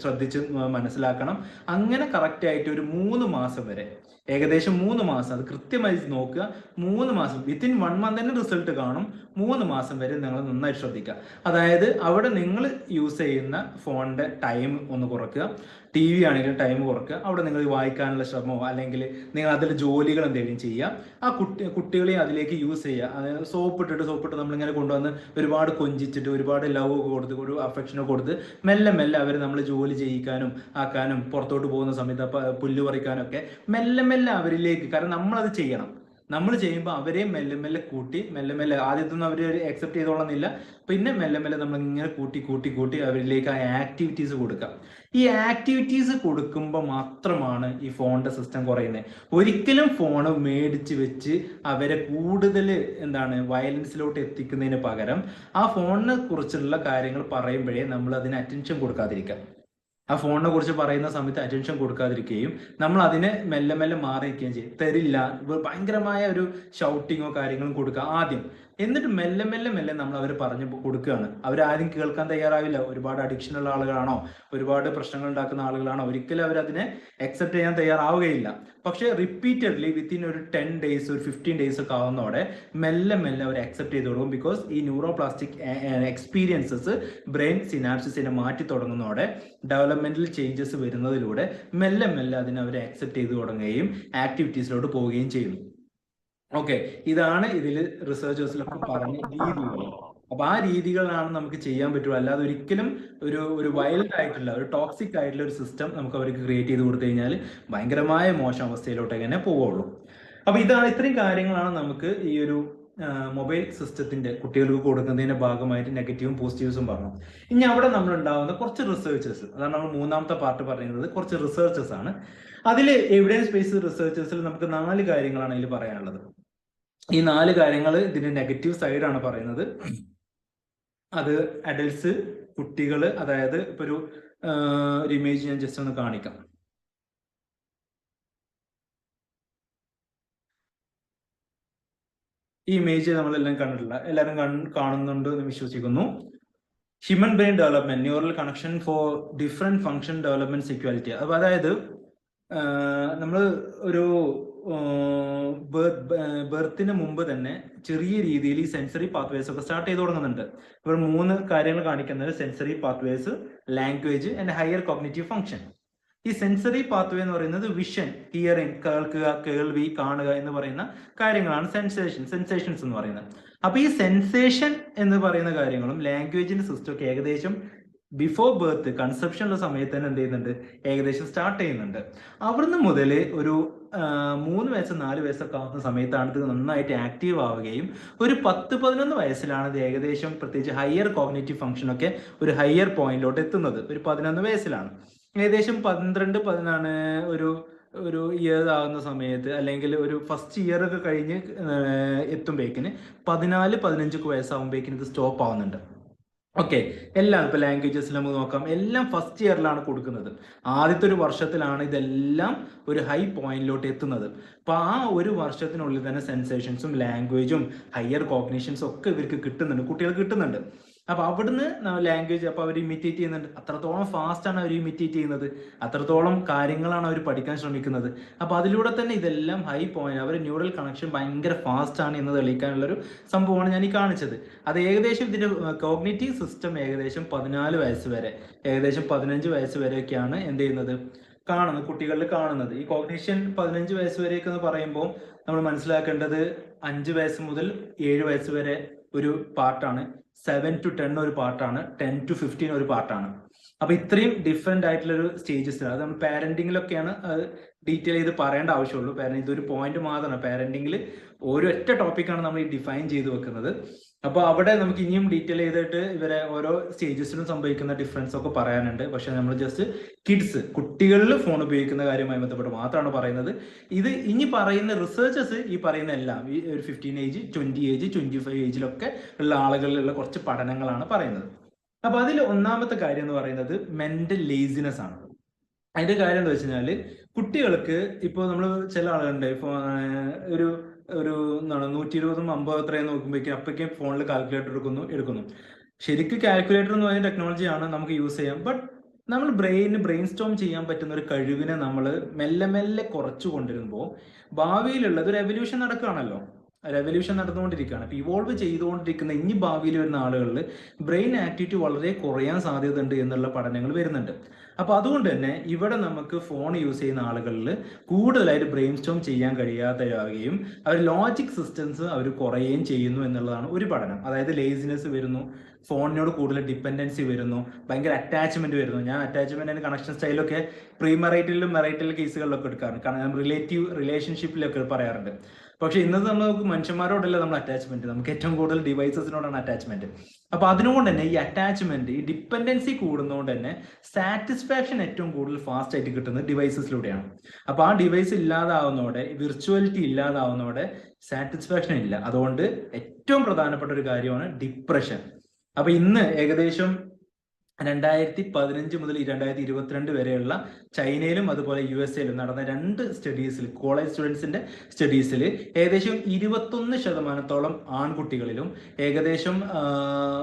ശ്രദ്ധിച്ച് മനസ്സിലാക്കണം. അങ്ങനെ കറക്റ്റ് ആയിട്ട് ഒരു 3 മാസം വരെ, ഏകദേശം 3 മാസം അത് കൃത്യമായി നോക്കുക. 3 മാസം വിത്തിൻ 1 മന്ത് തന്നെ റിസൾട്ട് കാണും. 3 മാസം വരെ നിങ്ങൾ നന്നായി ശ്രദ്ധിക്കുക. അതായത് അവിടെ നിങ്ങൾ യൂസ് ചെയ്യുന്ന ഫോണിന്റെ ടൈം ഒന്ന് കുറയ്ക്കുക. TV ആണെങ്കിൽ ടൈം കുറയ്ക്കുക. അവിടെ നിങ്ങൾ വായിക്കാനുള്ള ശ്രമമോ അല്ലെങ്കിൽ നിങ്ങൾ അതിൽ ജോലികൾ എന്തെങ്കിലും ചെയ്യുക. ആ കുട്ടികളെ അതിലേക്ക് യൂസ് ചെയ്യുക. അതായത് സോപ്പിട്ട് നമ്മളിങ്ങനെ കൊണ്ടുവന്ന് ഒരുപാട് കൊഞ്ചിച്ചിട്ട് ഒരുപാട് ലവ് കൊടുത്ത് ഒരു അഫെക്ഷനോ കൊടുത്ത് മെല്ലെ മെല്ലെ അവർ നമ്മൾ ജോലി ചെയ്യിക്കാനും ആക്കാനും പുറത്തോട്ട് പോകുന്ന സമയത്ത് പുല്ല് പറിക്കാനും ഒക്കെ മെല്ലെ മെല്ലെ അവരിലേക്ക്, കാരണം നമ്മളത് ചെയ്യണം. നമ്മൾ ചെയ്യുമ്പോൾ അവരെ മെല്ലെ മെല്ലെ കൂട്ടി മെല്ലെ മെല്ലെ ആദ്യത്തൊന്നും അവർ അക്സെപ്റ്റ് ചെയ്തോളുന്നില്ല. പിന്നെ മെല്ലെ മെല്ലെ നമ്മൾ ഇങ്ങനെ കൂട്ടി അവരിലേക്ക് ആ ആക്ടിവിറ്റീസ് കൊടുക്കുക. ഈ ആക്ടിവിറ്റീസ് കൊടുക്കുമ്പോൾ മാത്രമാണ് ഈ ഫോണിന്റെ സിസ്റ്റം കുറയുന്നത്. ഒരിക്കലും ഫോൺ മേടിച്ച് വെച്ച് അവരെ കൂടുതൽ വയലൻസിലോട്ട് എത്തിക്കുന്നതിന് പകരം ആ ഫോണിനെ കുറിച്ചുള്ള കാര്യങ്ങൾ പറയുമ്പോഴേ നമ്മൾ അതിന് അറ്റൻഷൻ കൊടുക്കാതിരിക്കുക. ആ ഫോണിനെ കുറിച്ച് പറയുന്ന സമയത്ത് അറ്റൻഷൻ കൊടുക്കാതിരിക്കുകയും നമ്മൾ അതിനെ മെല്ലെ മെല്ലെ മാറിയിരിക്കുകയും ചെയ്യും. തരില്ല, ഭയങ്കരമായ ഒരു ഷൗട്ടിങ്ങോ കാര്യങ്ങളും കൊടുക്കുക ആദ്യം. എന്നിട്ട് മെല്ലെ മെല്ലെ മെല്ലെ നമ്മൾ അവർ പറഞ്ഞു കൊടുക്കുകയാണ്. അവരാരും കേൾക്കാൻ തയ്യാറാവില്ല. ഒരുപാട് അഡിക്ഷൻ ഉള്ള ആളുകളാണോ, ഒരുപാട് പ്രശ്നങ്ങൾ ഉണ്ടാക്കുന്ന ആളുകളാണോ, ഒരിക്കലും അവരതിനെ അക്സെപ്റ്റ് ചെയ്യാൻ തയ്യാറാവുകയില്ല. പക്ഷെ റിപ്പീറ്റഡ്ലി വിത്തിൻ ഒരു 10 days ഒരു 15 days ഒക്കെ ആവുന്നതോടെ മെല്ലെ മെല്ലെ അവർ അക്സെപ്റ്റ് ചെയ്ത് തുടങ്ങും. ബിക്കോസ് ഈ ന്യൂറോപ്ലാസ്റ്റിക് എക്സ്പീരിയൻസസ് ബ്രെയിൻ സിനാപ്സിസിനെ മാറ്റി തുടങ്ങുന്നതോടെ ഡെവലപ്മെന്റൽ ചേഞ്ചസ് വരുന്നതിലൂടെ മെല്ലെ മെല്ലെ അതിനെ അവർ അക്സെപ്റ്റ് ചെയ്ത് തുടങ്ങുകയും ആക്ടിവിറ്റീസിലോട്ട് പോവുകയും ചെയ്യുന്നു. ഓക്കെ, ഇതാണ് ഇതിൽ റിസർച്ചേഴ്സിലൊക്കെ പറഞ്ഞ രീതികൾ. അപ്പൊ ആ രീതികളാണ് നമുക്ക് ചെയ്യാൻ പറ്റുള്ളൂ. അല്ലാതെ ഒരിക്കലും ഒരു വയലന്റ് ആയിട്ടുള്ള ഒരു ടോക്സിക് ആയിട്ടുള്ള ഒരു സിസ്റ്റം നമുക്ക് അവർക്ക് ക്രിയേറ്റ് ചെയ്ത് കൊടുത്തു കഴിഞ്ഞാൽ ഭയങ്കരമായ മോശം അവസ്ഥയിലോട്ട് എങ്ങനെ പോവുള്ളൂ. അപ്പൊ ഇത്രയും കാര്യങ്ങളാണ് നമുക്ക് ഈ ഒരു മൊബൈൽ സിസ്റ്റത്തിന്റെ കുട്ടികൾക്ക് കൊടുക്കുന്നതിന്റെ ഭാഗമായിട്ട് നെഗറ്റീവും പോസിറ്റീവ്സും പറഞ്ഞു. ഇനി അവിടെ നമ്മൾ ഉണ്ടാവുന്ന കുറച്ച് റിസർച്ചേഴ്സ്, അതാണ് നമ്മൾ 3ാമത്തെ പാർട്ട് പറയുന്നത്, കുറച്ച് റിസർച്ചേഴ്സ് ആണ്. അതിൽ എവിഡൻസ് ബേസ്ഡ് റിസർച്ചേഴ്സിൽ നമുക്ക് 4 കാര്യങ്ങളാണ് അതിൽ പറയാനുള്ളത്. ഈ 4 കാര്യങ്ങൾ ഇതിന്റെ നെഗറ്റീവ് സൈഡാണ് പറയുന്നത്. അത് അഡൽട്സ്, കുട്ടികൾ, അതായത് ഇപ്പൊ ഒരു ഇമേജ് ഞാൻ ജസ്റ്റ് ഒന്ന് കാണിക്കാം. ഈ ഇമേജ് നമ്മളെല്ലാം കണ്ടിട്ടില്ല, എല്ലാവരും കാണുന്നുണ്ട് എന്ന് വിശ്വസിക്കുന്നു. Human brain development, neural connection for different function development equality. അപ്പൊ അതായത് നമ്മൾ ഒരു ബർത്തിന് മുമ്പ് തന്നെ ചെറിയ രീതിയിൽ ഈ സെൻസറി പാത്വേസ് ഒക്കെ സ്റ്റാർട്ട് ചെയ്ത് തുടങ്ങുന്നുണ്ട്. ഇപ്പോൾ 3 കാര്യങ്ങൾ കാണിക്കുന്നത് sensory pathways, language and higher cognitive function. ഈ സെൻസറി പാത്വേ എന്ന് പറയുന്നത് വിഷൻ, ഹിയറിംഗ്, കേൾക്കുക, കേൾവി, കാണുക എന്ന് പറയുന്ന കാര്യങ്ങളാണ് സെൻസേഷൻസ് എന്ന് പറയുന്നത്. അപ്പൊ ഈ സെൻസേഷൻ എന്ന് പറയുന്ന കാര്യങ്ങളും ലാംഗ്വേജിന്റെ സിസ്റ്റം ഒക്കെ ഏകദേശം ബിഫോർ ബർത്ത്, കൺസെപ്ഷനുള്ള സമയത്ത് തന്നെ എന്ത് ചെയ്യുന്നുണ്ട്, ഏകദേശം സ്റ്റാർട്ട് ചെയ്യുന്നുണ്ട്. അവിടുന്ന് മുതൽ ഒരു 3 വയസ്സ് 4 വയസ്സൊക്കെ ആവുന്ന സമയത്താണ് ഇത് നന്നായിട്ട് ആക്റ്റീവ് ആവുകയും ഒരു 10-11 വയസ്സിലാണ് ഇത് ഏകദേശം, പ്രത്യേകിച്ച് ഹയർ കോഗ്നിറ്റീവ് ഫംഗ്ഷൻ ഒക്കെ ഒരു ഹയർ പോയിന്റിലോട്ട് എത്തുന്നത് ഒരു 11 വയസ്സിലാണ്. ഏകദേശം 12 ഒരു ഇയർ ആകുന്ന സമയത്ത്, അല്ലെങ്കിൽ ഒരു ഫസ്റ്റ് ഇയർ ഒക്കെ കഴിഞ്ഞ് എത്തുമ്പോഴേക്കിന് 14-15 വയസ്സാകുമ്പോഴേക്കിന് ഇത് സ്റ്റോപ്പ് ആവുന്നുണ്ട്. ഓക്കെ, എല്ലാം ഇപ്പൊ ലാംഗ്വേജസിൽ നമുക്ക് നോക്കാം, എല്ലാം ഫസ്റ്റ് ഇയറിലാണ് കൊടുക്കുന്നത്. ആദ്യത്തെ ഒരു വർഷത്തിലാണ് ഇതെല്ലാം ഒരു ഹൈ പോയിന്റിലോട്ട് എത്തുന്നത്. അപ്പൊ ആ ഒരു വർഷത്തിനുള്ളിൽ തന്നെ സെൻസേഷൻസും ലാംഗ്വേജും ഹയർ കോഗ്നിഷൻസും ഒക്കെ ഇവർക്ക് കിട്ടുന്നുണ്ട്, കുട്ടികൾക്ക് കിട്ടുന്നുണ്ട്. അപ്പൊ അവിടുന്ന് ലാംഗ്വേജ് അപ്പൊ അവർ ഇമിറ്റേറ്റ് ചെയ്യുന്നുണ്ട്. അത്രത്തോളം ഫാസ്റ്റ് ആണ് അവർ ഇമിറ്റേറ്റ് ചെയ്യുന്നത്, അത്രത്തോളം കാര്യങ്ങളാണ് അവർ പഠിക്കാൻ ശ്രമിക്കുന്നത്. അപ്പൊ അതിലൂടെ തന്നെ ഇതെല്ലാം ഹൈ പോയിന്റ്, അവർ ന്യൂറൽ കണക്ഷൻ ഭയങ്കര ഫാസ്റ്റ് ആണ് എന്ന് തെളിയിക്കാനുള്ള ഒരു സംഭവമാണ് ഞാൻ ഈ കാണിച്ചത്. അത് ഏകദേശം ഇതിന്റെ കോഗ്നിറ്റീവ് സിസ്റ്റം ഏകദേശം 14 വയസ്സ് വരെ, ഏകദേശം 15 വയസ്സ് വരെയൊക്കെയാണ് എന്ത് ചെയ്യുന്നത്, കാണുന്നത്, കുട്ടികളിൽ കാണുന്നത്. ഈ കോഗ്നിഷൻ 15 വയസ്സ് വരെയൊക്കെ എന്ന് പറയുമ്പോൾ നമ്മൾ മനസ്സിലാക്കേണ്ടത് 5 വയസ്സ് മുതൽ 7 വയസ്സ് വരെ ഒരു പാർട്ടാണ്, 7 to 10 ഒരു പാർട്ടാണ്, 10 to 15 ഒരു പാർട്ടാണ്. അപ്പൊ ഇത്രയും ഡിഫറെന്റ് ആയിട്ടുള്ള ഒരു സ്റ്റേജസ്, അത് നമ്മൾ പാരന്റിങ്ങിലൊക്കെയാണ് ഡീറ്റെയിൽ ചെയ്ത് പറയേണ്ട ആവശ്യമുള്ളൂ. ഇതൊരു പോയിന്റ് മാത്രമാണ്, പാരന്റിങ്ങിൽ ഒരൊറ്റ ടോപ്പിക്കാണ് നമ്മൾ ഈ ഡിഫൈൻ ചെയ്ത് വെക്കുന്നത്. അപ്പൊ അവിടെ നമുക്ക് ഇനിയും ഡീറ്റെയിൽ ചെയ്തിട്ട് ഇവരെ ഓരോ സ്റ്റേജസിലും സംഭവിക്കുന്ന ഡിഫറൻസ് ഒക്കെ പറയാനുണ്ട്. പക്ഷെ നമ്മൾ ജസ്റ്റ് കിഡ്സ്, കുട്ടികളിൽ ഫോൺ ഉപയോഗിക്കുന്ന കാര്യവുമായി ബന്ധപ്പെട്ട് മാത്രമാണ് പറയുന്നത്. ഇത് ഇനി പറയുന്ന റിസർച്ചേഴ്സ് ഈ പറയുന്ന എല്ലാം ഈ ഒരു 15 ഏജ്, 20 ഏജ്, 25 ഏജിലൊക്കെ ഉള്ള ആളുകളിലുള്ള കുറച്ച് പഠനങ്ങളാണ് പറയുന്നത്. അപ്പൊ അതിൽ ഒന്നാമത്തെ കാര്യം എന്ന് പറയുന്നത് മെന്റൽ ലേസിനെസ് ആണ്. അതിന്റെ കാര്യം എന്താ വെച്ച് കഴിഞ്ഞാല്, കുട്ടികൾക്ക് ഇപ്പോൾ നമ്മൾ ചില ആളുകളുണ്ട്, ഇപ്പൊ ഒരു 120 50 എത്രയും നോക്കുമ്പോഴേക്കും അപ്പോഴേക്കും ഫോണിൽ കാൽക്കുലേറ്റർ എടുക്കുന്നു. ശരിക്കും കാൽക്കുലേറ്റർ എന്ന് പറയുന്ന ടെക്നോളജിയാണ്, നമുക്ക് യൂസ് ചെയ്യാം. ബട്ട് നമ്മൾ ബ്രെയിൻ സ്റ്റോം ചെയ്യാൻ പറ്റുന്ന ഒരു കഴിവിനെ നമ്മൾ മെല്ലെ മെല്ലെ കുറച്ചു കൊണ്ടിരുമ്പോൾ ഭാവിയിലുള്ളത് ഒരു എവല്യൂഷൻ നടക്കുകയാണല്ലോ, റെവല്യൂഷൻ നടന്നുകൊണ്ടിരിക്കുകയാണ്. ഇപ്പൊ ഇവോൾവ് ചെയ്തുകൊണ്ടിരിക്കുന്ന ഇനി ഭാവിയിൽ വരുന്ന ആളുകളിൽ ബ്രെയിൻ ആക്ടിവിറ്റി വളരെ കുറയാൻ സാധ്യതയുണ്ട് എന്നുള്ള പഠനങ്ങൾ വരുന്നുണ്ട്. അപ്പൊ അതുകൊണ്ട് തന്നെ ഇവിടെ നമുക്ക് ഫോൺ യൂസ് ചെയ്യുന്ന ആളുകളിൽ കൂടുതലായിട്ട് ബ്രെയിൻ സ്റ്റോം ചെയ്യാൻ കഴിയാതെയാവുകയും അവർ ലോജിക് സിസ്റ്റംസ് അവർ കുറയുകയും ചെയ്യുന്നു എന്നുള്ളതാണ് ഒരു പഠനം. അതായത് ലേസിനെസ് വരുന്നു, ഫോണിനോട് കൂടുതൽ ഡിപ്പെൻഡൻസി വരുന്നു, ഭയങ്കര അറ്റാച്ച്മെന്റ് വരുന്നു. ഞാൻ അറ്റാച്ച്മെന്റ് ആൻഡ് കണക്ഷൻ സ്റ്റൈലൊക്കെ പ്രീമറൈറ്റലിലും മെറൈറ്റൽ കേസുകളിലൊക്കെ എടുക്കാറുണ്ട്, കാരണം റിലേറ്റീവ് റിലേഷൻഷിപ്പിലൊക്കെ പറയാറുണ്ട്. പക്ഷെ ഇന്നത്തെ നമുക്ക് മനുഷ്യന്മാരോടല്ല നമ്മൾ അറ്റാച്ച്മെന്റ്, നമുക്ക് ഏറ്റവും കൂടുതൽ ഡിവൈസസിനോടാണ് അറ്റാച്ച്മെന്റ്. അപ്പൊ അതുകൊണ്ട് തന്നെ ഈ അറ്റാച്ച്മെന്റ്, ഈ ഡിപ്പെൻഡൻസി കൂടുന്നതുകൊണ്ട് തന്നെ സാറ്റിസ്ഫാക്ഷൻ ഏറ്റവും കൂടുതൽ ഫാസ്റ്റ് ആയിട്ട് കിട്ടുന്നത് ഡിവൈസസിലൂടെയാണ്. അപ്പൊ ആ ഡിവൈസ് ഇല്ലാതാവുന്നതോടെ, വിർച്വാലിറ്റി ഇല്ലാതാവുന്നതോടെ സാറ്റിസ്ഫാക്ഷൻ ഇല്ല. അതുകൊണ്ട് ഏറ്റവും പ്രധാനപ്പെട്ട ഒരു കാര്യമാണ് ഡിപ്രഷൻ. അപ്പൊ ഇന്ന് ഏകദേശം 2015 മുതൽ 2022 വരെയുള്ള ചൈനയിലും അതുപോലെ USA നടന്ന 2 സ്റ്റഡീസിൽ, കോളേജ് സ്റ്റുഡൻസിന്റെ സ്റ്റഡീസിൽ ഏകദേശം 21% ആൺകുട്ടികളിലും ഏകദേശം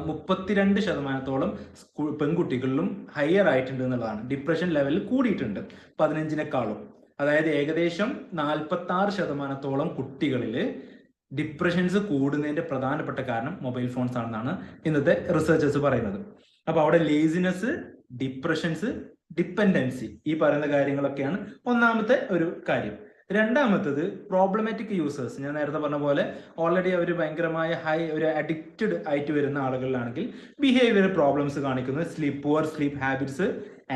32% പെൺകുട്ടികളിലും ഹയർ ആയിട്ടുണ്ട് എന്നുള്ളതാണ്. ഡിപ്രഷൻ ലെവലിൽ കൂടിയിട്ടുണ്ട് 15-നേക്കാളും. അതായത് ഏകദേശം 46% കുട്ടികളിൽ ഡിപ്രഷൻസ് കൂടുന്നതിന്റെ പ്രധാനപ്പെട്ട കാരണം മൊബൈൽ ഫോൺസ് ആണെന്നാണ് ഇന്നത്തെ റിസർച്ചേഴ്സ് പറയുന്നത്. അപ്പൊ അവിടെ ലേസിനെസ്, ഡിപ്രഷൻസ്, ഡിപ്പെൻഡൻസി, ഈ പറയുന്ന കാര്യങ്ങളൊക്കെയാണ് ഒന്നാമത്തെ ഒരു കാര്യം. രണ്ടാമത്തത് പ്രോബ്ലമാറ്റിക് യൂസേഴ്സ്. ഞാൻ നേരത്തെ പറഞ്ഞ പോലെ ഓൾറെഡി അവർ ഭയങ്കരമായ ഒരു അഡിക്റ്റഡ് ആയിട്ട് വരുന്ന ആളുകളിലാണെങ്കിൽ ബിഹേവിയർ പ്രോബ്ലംസ് കാണിക്കുന്നു, poor sleep habits,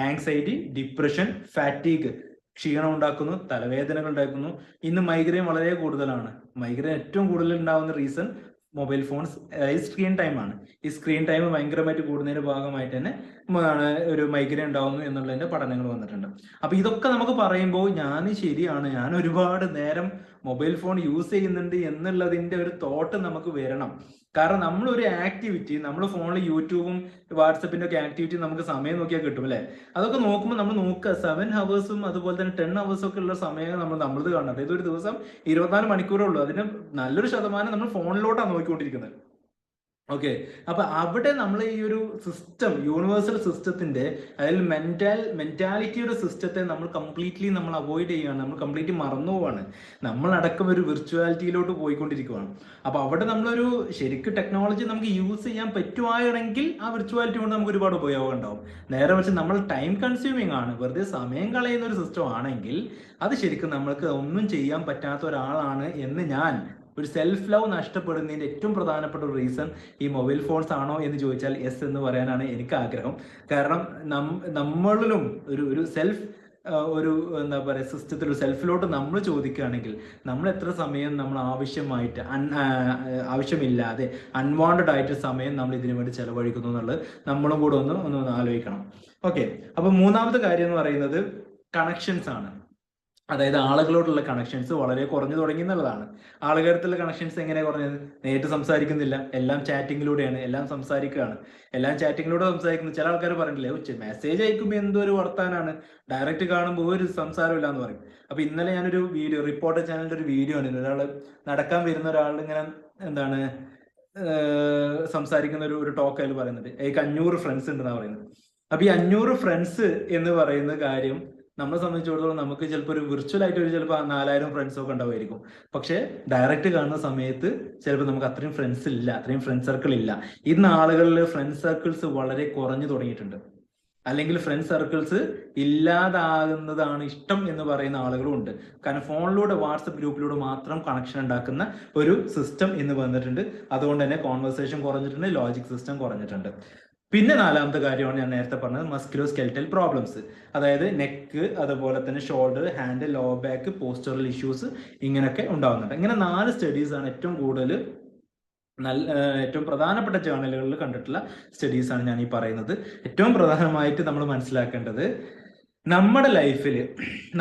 anxiety, depression, fatigue, ക്ഷീണം ഉണ്ടാക്കുന്നു, തലവേദനകൾ ഉണ്ടാക്കുന്നു. ഇന്ന് മൈഗ്രെയിൻ വളരെ കൂടുതലാണ്. മൈഗ്രെയിൻ ഏറ്റവും കൂടുതൽ ഉണ്ടാവുന്ന reason mobile phones, screen time ആണ്. ഈ സ്ക്രീൻ ടൈം ഭയങ്കരമായിട്ട് കൂടുന്നതിന്റെ ഭാഗമായിട്ട് തന്നെ ഒരു മൈഗ്രെയിൻ ഉണ്ടാവുന്നു എന്നുള്ളതിന്റെ പഠനങ്ങൾ വന്നിട്ടുണ്ട്. അപ്പൊ ഇതൊക്കെ നമുക്ക് പറയുമ്പോൾ ശരിയാണ്, ഞാൻ ഒരുപാട് നേരം മൊബൈൽ ഫോൺ യൂസ് ചെയ്യുന്നുണ്ട് എന്നുള്ളതിന്റെ ഒരു തോട്ട് നമുക്ക് വരണം. കാരണം നമ്മളൊരു ആക്ടിവിറ്റി, നമ്മൾ ഫോണിൽ യൂട്യൂബും വാട്സപ്പിന്റെ ഒക്കെ ആക്ടിവിറ്റി നമുക്ക് സമയം നോക്കിയാൽ കിട്ടും അല്ലെ. അതൊക്കെ നോക്കുമ്പോൾ നമ്മൾ നോക്കുക 7 hours അതുപോലെ തന്നെ 10 hours ഒക്കെ ഉള്ള സമയം നമ്മളത് കാണുന്നത്. അതായത് ഒരു ദിവസം 24 മണിക്കൂറേ ഉള്ളൂ. അതിന് നല്ലൊരു ശതമാനം നമ്മൾ ഫോണിലോട്ടാണ് നോക്കിക്കൊണ്ടിരിക്കുന്നത്. ഓക്കെ, അപ്പൊ അവിടെ നമ്മൾ ഈ ഒരു സിസ്റ്റം, യൂണിവേഴ്സൽ സിസ്റ്റത്തിന്റെ, അതായത് മെന്റാലിറ്റിയുടെ സിസ്റ്റത്തെ നമ്മൾ കംപ്ലീറ്റ്ലി അവോയ്ഡ് ചെയ്യുകയാണ്, നമ്മൾ കംപ്ലീറ്റ്ലി മറന്നുപോവാണ്. നമ്മളടക്കം ഒരു വിർച്വാലിറ്റിയിലോട്ട് പോയിക്കൊണ്ടിരിക്കുകയാണ്. അപ്പൊ അവിടെ നമ്മളൊരു ശരിക്കും ടെക്നോളജി നമുക്ക് യൂസ് ചെയ്യാൻ പറ്റുവാണെങ്കിൽ ആ വിർച്വാലിറ്റി കൊണ്ട് നമുക്ക് ഒരുപാട് ഉപയോഗം ഉണ്ടാവും. നേരെ വെച്ച് നമ്മൾ ടൈം കൺസ്യൂമിങ് ആണ്, വെറുതെ സമയം കളയുന്ന ഒരു സിസ്റ്റം ആണെങ്കിൽ അത് ശരിക്കും നമ്മൾക്ക് ഒന്നും ചെയ്യാൻ പറ്റാത്ത ഒരാളാണ് എന്ന് ഒരു സെൽഫ് ലവ് നഷ്ടപ്പെടുന്നതിന്റെ ഏറ്റവും പ്രധാനപ്പെട്ട ഒരു റീസൺ ഈ മൊബൈൽ ഫോൺസ് ആണോ എന്ന് ചോദിച്ചാൽ യെസ് എന്ന് പറയാനാണ് എനിക്ക് ആഗ്രഹം. കാരണം നമ്മളിലും ഒരു സെൽഫ് എന്താ പറയുക സിസ്റ്റത്തിൽ ഒരു സെൽഫിലോട്ട് നമ്മൾ ചോദിക്കുകയാണെങ്കിൽ നമ്മൾ എത്ര സമയം നമ്മൾ ആവശ്യമില്ലാതെ അൺവാണ്ടഡ് ആയിട്ട് സമയം നമ്മൾ ഇതിനു വേണ്ടി ചെലവഴിക്കുന്നു എന്നുള്ളത് നമ്മളും കൂടെ ഒന്ന് ആലോചിക്കണം. ഓക്കെ, അപ്പൊ മൂന്നാമത്തെ കാര്യം എന്ന് പറയുന്നത് കണക്ഷൻസ് ആണ്. അതായത് ആളുകളോടുള്ള കണക്ഷൻസ് വളരെ കുറഞ്ഞു തുടങ്ങി എന്നുള്ളതാണ്. ആളുകളുടെ കണക്ഷൻസ് എങ്ങനെ കുറഞ്ഞത്? നേരിട്ട് സംസാരിക്കുന്നില്ല, എല്ലാം ചാറ്റിങ്ങിലൂടെയാണ്, എല്ലാം സംസാരിക്കുകയാണ്, എല്ലാം ചാറ്റിങ്ങിലൂടെ സംസാരിക്കുന്നു. ചില ആൾക്കാർ പറഞ്ഞില്ലേ, മെസ്സേജ് അയക്കുമ്പോൾ എന്തോ ഒരു വർത്താനാണ്, ഡയറക്റ്റ് കാണുമ്പോൾ ഒരു സംസാരമില്ല എന്ന് പറയും. അപ്പൊ ഇന്നലെ ഞാനൊരു വീഡിയോ, റിപ്പോർട്ടർ ചാനലിന്റെ ഒരു വീഡിയോ ആണ്, ഒരാള് നടക്കാൻ വരുന്ന ഒരാൾ ഇങ്ങനെ എന്താണ് സംസാരിക്കുന്ന ഒരു ടോക്ക് അതിൽ പറയുന്നത്, എനിക്ക് 500 ഫ്രണ്ട്സ് ഉണ്ടെന്നാണ് പറയുന്നത്. അപ്പൊ ഈ 500 ഫ്രണ്ട്സ് എന്ന് പറയുന്ന കാര്യം നമ്മളെ സംബന്ധിച്ചിടത്തോളം നമുക്ക് ചിലപ്പോൾ ഒരു വിർച്വൽ ആയിട്ട് ഒരു ചിലപ്പോൾ 4000 ഫ്രണ്ട്സ് ഒക്കെ ഉണ്ടാവുമായിരിക്കും. പക്ഷെ ഡയറക്റ്റ് കാണുന്ന സമയത്ത് ചിലപ്പോൾ നമുക്ക് അത്രയും ഫ്രണ്ട്സ് ഇല്ല, അത്രയും ഫ്രണ്ട് സർക്കിൾ ഇല്ല. ഇന്ന് ആളുകളിൽ ഫ്രണ്ട് സർക്കിൾസ് വളരെ കുറഞ്ഞു തുടങ്ങിയിട്ടുണ്ട്. അല്ലെങ്കിൽ ഫ്രണ്ട് സർക്കിൾസ് ഇല്ലാതാകുന്നതാണ് ഇഷ്ടം എന്ന് പറയുന്ന ആളുകളും ഉണ്ട്. കാരണം ഫോണിലൂടെ, വാട്സപ്പ് ഗ്രൂപ്പിലൂടെ മാത്രം കണക്ഷൻ ഉണ്ടാക്കുന്ന ഒരു സിസ്റ്റം ഇന്ന് വന്നിട്ടുണ്ട്. അതുകൊണ്ട് തന്നെ കോൺവെർസേഷൻ കുറഞ്ഞിട്ടുണ്ട്, ലോജിക് സിസ്റ്റം കുറഞ്ഞിട്ടുണ്ട്. പിന്നെ 4ാമത്തെ കാര്യമാണ് ഞാൻ നേരത്തെ പറഞ്ഞത്, മസ്കുലോ സ്കെൽറ്റൽ പ്രോബ്ലംസ്. അതായത് നെക്ക്, അതുപോലെ തന്നെ shoulder, hand, low back, postural issues ഇങ്ങനെയൊക്കെ ഉണ്ടാകുന്നുണ്ട്. ഇങ്ങനെ 4 സ്റ്റഡീസ് ആണ് ഏറ്റവും കൂടുതൽ ഏറ്റവും പ്രധാനപ്പെട്ട ജേർണലുകളിൽ കണ്ടിട്ടുള്ള സ്റ്റഡീസ് ആണ് ഞാൻ ഈ പറയുന്നത്. ഏറ്റവും പ്രധാനമായിട്ട് നമ്മൾ മനസ്സിലാക്കേണ്ടത്, നമ്മുടെ ലൈഫിൽ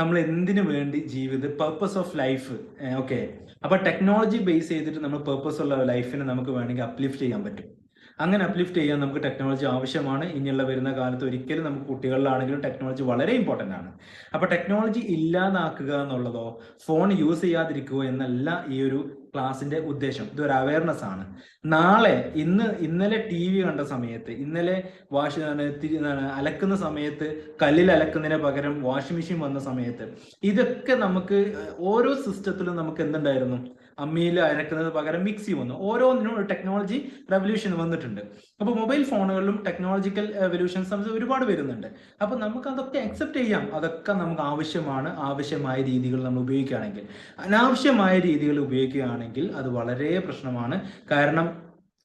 നമ്മൾ എന്തിനു വേണ്ടി പർപ്പസ് ഓഫ് ലൈഫ്. ഓക്കെ, അപ്പൊ ടെക്നോളജി ബേസ് ചെയ്തിട്ട് നമ്മൾ പർപ്പസ് ഉള്ള ലൈഫിനെ നമുക്ക് വേണമെങ്കിൽ അപ്ലിഫ്റ്റ് ചെയ്യാൻ പറ്റും. അങ്ങനെ അപ്ലിഫ്റ്റ് ചെയ്യാൻ നമുക്ക് ടെക്നോളജി ആവശ്യമാണ്. ഇനിയുള്ള വരുന്ന കാലത്ത് ഒരിക്കലും നമുക്ക് കുട്ടികളിലാണെങ്കിലും ടെക്നോളജി വളരെ ഇമ്പോർട്ടൻ്റ് ആണ്. അപ്പൊ ടെക്നോളജി ഇല്ലാതാക്കുക എന്നുള്ളതോ ഫോൺ യൂസ് ചെയ്യാതിരിക്കുക എന്നല്ല ഈ ഒരു ക്ലാസിന്റെ ഉദ്ദേശം. ഇതൊരു അവയർനെസ് ആണ്. ഇന്നലെ TV കണ്ട സമയത്ത്, ഇന്നലെ അലക്കുന്ന സമയത്ത് കല്ലിൽ അലക്കുന്നതിന് പകരം വാഷിംഗ് മെഷീൻ വന്ന സമയത്ത്, ഇതൊക്കെ നമുക്ക് ഓരോ സിസ്റ്റത്തിലും നമുക്ക് എന്തുണ്ടായിരുന്നു? അമ്മിയിൽ അരക്കുന്നത് പകരം മിക്സി വന്നു. ഓരോന്നിനും ഒരു ടെക്നോളജി റെവല്യൂഷൻ വന്നിട്ടുണ്ട്. അപ്പോൾ മൊബൈൽ ഫോണുകളിലും ടെക്നോളജിക്കൽ എവല്യൂഷൻസ് ഒരുപാട് വരുന്നുണ്ട്. അപ്പൊ നമുക്ക് അതൊക്കെ അക്സെപ്റ്റ് ചെയ്യാം. അതൊക്കെ നമുക്ക് ആവശ്യമായ രീതികൾ നമ്മൾ ഉപയോഗിക്കുകയാണെങ്കിൽ. അനാവശ്യമായ രീതികൾ ഉപയോഗിക്കുകയാണെങ്കിൽ അത് വളരെ പ്രശ്നമാണ്. കാരണം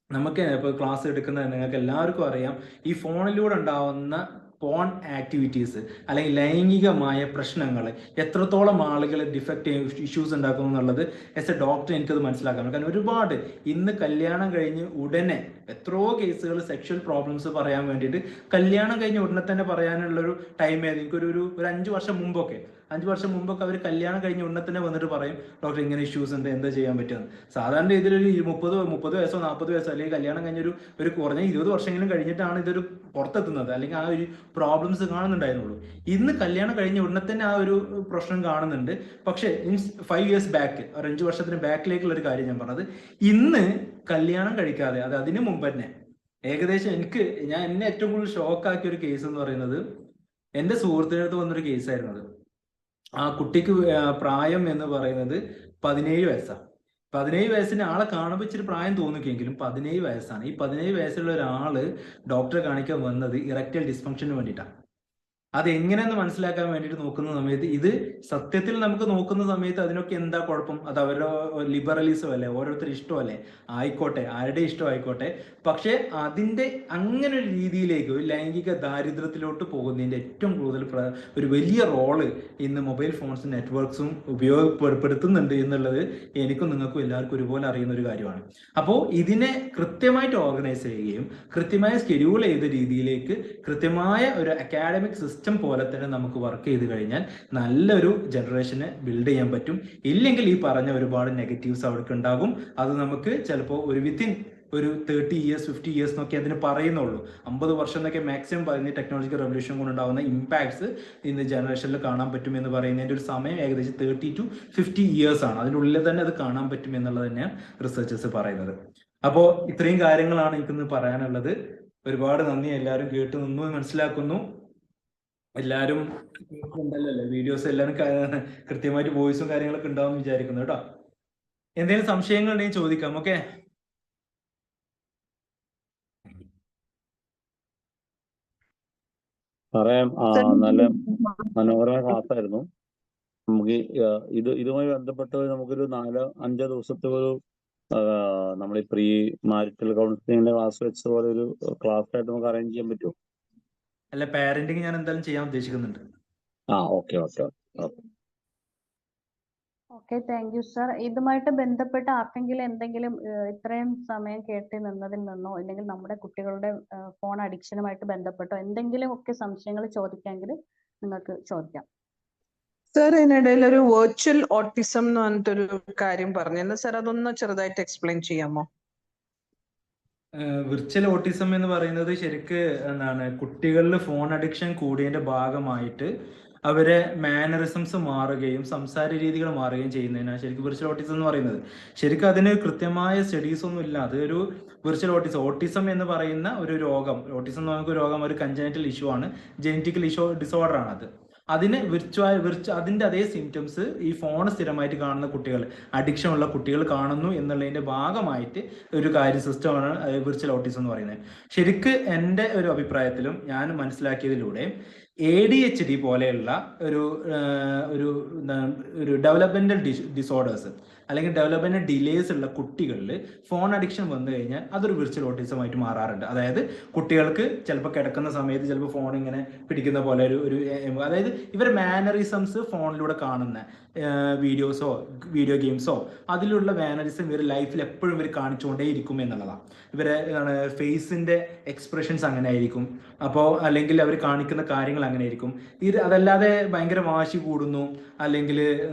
നമുക്ക് ഇപ്പോൾ ക്ലാസ് എടുക്കുന്ന നിങ്ങൾക്ക് എല്ലാവർക്കും അറിയാം, ഈ ഫോണിലൂടെ ഉണ്ടാവുന്ന പോൺ ആക്ടിവിറ്റീസ് അല്ലെങ്കിൽ ലൈംഗികമായ പ്രശ്നങ്ങൾ എത്രത്തോളം ആളുകൾ ഡിഫക്റ്റ് ഇഷ്യൂസ് ഉണ്ടാക്കുന്നു എന്നുള്ളത് ആസ് എ ഡോക്ടർ എനിക്കത് മനസ്സിലാക്കാം. കാരണം ഒരുപാട് ഇന്ന് കല്യാണം കഴിഞ്ഞ് ഉടനെ എത്രയോ കേസുകൾ സെക്ഷൽ പ്രോബ്ലംസ് പറയാൻ വേണ്ടിയിട്ട് കല്യാണം കഴിഞ്ഞ് ഉടനെ തന്നെ പറയാനുള്ളൊരു ടൈം ആയിരുന്നു. എനിക്കൊരു 5 വർഷം മുമ്പൊക്കെ അവർ കല്യാണം കഴിഞ്ഞ് ഉടനെ തന്നെ വന്നിട്ട് പറയും, ഡോക്ടർ ഇങ്ങനെ ഇഷ്യൂസ് ഉണ്ട്, എന്താ ചെയ്യാൻ പറ്റുമെന്ന്. സാധാരണ ഇതിലൊരു 30 വയസ്സോ 40 വയസ്സോ അല്ലെങ്കിൽ കല്യാണം കഴിഞ്ഞൊരു കുറഞ്ഞ 20 വർഷമെങ്കിലും കഴിഞ്ഞിട്ടാണ് ഇതൊരു പുറത്തെത്തുന്നത്, അല്ലെങ്കിൽ ആ ഒരു പ്രോബ്ലംസ് കാണുന്നുണ്ടായിരുന്നുള്ളൂ. ഇന്ന് കല്യാണം കഴിഞ്ഞ ഉടനെ തന്നെ ആ ഒരു പ്രശ്നം കാണുന്നുണ്ട്. പക്ഷേ 5 ഇയേഴ്സ് ബാക്ക്, ഒരു 5 വർഷത്തിന് ബാക്കിലേക്കുള്ള ഒരു കാര്യം ഞാൻ പറഞ്ഞത്, ഇന്ന് കല്യാണം കഴിക്കാതെ അതിനു മുമ്പ് തന്നെ ഏകദേശം എന്നെ ഏറ്റവും കൂടുതൽ ഷോക്കാക്കിയ ഒരു കേസ് എന്ന് പറയുന്നത്, എൻ്റെ സുഹൃത്തിനടുത്ത് വന്നൊരു കേസായിരുന്നു അത്. ആ കുട്ടിക്ക് പ്രായം എന്ന് പറയുന്നത് 17 വയസ്സാണ്. 17 വയസ്സിന് ആളെ കാണുമ്പോൾ ഇച്ചിരി പ്രായം തോന്നിക്കെങ്കിലും 17 വയസ്സാണ്. ഈ 17 വയസ്സുള്ള ഒരാള് ഡോക്ടറെ കാണിക്കാൻ വന്നത് ഇറക്റ്റൈൽ ഡിസ്ഫങ്ഷന് വേണ്ടിയിട്ടാണ്. അതെങ്ങനെയെന്ന് മനസ്സിലാക്കാൻ വേണ്ടിയിട്ട് നോക്കുന്ന സമയത്ത്, ഇത് സത്യത്തിൽ നമുക്ക് നോക്കുന്ന സമയത്ത് അതിനൊക്കെ എന്താ കുഴപ്പം? അത് അവരുടെ ലിബറലിസം അല്ലേ, ഓരോരുത്തർ ഇഷ്ടമല്ലേ, ആയിക്കോട്ടെ, ആരുടെ ഇഷ്ടം ആയിക്കോട്ടെ. പക്ഷെ അതിൻ്റെ അങ്ങനെ ഒരു രീതിയിലേക്ക്, ഒരു ലൈംഗിക ദാരിദ്ര്യത്തിലോട്ട് പോകുന്നതിൻ്റെ ഏറ്റവും കൂടുതൽ ഒരു വലിയ റോള് ഇന്ന് മൊബൈൽ ഫോൺസും നെറ്റ്വർക്ക്സും ഉപയോഗപ്പെടുത്തുന്നുണ്ട് എന്നുള്ളത് എനിക്കും നിങ്ങൾക്കും എല്ലാവർക്കും ഒരുപോലെ അറിയുന്ന ഒരു കാര്യമാണ്. അപ്പോൾ ഇതിനെ കൃത്യമായിട്ട് ഓർഗനൈസ് ചെയ്യുകയും കൃത്യമായ സ്കെഡ്യൂൾ ചെയ്ത രീതിയിലേക്ക് കൃത്യമായ ഒരു അക്കാഡമിക് സിസ്റ്റം പോലെ തന്നെ നമുക്ക് വർക്ക് ചെയ്ത് കഴിഞ്ഞാൽ നല്ലൊരു ജനറേഷനെ ബിൽഡ് ചെയ്യാൻ പറ്റും. ഇല്ലെങ്കിൽ ഈ പറഞ്ഞ ഒരുപാട് നെഗറ്റീവ്സ് അവർക്ക് ഉണ്ടാകും. അത് നമുക്ക് ചിലപ്പോൾ വിത്തിൻ ഒരു 30 ഇയേഴ്സ് 50 ഇയേഴ്സ് എന്നൊക്കെ അതിന് പറയുന്നുള്ളൂ. 50 വർഷം എന്നൊക്കെ മാക്സിമം പറയുന്ന ടെക്നോളജിക്കൽ റെവല്യൂഷൻ കൊണ്ടുണ്ടാകുന്ന ഇമ്പാക്ട്സ് ഇന്ന് ജനറേഷനിൽ കാണാൻ പറ്റും എന്ന് പറയുന്നതിൻ്റെ ഒരു സമയം ഏകദേശം 30 to 50 ഇയേഴ്സ് ആണ്. അതിൻ്റെ ഉള്ളിൽ തന്നെ അത് കാണാൻ പറ്റും എന്നുള്ളത് തന്നെയാണ് റിസർച്ചേഴ്സ് പറയുന്നത്. അപ്പോൾ ഇത്രയും കാര്യങ്ങളാണ് എനിക്കിന്ന് പറയാനുള്ളത്. ഒരുപാട് നന്ദി. എല്ലാവരും കേട്ട് നിന്നു മനസ്സിലാക്കുന്നു. എല്ലാവരും ഉണ്ടല്ലോ വീഡിയോസ്, എല്ലാവരും കൃത്യമായിട്ട് വോയിസും കാര്യങ്ങളൊക്കെ ഉണ്ടാവും വിചാരിക്കുന്നു കേട്ടോ. എന്തെങ്കിലും സംശയങ്ങൾ ഉണ്ടെങ്കിൽ ചോദിക്കാം. ഓക്കെ, പറയാം. നല്ല മനോഹരമായ ക്ലാസ് ആയിരുന്നു. നമുക്ക് ഇതുമായി ബന്ധപ്പെട്ട് നമുക്കൊരു 4-5 ദിവസത്തെ ഒരു നമ്മൾ ഈ പ്രീ മാരിറ്റൽ കൗൺസിലിംഗിന്റെ ക്ലാസ് വെച്ച പോലെ ഒരു ക്ലാസ് ആയിട്ട് നമുക്ക് അറേഞ്ച് ചെയ്യാൻ പറ്റുമോ? അല്ല, പാരന്റിങ് ഞാൻ എന്തായാലും ചെയ്യാൻ ഉദ്ദേശിക്കുന്നുണ്ട്. Okay. Okay, thank you sir. ഇതുമായിട്ട് ബന്ധപ്പെട്ട് ആർക്കെങ്കിലും എന്തെങ്കിലും ഇത്രയും സമയം കേട്ട് നിന്നതിൽ നിന്നോ അല്ലെങ്കിൽ നമ്മുടെ കുട്ടികളുടെ ഫോൺ അഡിക്ഷനുമായിട്ട് ബന്ധപ്പെട്ടോ എന്തെങ്കിലും ഒക്കെ സംശയങ്ങൾ ചോദിക്കാമെങ്കിൽ നിങ്ങൾക്ക് ചോദിക്കാം. സാർ ഇതിനിടയിൽ ഒരു വെർച്വൽ ഓട്ടിസം എന്ന് പറഞ്ഞിട്ടൊരു കാര്യം പറഞ്ഞു സാർ, അതൊന്ന് ചെറുതായിട്ട് എക്സ്പ്ലെയിൻ ചെയ്യാമോ? വിർച്വൽ ഓട്ടിസം എന്ന് പറയുന്നത് ശരിക്ക് എന്താണ്, കുട്ടികളിൽ ഫോൺ അഡിക്ഷൻ കൂടിയതിന്റെ ഭാഗമായിട്ട് അവരെ മാനറിസംസ് മാറുകയും സംസാര രീതികൾ മാറുകയും ചെയ്യുന്നതിനാണ് ശരിക്കും വിർച്വൽ ഓട്ടിസം എന്ന് പറയുന്നത്. ശരിക്കും അതിന് കൃത്യമായ സ്റ്റഡീസ് ഒന്നും ഇല്ല. അതൊരു വിർച്വൽ ഓട്ടിസം എന്ന് പറയുന്ന ഒരു രോഗം, ഓട്ടിസം എന്ന് പറയുന്ന രോഗം ഒരു കൺജനറ്റൽ ഇഷ്യൂ ആണ്, ജനറ്റിക്കൽ ഡിസോർഡർ ആണ് അത്. അതിന് അതിന്റെ അതേ സിംറ്റംസ് ഈ ഫോൺ സ്ഥിരമായിട്ട് കാണുന്ന കുട്ടികൾ, അഡിക്ഷൻ ഉള്ള കുട്ടികൾ കാണുന്നു എന്നുള്ളതിന്റെ ഭാഗമായിട്ട് ഒരു സിസ്റ്റമാണ് വിർച്വൽ ഓട്ടിസം എന്ന് പറയുന്നത്. ശരിക്ക് എൻ്റെ ഒരു അഭിപ്രായത്തിലും ഞാൻ മനസ്സിലാക്കിയതിലൂടെ ADHD പോലെയുള്ള ഒരു ഡെവലപ്മെന്റൽ ഡിസോർഡേഴ്സ് അല്ലെങ്കിൽ ഡെവലപ്മെന്റ് ഡിലേസ് ഉള്ള കുട്ടികളിൽ ഫോൺ അഡിക്ഷൻ വന്നു കഴിഞ്ഞാൽ അതൊരു വിർച്വൽ ഓട്ടിസം ആയിട്ട് മാറാറുണ്ട്. അതായത് കുട്ടികൾക്ക് ചിലപ്പോൾ കിടക്കുന്ന സമയത്ത് ചിലപ്പോൾ ഫോൺ ഇങ്ങനെ പിടിക്കുന്ന പോലെ അതായത് ഇവർ മാനറിസംസ് ഫോണിലൂടെ കാണുന്ന വീഡിയോസോ വീഡിയോ ഗെയിംസോ അതിലുള്ള മാനറിസം ഇവർ ലൈഫിൽ എപ്പോഴും ഇവർ കാണിച്ചുകൊണ്ടേ ഇരിക്കും എന്നുള്ളതാണ്. ഇവരെ ഫേസിന്റെ എക്സ്പ്രഷൻസ് അങ്ങനെ ആയിരിക്കും. അപ്പോൾ അല്ലെങ്കിൽ അവർ കാണിക്കുന്ന കാര്യങ്ങൾ അങ്ങനെ ആയിരിക്കും. അതല്ലാതെ ഭയങ്കര വാശി കൂടുന്നു അല്ലെങ്കിൽ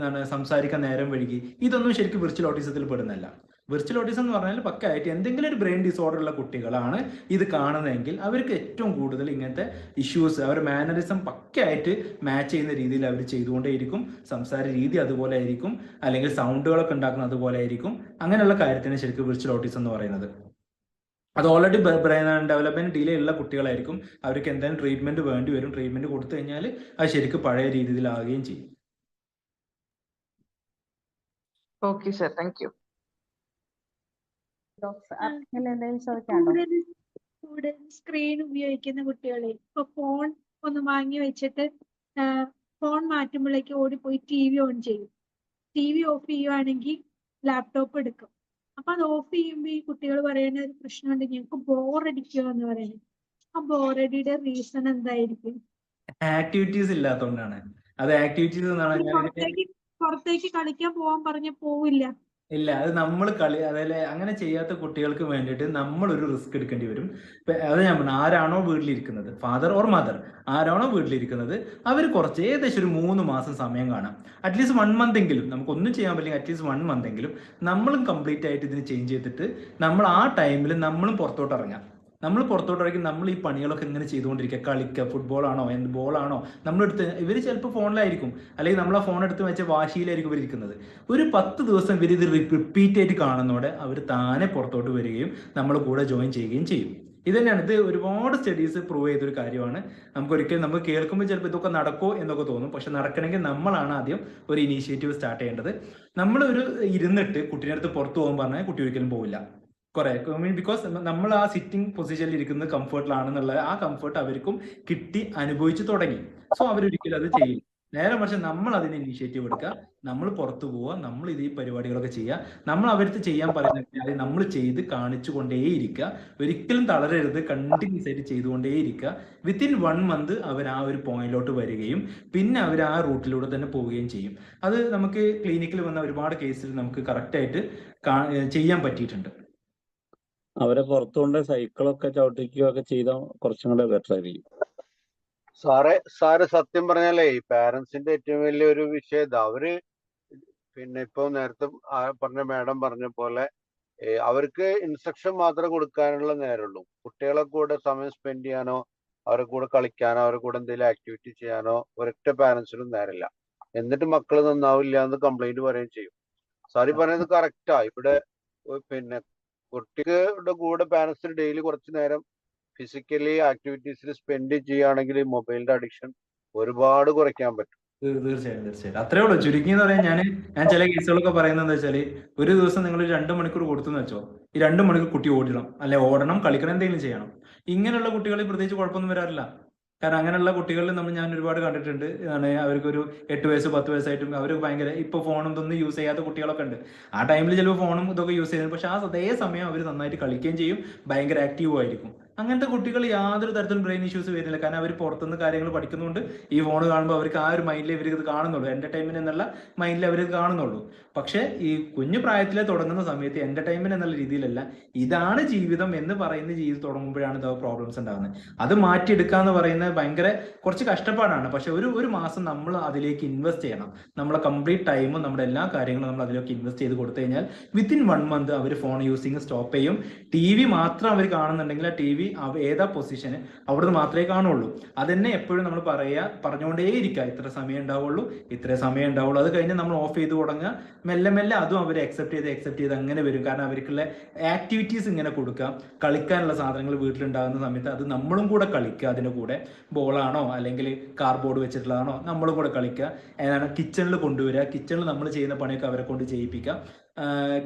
സംസാരിക്കാൻ നേരം വഴുകി, ഇതൊന്നും ശരിക്കും വിർച്വൽ ഓട്ടിസത്തിൽ പെടുന്നല്ല. വിർച്വൽ ഓട്ടിസം എന്ന് പറഞ്ഞാൽ പക്കയായിട്ട് എന്തെങ്കിലും ഒരു ബ്രെയിൻ ഡിസോർഡർ ഉള്ള കുട്ടികളാണ് ഇത് കാണുന്നതെങ്കിൽ അവർക്ക് ഏറ്റവും കൂടുതൽ ഇങ്ങനത്തെ ഇഷ്യൂസ്, അവർ മാനറിസം പക്കയായിട്ട് മാച്ച് ചെയ്യുന്ന രീതിയിൽ അവർ ചെയ്തുകൊണ്ടേയിരിക്കും. സംസാര രീതി അതുപോലെ ആയിരിക്കും, അല്ലെങ്കിൽ സൗണ്ടുകളൊക്കെ ഉണ്ടാക്കുന്നത് അതുപോലെ ആയിരിക്കും. അങ്ങനെയുള്ള കാര്യത്തിന് ശരിക്കും വിർച്വൽ ഓട്ടിസം എന്ന് പറയുന്നത്. അത് ഓൾറെഡി ബ്രെയിൻ ഡെവലപ്മെന്റ് ഡിലേ ഉള്ള കുട്ടികളായിരിക്കും. അവർക്ക് എന്തായാലും ട്രീറ്റ്മെന്റ് വേണ്ടി വരും. ട്രീറ്റ്മെന്റ് കൊടുത്തു കഴിഞ്ഞാൽ അത് ശരിക്കും പഴയ രീതിയിലാവുകയും ചെയ്യും. Okay sir, thank you. Screen ഉപയോഗിക്കുന്ന കുട്ടികളെ ഇപ്പൊ ഫോൺ ഒന്ന് വാങ്ങി വെച്ചിട്ട് ഫോൺ മാറ്റുമ്പോഴേക്ക് ഓടിപ്പോയി TV ഓൺ ചെയ്യും. TV ഓഫ് ചെയ്യുവാണെങ്കിൽ ലാപ്ടോപ്പ് എടുക്കും. അപ്പൊ അത് ഓഫ് ചെയ്യുമ്പോൾ ഈ കുട്ടികൾ പറയുന്ന ഒരു പ്രശ്നമുണ്ട്, ഞങ്ങൾക്ക് ബോറടിക്കുക എന്ന് പറയുന്നത്. ആ ബോറടിയുടെ റീസൺ എന്തായിരിക്കും? ആക്ടിവിറ്റീസ് ഇല്ലാത്തതുകൊണ്ടാണ്. അത് ആക്ടിവിറ്റീസ് പുറത്തേക്ക് കളിക്കാൻ പോവാൻ പറഞ്ഞ പോവില്ല. ഇല്ല, അത് നമ്മൾ അതല്ലേ അങ്ങനെ ചെയ്യാത്ത കുട്ടികൾക്ക് വേണ്ടിയിട്ട് നമ്മൾ ഒരു റിസ്ക് എടുക്കേണ്ടി വരും. അത് ഞാൻ പറഞ്ഞു, ആരാണോ വീട്ടിലിരിക്കുന്നത്, ഫാദർ ഓർ മദർ ആരാണോ വീട്ടിലിരിക്കുന്നത്, അവർ കുറച്ച് ഏകദേശം ഒരു 3 മാസം സമയം കാണാം. അറ്റ്ലീസ്റ്റ് 1 മന്ത് എങ്കിലും, നമുക്കൊന്നും ചെയ്യാൻ പറ്റില്ല, അറ്റ്ലീസ്റ്റ് 1 മന്ത് എങ്കിലും നമ്മളും കംപ്ലീറ്റ് ആയിട്ട് ഇതിന് ചേഞ്ച് ചെയ്തിട്ട് നമ്മൾ ആ ടൈമിൽ നമ്മളും പുറത്തോട്ട് ഇറങ്ങാം. നമ്മൾ പുറത്തോട്ടിറങ്ങി നമ്മൾ ഈ പണികളൊക്കെ ഇങ്ങനെ ചെയ്തുകൊണ്ടിരിക്കുക. കളിക്കുക, ഫുട്ബോളാണോ എന്ത് ബോളാണോ നമ്മളെടുത്ത്, ഇവർ ചിലപ്പോൾ ഫോണിലായിരിക്കും, അല്ലെങ്കിൽ നമ്മൾ ആ ഫോൺ എടുത്ത് വെച്ച വാശിയിലായിരിക്കും ഇവർ ഇരിക്കുന്നത്. ഒരു 10 ദിവസം ഇവർ ഇത് റിപ്പീറ്റ് ആയിട്ട് കാണുന്നതോടെ അവർ താനെ പുറത്തോട്ട് വരികയും നമ്മൾ കൂടെ ജോയിൻ ചെയ്യുകയും ചെയ്യും. ഇത് തന്നെയാണ്, ഇത് ഒരുപാട് സ്റ്റഡീസ് പ്രൂവ് ചെയ്തൊരു കാര്യമാണ്. നമുക്ക് കേൾക്കുമ്പോൾ ചിലപ്പോൾ ഇതൊക്കെ നടക്കുമോ എന്നൊക്കെ തോന്നും. പക്ഷെ നടക്കണമെങ്കിൽ നമ്മളാണ് ആദ്യം ഒരു ഇനീഷ്യേറ്റീവ് സ്റ്റാർട്ട് ചെയ്യേണ്ടത്. നമ്മളൊരു ഇരുന്നിട്ട് കുട്ടീൻ്റെ അടുത്ത് പുറത്തു പോകാൻ പറഞ്ഞാൽ കുട്ടി ഒരിക്കലും പോവില്ല. ബിക്കോസ് നമ്മൾ ആ സിറ്റിംഗ് പൊസിഷനിൽ ഇരിക്കുന്നത് കംഫർട്ടിലാണെന്നുള്ള ആ കംഫർട്ട് അവർക്കും കിട്ടി അനുഭവിച്ചു തുടങ്ങി. സോ അവരൊരിക്കലും അത് ചെയ്യില്ല. നേരെ മറിച്ച് നമ്മൾ അതിന് ഇനീഷ്യേറ്റീവ് എടുക്കുക, നമ്മൾ പുറത്തു പോവുക, നമ്മൾ ഇത് ഈ പരിപാടികളൊക്കെ ചെയ്യുക. നമ്മൾ അവർക്ക് ചെയ്യാൻ പറയുന്നത് നമ്മൾ ചെയ്ത് കാണിച്ചു കൊണ്ടേയിരിക്കുക. ഒരിക്കലും തളരരുത്, കണ്ടിന്യൂസ് ആയിട്ട് ചെയ്തുകൊണ്ടേയിരിക്കുക. വിത്തിൻ 1 മന്ത് അവർ ആ ഒരു പോയിന്റിലോട്ട് വരികയും പിന്നെ അവർ ആ റൂട്ടിലൂടെ തന്നെ പോവുകയും ചെയ്യും. അത് നമുക്ക് ക്ലിനിക്കിൽ വന്ന ഒരുപാട് കേസിൽ നമുക്ക് കറക്റ്റായിട്ട് ചെയ്യാൻ പറ്റിയിട്ടുണ്ട്. അവരെ പുറത്തുകൊണ്ട് സൈക്കിളൊക്കെ ചവിട്ടിക്കുകയൊക്കെ ചെയ്താൽ കുറച്ചും കൂടെ ബെറ്റർ ആയിരിക്കും. സാറ് സത്യം പറഞ്ഞാലേ ഈ പാരന്റ്സിന്റെ ഏറ്റവും വലിയ ഒരു വിഷയം ഇതാ. അവര് പിന്നെ ഇപ്പൊ നേരത്തെ മാഡം പറഞ്ഞ പോലെ അവർക്ക് ഇൻസ്ട്രക്ഷൻ മാത്രമേ കൊടുക്കാനുള്ള നേരമുള്ളൂ. കുട്ടികളെ കൂടെ സമയം സ്പെൻഡ് ചെയ്യാനോ അവരെ കൂടെ കളിക്കാനോ അവരെ കൂടെ എന്തെങ്കിലും ആക്ടിവിറ്റി ചെയ്യാനോ ഒരൊറ്റ പാരന്റ്സിനും നേരമില്ല. എന്നിട്ട് മക്കൾ നന്നാവില്ല എന്ന് കംപ്ലൈന്റ് പറയുകയും ചെയ്യും. സാറി പറയുന്നത് കറക്റ്റാ. ഇവിടെ പിന്നെ കുട്ടികളുടെ കൂടെ പാരന്റ്സിന് ഡെയിലി കുറച്ച് നേരം ഫിസിക്കലി ആക്ടിവിറ്റീസിൽ സ്പെൻഡ് ചെയ്യുകയാണെങ്കിൽ മൊബൈലിന്റെ അഡിക്ഷൻ ഒരുപാട് കുറയ്ക്കാൻ പറ്റും. തീർച്ചയായും അത്രേ ഉള്ളൂ. ചുരുക്കി എന്ന് പറയാൻ ഞാൻ ചില കേസുകളൊക്കെ പറയുന്നത് എന്താ വെച്ചാല്, ഒരു ദിവസം നിങ്ങൾ 2 മണിക്കൂർ കൊടുത്തെന്ന് വെച്ചോ, ഈ 2 മണിക്കൂർ കുട്ടി ഓടണം, അല്ലെ ഓടണം, കളിക്കണം, എന്തെങ്കിലും ചെയ്യണം. ഇങ്ങനെയുള്ള കുട്ടികളിൽ പ്രത്യേകിച്ച് കുഴപ്പമൊന്നും വരാറില്ല. കാരണം അങ്ങനെയുള്ള കുട്ടികളിൽ ഞാൻ ഒരുപാട് കണ്ടിട്ടുണ്ട്. അവർക്കൊരു 8 വയസ്സ് 10 വയസ്സായിട്ടും അവർ ഭയങ്കര ഇപ്പൊ ഫോണും ഇതൊന്നും യൂസ് ചെയ്യാത്ത കുട്ടികളൊക്കെ ഉണ്ട്. ആ ടൈമിൽ ചിലപ്പോൾ ഫോണും ഇതൊക്കെ യൂസ് ചെയ്യുന്നത്, പക്ഷെ ആ അതേ സമയം അവർ നന്നായിട്ട് കളിക്കുകയും ചെയ്യും, ഭയങ്കര ആക്റ്റീവും ആയിരിക്കും. അങ്ങനത്തെ കുട്ടികൾ യാതൊരു തരത്തിലും ബ്രെയിൻ ഇഷ്യൂസ് വരുന്നില്ല. കാരണം അവർ പുറത്തുനിന്ന് കാര്യങ്ങൾ പഠിക്കുന്നുണ്ട്. ഈ ഫോൺ കാണുമ്പോൾ അവർക്ക് ആ ഒരു മൈൻഡിൽ ഇവർ ഇത് കാണുന്നുള്ളൂ, എന്റർടൈൻമെന്റ് എന്നുള്ള മൈൻഡിൽ അവർ കാണുന്നുള്ളൂ. പക്ഷെ ഈ കുഞ്ഞു പ്രായത്തിലെ തുടങ്ങുന്ന സമയത്ത് എന്റർടൈൻമെന്റ് എന്നുള്ള രീതിയിലല്ല, ഇതാണ് ജീവിതം എന്ന് പറയുന്ന ജീവിതം തുടങ്ങുമ്പോഴാണ് ഇത് പ്രോബ്ലംസ് ഉണ്ടാകുന്നത്. അത് മാറ്റിയെടുക്കുക എന്ന് പറയുന്നത് ഭയങ്കര കുറച്ച് കഷ്ടപ്പാടാണ്. പക്ഷെ ഒരു മാസം നമ്മൾ അതിലേക്ക് ഇൻവെസ്റ്റ് ചെയ്യണം. നമ്മളെ കംപ്ലീറ്റ് ടൈമും നമ്മുടെ എല്ലാ കാര്യങ്ങളും നമ്മൾ അതിലേക്ക് ഇൻവെസ്റ്റ് ചെയ്ത് കൊടുത്തു കഴിഞ്ഞാൽ വിത്തിൻ 1 month അവർ ഫോൺ യൂസിങ് സ്റ്റോപ്പ് ചെയ്യും. TV മാത്രം അവർ കാണുന്നുണ്ടെങ്കിൽ ആ TV ഏതാ പൊസിഷന് അവിടുന്ന് മാത്രമേ കാണുള്ളൂ. അതന്നെ എപ്പോഴും നമ്മൾ പറഞ്ഞുകൊണ്ടേയിരിക്കുക, ഇത്ര സമയം ഉണ്ടാവുള്ളൂ, ഇത്ര സമയം ഉണ്ടാവുള്ളൂ. അത് കഴിഞ്ഞ് നമ്മൾ ഓഫ് ചെയ്ത് തുടങ്ങുക. മെല്ലെ മെല്ലെ അതും അവർ അക്സെപ്റ്റ് ചെയ്ത് അങ്ങനെ വരും. കാരണം അവർക്കുള്ള ആക്ടിവിറ്റീസ് ഇങ്ങനെ കൊടുക്കുക. കളിക്കാനുള്ള സാധനങ്ങൾ വീട്ടിലുണ്ടാകുന്ന സമയത്ത് അത് നമ്മളും കൂടെ കളിക്കുക. അതിൻ്റെ കൂടെ ബോളാണോ അല്ലെങ്കിൽ കാർഡ്ബോർഡ് വെച്ചിട്ടുള്ളതാണോ നമ്മളും കൂടെ കളിക്കുക. ഏതാണ് കിച്ചണിൽ കൊണ്ടുവരിക. കിച്ചണിൽ നമ്മൾ ചെയ്യുന്ന പണിയൊക്കെ അവരെ കൊണ്ട് ചെയ്യിപ്പിക്കുക.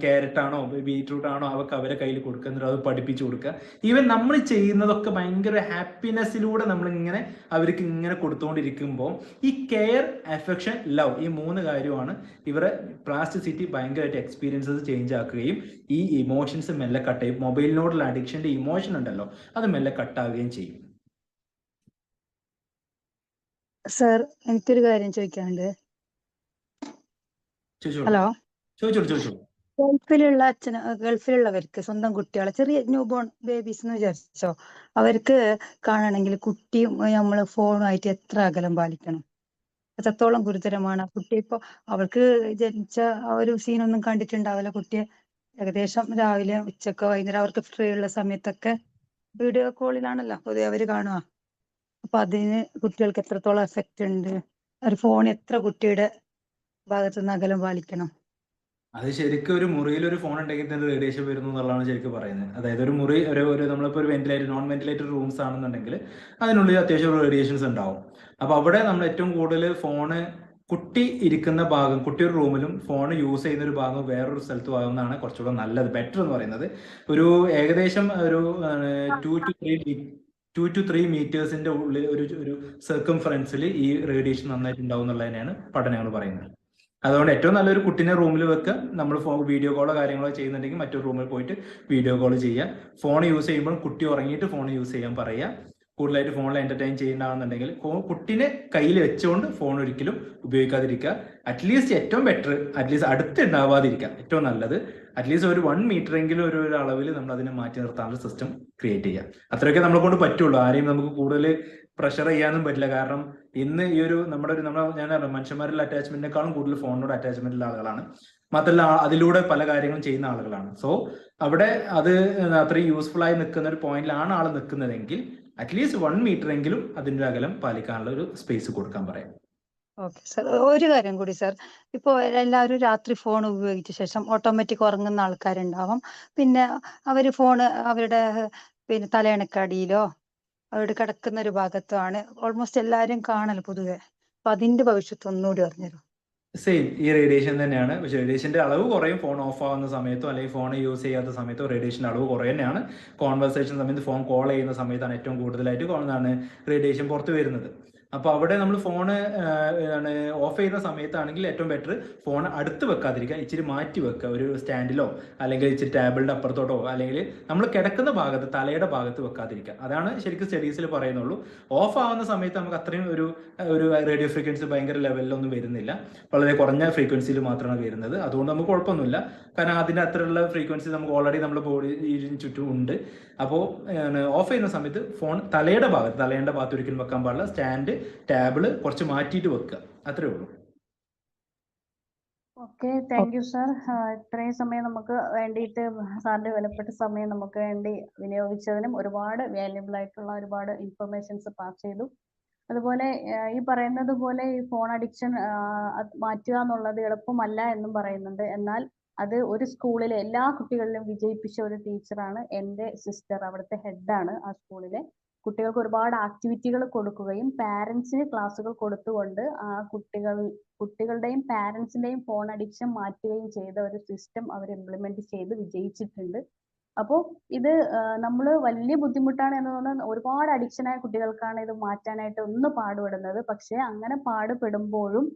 ക്യാരറ്റ് ആണോ ബീറ്റ്റൂട്ട് ആണോ അവർക്ക് അവരെ കയ്യിൽ കൊടുക്കുക, എന്നിട്ട് അത് പഠിപ്പിച്ചു കൊടുക്കുക. ഈവൻ നമ്മൾ ചെയ്യുന്നതൊക്കെ ഭയങ്കര ഹാപ്പിനെസ്സിലൂടെ നമ്മളിങ്ങനെ അവർക്ക് ഇങ്ങനെ കൊടുത്തുകൊണ്ടിരിക്കുമ്പോൾ ഈ കെയർ, അഫെക്ഷൻ, ലവ്, ഈ 3 കാര്യമാണ് ഇവരെ പ്ലാസ്റ്റിസിറ്റി ഭയങ്കരമായിട്ട് എക്സ്പീരിയൻസസ് ചേഞ്ച് ആക്കുകയും ഈ ഇമോഷൻസ് മെല്ലെ കട്ടായും. മൊബൈലിനോടുള്ള അഡിക്ഷൻ്റെ ഇമോഷൻ ഉണ്ടല്ലോ അത് മെല്ലെ കട്ടാവുകയും ചെയ്യും. സർ, എനിക്കൊരു കാര്യം ചോദിക്കാനുണ്ട്. ഹലോ, ചോദിച്ചോളൂ. ഗൾഫിലുള്ളവർക്ക് സ്വന്തം കുട്ടികളെ, ചെറിയ ന്യൂ ബോൺ ബേബീസ് എന്ന് വിചാരിച്ചോ, അവർക്ക് കാണണമെങ്കിൽ കുട്ടിയും നമ്മൾ ഫോണുമായിട്ട് എത്ര അകലം പാലിക്കണം? എത്രത്തോളം ഗുരുതരമാണ്? ആ കുട്ടി ഇപ്പൊ അവൾക്ക് ജനിച്ച ആ ഒരു സീനൊന്നും കണ്ടിട്ടുണ്ടാവില്ല. കുട്ടിയെ ഏകദേശം രാവിലെ, ഉച്ചക്കോ, വൈകുന്നേരം അവർക്ക് ഫ്രീ ഉള്ള സമയത്തൊക്കെ വീഡിയോ കോളിലാണല്ലോ പൊതുവെ അവര് കാണുക. അപ്പൊ അതിന് കുട്ടികൾക്ക് എത്രത്തോളം എഫക്റ്റ് ഉണ്ട്? ഒരു ഫോൺ എത്ര കുട്ടിയുടെ ഭാഗത്തുനിന്ന് അകലം പാലിക്കണം? അത് ശരിക്കും ഒരു മുറിയിൽ ഒരു ഫോൺ ഉണ്ടെങ്കിൽ തന്നെ റേഡിയേഷൻ വരുന്നു എന്നുള്ളതാണ് ശരിക്കും പറയുന്നത്. അതായത് ഒരു മുറി നമ്മളിപ്പോൾ ഒരു നോൺ വെന്റിലേറ്റർ റൂംസ് ആണെന്നുണ്ടെങ്കിൽ അതിനുള്ളിൽ അത്യാവശ്യം റേഡിയേഷൻസ് ഉണ്ടാവും. അപ്പൊ അവിടെ നമ്മൾ ഏറ്റവും കൂടുതൽ ഫോണ് കുട്ടി ഇരിക്കുന്ന ഭാഗം, കുട്ടി ഒരു റൂമിലും ഫോൺ യൂസ് ചെയ്യുന്ന ഒരു ഭാഗം വേറൊരു സ്ഥലത്തും ആകുന്നതാണ് കുറച്ചുകൂടെ നല്ലത്, ബെറ്റർ എന്ന് പറയുന്നത്. ഒരു ഏകദേശം ഒരു 2 to 3 മീറ്റേഴ്സിന്റെ ഉള്ളിൽ ഒരു സർക്കംഫറൻസിൽ ഈ റേഡിയേഷൻ നന്നായിട്ട് ഉണ്ടാവും എന്നുള്ളതിനെയാണ് പഠനങ്ങൾ പറയുന്നത്. അതുകൊണ്ട് ഏറ്റവും നല്ലൊരു കുട്ടീനെ റൂമിൽ വെക്കുക. നമ്മൾ വീഡിയോ കോളോ കാര്യങ്ങളോ ചെയ്യുന്നുണ്ടെങ്കിൽ മറ്റൊരു റൂമിൽ പോയിട്ട് വീഡിയോ കോൾ ചെയ്യുക. ഫോൺ യൂസ് ചെയ്യുമ്പോൾ കുട്ടി ഉറങ്ങിയിട്ട് ഫോൺ യൂസ് ചെയ്യാൻ പറയുക. കൂടുതലായിട്ട് ഫോണിൽ എന്റർടൈൻ ചെയ്യുന്നതാണെന്നുണ്ടെങ്കിൽ കുട്ടീനെ കയ്യിൽ വെച്ചുകൊണ്ട് ഫോൺ ഒരിക്കലും ഉപയോഗിക്കാതിരിക്കുക. അറ്റ്ലീസ്റ്റ് ഏറ്റവും ബെറ്റർ അറ്റ്ലീസ്റ്റ് അടുത്ത് ഉണ്ടാവാതിരിക്കുക ഏറ്റവും നല്ലത്. അറ്റ്ലീസ്റ്റ് ഒരു 1 മീറ്ററെങ്കിലും ഒരു അളവിൽ നമ്മൾ അതിനെ മാറ്റി നിർത്താനുള്ള സിസ്റ്റം ക്രിയേറ്റ് ചെയ്യുക. അത്രയൊക്കെ നമ്മളെ കൊണ്ട് പറ്റുള്ളൂ. ആരെയും നമുക്ക് കൂടുതൽ പ്രഷർ ചെയ്യാനും പറ്റില്ല. കാരണം ഇന്ന് ഈ ഞാൻ മനുഷ്യന്മാരുടെ അറ്റാച്ച്മെന്റിനേക്കാളും കൂടുതൽ ഫോണിനോട് അറ്റാച്ച്മെന്റുള്ള ആളുകളാണ്. മാത്രമല്ല അതിലൂടെ പല കാര്യങ്ങളും ചെയ്യുന്ന ആളുകളാണ്. സോ അവിടെ അത് അത്രയും യൂസ്ഫുൾ ആയി നിൽക്കുന്ന ഒരു പോയിന്റിലാണ് ആൾ നിൽക്കുന്നതെങ്കിൽ അറ്റ്ലീസ്റ്റ് 1 മീറ്ററെങ്കിലും അതിന്റെ അകലം പാലിക്കാനുള്ള ഒരു സ്പേസ് കൊടുക്കാൻ പറയാം. ഓക്കെ സർ, ഒരു കാര്യം കൂടി സർ. ഇപ്പോ എല്ലാവരും രാത്രി ഫോൺ ഉപയോഗിച്ച ശേഷം ഓട്ടോമാറ്റിക് ഉറങ്ങുന്ന ആൾക്കാരുണ്ടാവും. പിന്നെ അവര് ഫോണ് അവരുടെ തലയണക്കടിയിലോ അവരുടെ കിടക്കുന്ന ഒരു ഭാഗത്തോ ആണ് ഓൾമോസ്റ്റ് എല്ലാരും കാണൽ പൊതുവെ. അപ്പൊ അതിന്റെ ഭവിഷ്യത്ത് ഒന്നുകൂടി പറഞ്ഞുതരും. സെയിം ഈ റേഡിയേഷൻ തന്നെയാണ്. പക്ഷെ റേഡിയേഷന്റെ അളവ് കുറയും ഫോൺ ഓഫ് ആവുന്ന സമയത്തോ അല്ലെങ്കിൽ ഫോൺ യൂസ് ചെയ്യാത്ത സമയത്തോ റേഡിയേഷന്റെ അളവ് കുറേ തന്നെയാണ്. കോൺവെർസേഷൻ സമയത്ത് ഫോൺ കോൾ ചെയ്യുന്ന സമയത്താണ് ഏറ്റവും കൂടുതലായിട്ട് റേഡിയേഷൻ പുറത്ത് വരുന്നത്. അപ്പോൾ അവിടെ നമ്മൾ ഫോണ് ഓഫ് ചെയ്യുന്ന സമയത്താണെങ്കിൽ ഏറ്റവും ബെറ്റർ ഫോൺ അടുത്ത് വെക്കാതിരിക്കുക, ഇച്ചിരി മാറ്റി വെക്കുക. ഒരു സ്റ്റാൻഡിലോ അല്ലെങ്കിൽ ഇച്ചിരി ടേബിളിന്റെ അപ്പുറത്തോട്ടോ അല്ലെങ്കിൽ നമ്മൾ കിടക്കുന്ന ഭാഗത്ത് തലയുടെ ഭാഗത്ത് വെക്കാതിരിക്കുക. അതാണ് ശരിക്കും സ്റ്റഡീസിൽ പറയുന്നുള്ളൂ. ഓഫ് ആവുന്ന സമയത്ത് നമുക്ക് അത്രയും ഒരു റേഡിയോ ഫ്രീക്വൻസി ഭയങ്കര ലെവലിലൊന്നും വരുന്നില്ല, വളരെ കുറഞ്ഞ ഫ്രീക്വൻസിയിൽ മാത്രമാണ് വരുന്നത്. അതുകൊണ്ട് നമുക്ക് കുഴപ്പമൊന്നുമില്ല. കാരണം അതിൻ്റെ അത്രയുള്ള ഫ്രീക്വൻസി നമുക്ക് ഓൾറെഡി നമ്മുടെ ബോഡിന് ചുറ്റും ഉണ്ട്. അപ്പോൾ ഓഫ് ചെയ്യുന്ന സമയത്ത് ഫോൺ തലയുടെ ഭാഗത്ത് ഒരിക്കലും വെക്കാൻ പാടില്ല. സ്റ്റാൻഡ്, ടേബിള് കുറച്ച് മാറ്റിയിട്ട് വെക്കുക, അത്രേ ഉള്ളൂ. Okay, thank you sir. ഇത്രയും സമയം നമുക്ക് വേണ്ടിയിട്ട് സാറിന്റെ വിലപ്പെട്ട സമയം നമുക്ക് വേണ്ടി വിനിയോഗിച്ചതിനും ഒരുപാട് വാല്യുബിൾ ആയിട്ടുള്ള ഒരുപാട് ഇൻഫർമേഷൻസ് പാസ് ചെയ്തു. അതുപോലെ ഈ പറയുന്നത് പോലെ ഈ ഫോൺ അഡിക്ഷൻ മാറ്റുക എന്നുള്ളത് എളുപ്പമല്ല എന്നും പറയുന്നുണ്ട്. എന്നാൽ അത് ഒരു സ്കൂളിലെ എല്ലാ കുട്ടികളിലും വിജയിപ്പിച്ച ഒരു ടീച്ചറാണ് എൻ്റെ സിസ്റ്റർ. അവിടുത്തെ ഹെഡാണ് ആ സ്കൂളിലെ. കുട്ടികൾക്ക് ഒരുപാട് ആക്ടിവിറ്റികൾ കൊടുക്കുകയും പാരൻസിന് ക്ലാസ്സുകൾ കൊടുത്തുകൊണ്ട് ആ കുട്ടികളുടെയും പാരൻസിന്റെയും ഫോൺ അഡിക്ഷൻ മാറ്റുകയും ചെയ്ത ഒരു സിസ്റ്റം അവർ ഇംപ്ലിമെന്റ് ചെയ്ത് വിജയിച്ചിട്ടുണ്ട്. അപ്പോൾ ഇത് നമ്മൾ വലിയ ബുദ്ധിമുട്ടാണ് എന്ന് തോന്നുന്ന ഒരുപാട് അഡിക്ഷനായ കുട്ടികൾക്കാണ് ഇത് മാറ്റാനായിട്ട് ഒന്ന് പാടുപെടുന്നത്. പക്ഷെ അങ്ങനെ പാടുപെടുമ്പോഴും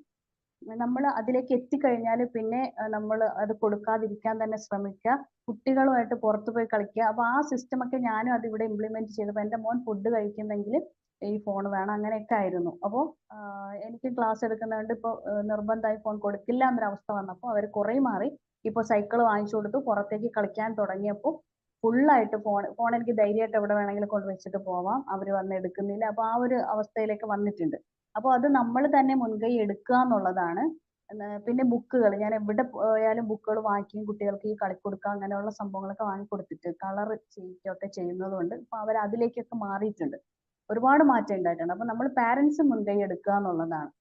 നമ്മൾ അതിലേക്ക് എത്തിക്കഴിഞ്ഞാൽ പിന്നെ നമ്മൾ അത് കൊടുക്കാതിരിക്കാൻ തന്നെ ശ്രമിക്കുക. കുട്ടികളുമായിട്ട് പുറത്തു പോയി കളിക്കുക. അപ്പൊ ആ സിസ്റ്റം ഒക്കെ ഞാനും അത് ഇവിടെ ഇംപ്ലിമെന്റ് ചെയ്തപ്പോൾ എൻ്റെ മോൻ ഫുഡ് കഴിക്കുന്നെങ്കിൽ ഈ ഫോൺ വേണം, അങ്ങനെയൊക്കെ ആയിരുന്നു. അപ്പോൾ എനിക്ക് ക്ലാസ് എടുക്കുന്നതുകൊണ്ട് ഇപ്പോൾ നിർബന്ധമായി ഫോൺ കൊടുക്കില്ല എന്നൊരവസ്ഥ വന്നപ്പോൾ അവർ കുറെ മാറി. ഇപ്പൊ സൈക്കിൾ വാങ്ങിച്ചു കൊടുത്തു, പുറത്തേക്ക് കളിക്കാൻ തുടങ്ങിയപ്പോൾ ഫുള്ളായിട്ട് ഫോൺ എനിക്ക് ധൈര്യമായിട്ട് എവിടെ വേണമെങ്കിലും കൊണ്ട് വെച്ചിട്ട് പോവാം, അവർ വന്ന് എടുക്കുന്നില്ല. അപ്പൊ ആ ഒരു അവസ്ഥയിലേക്ക് വന്നിട്ടുണ്ട്. അപ്പോൾ അത് നമ്മൾ തന്നെ മുൻകൈ എടുക്കുക എന്നുള്ളതാണ്. പിന്നെ ബുക്കുകൾ, ഞാൻ എവിടെ പോയാലും ബുക്കുകൾ വാങ്ങിക്കും, കുട്ടികൾക്ക് ഈ കളിക്കൊടുക്കുക അങ്ങനെയുള്ള സംഭവങ്ങളൊക്കെ വാങ്ങിക്കൊടുത്തിട്ട് കളർ ചെയ്യിക്കുകയൊക്കെ ചെയ്യുന്നത് കൊണ്ട് ഇപ്പൊ അവർ അതിലേക്കൊക്കെ മാറിയിട്ടുണ്ട്. ഒരുപാട് മാറ്റം ഉണ്ടായിട്ടുണ്ട്. അപ്പൊ നമ്മൾ പാരന്റ്സ് മുൻകൈ എടുക്കുക എന്നുള്ളതാണ്.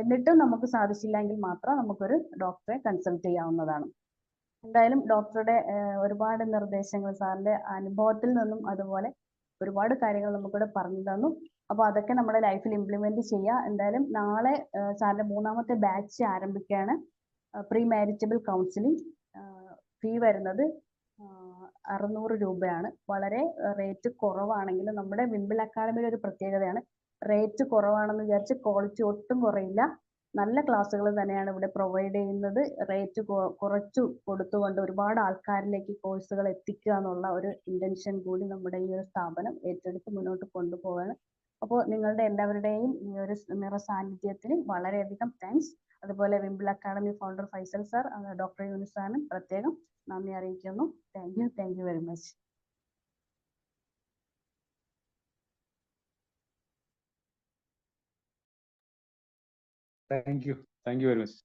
എന്നിട്ടും നമുക്ക് സാധിച്ചില്ലെങ്കിൽ മാത്രം നമുക്കൊരു ഡോക്ടറെ കൺസൾട്ട് ചെയ്യാവുന്നതാണ്. എന്തായാലും ഡോക്ടറുടെ ഒരുപാട് നിർദ്ദേശങ്ങൾ സാറിന്റെ അനുഭവത്തിൽ നിന്നും അതുപോലെ ഒരുപാട് കാര്യങ്ങൾ നമുക്കിവിടെ പറഞ്ഞു തന്നു. അപ്പൊ അതൊക്കെ നമ്മുടെ ലൈഫിൽ ഇംപ്ലിമെന്റ് ചെയ്യുക. എന്തായാലും നാളെ സാറിന്റെ 3ാമത്തെ ബാച്ച് ആരംഭിക്കുകയാണ്. Pre marital counselling. ഫീ വരുന്നത് 600 രൂപയാണ്. വളരെ റേറ്റ് കുറവാണെങ്കിലും നമ്മുടെ വിംബിൾ അക്കാഡമിയുടെ ഒരു പ്രത്യേകതയാണ്, റേറ്റ് കുറവാണെന്ന് വിചാരിച്ച് ക്വാളിറ്റി ഒട്ടും കുറയില്ല. നല്ല ക്ലാസ്സുകൾ തന്നെയാണ് ഇവിടെ പ്രൊവൈഡ് ചെയ്യുന്നത്. റേറ്റ് കുറച്ചു കൊടുത്തുകൊണ്ട് ഒരുപാട് ആൾക്കാരിലേക്ക് കോഴ്സുകൾ എത്തിക്കുക എന്നുള്ള ഒരു ഇന്റൻഷൻ കൂടി നമ്മുടെ ഈ ഒരു സ്ഥാപനം ഏറ്റെടുത്ത് മുന്നോട്ട് കൊണ്ടുപോവാണ്. അപ്പോൾ നിങ്ങളുടെ എല്ലാവരുടെയും ഈ ഒരു നിറസാന്നിധ്യത്തിന് വളരെയധികം താങ്ക്സ്. അതുപോലെ Wimble academy founder Faisal sir, doctor Younis സാറിനും പ്രത്യേകം നന്ദി അറിയിക്കുന്നു. Thank you very much. Thank you very much.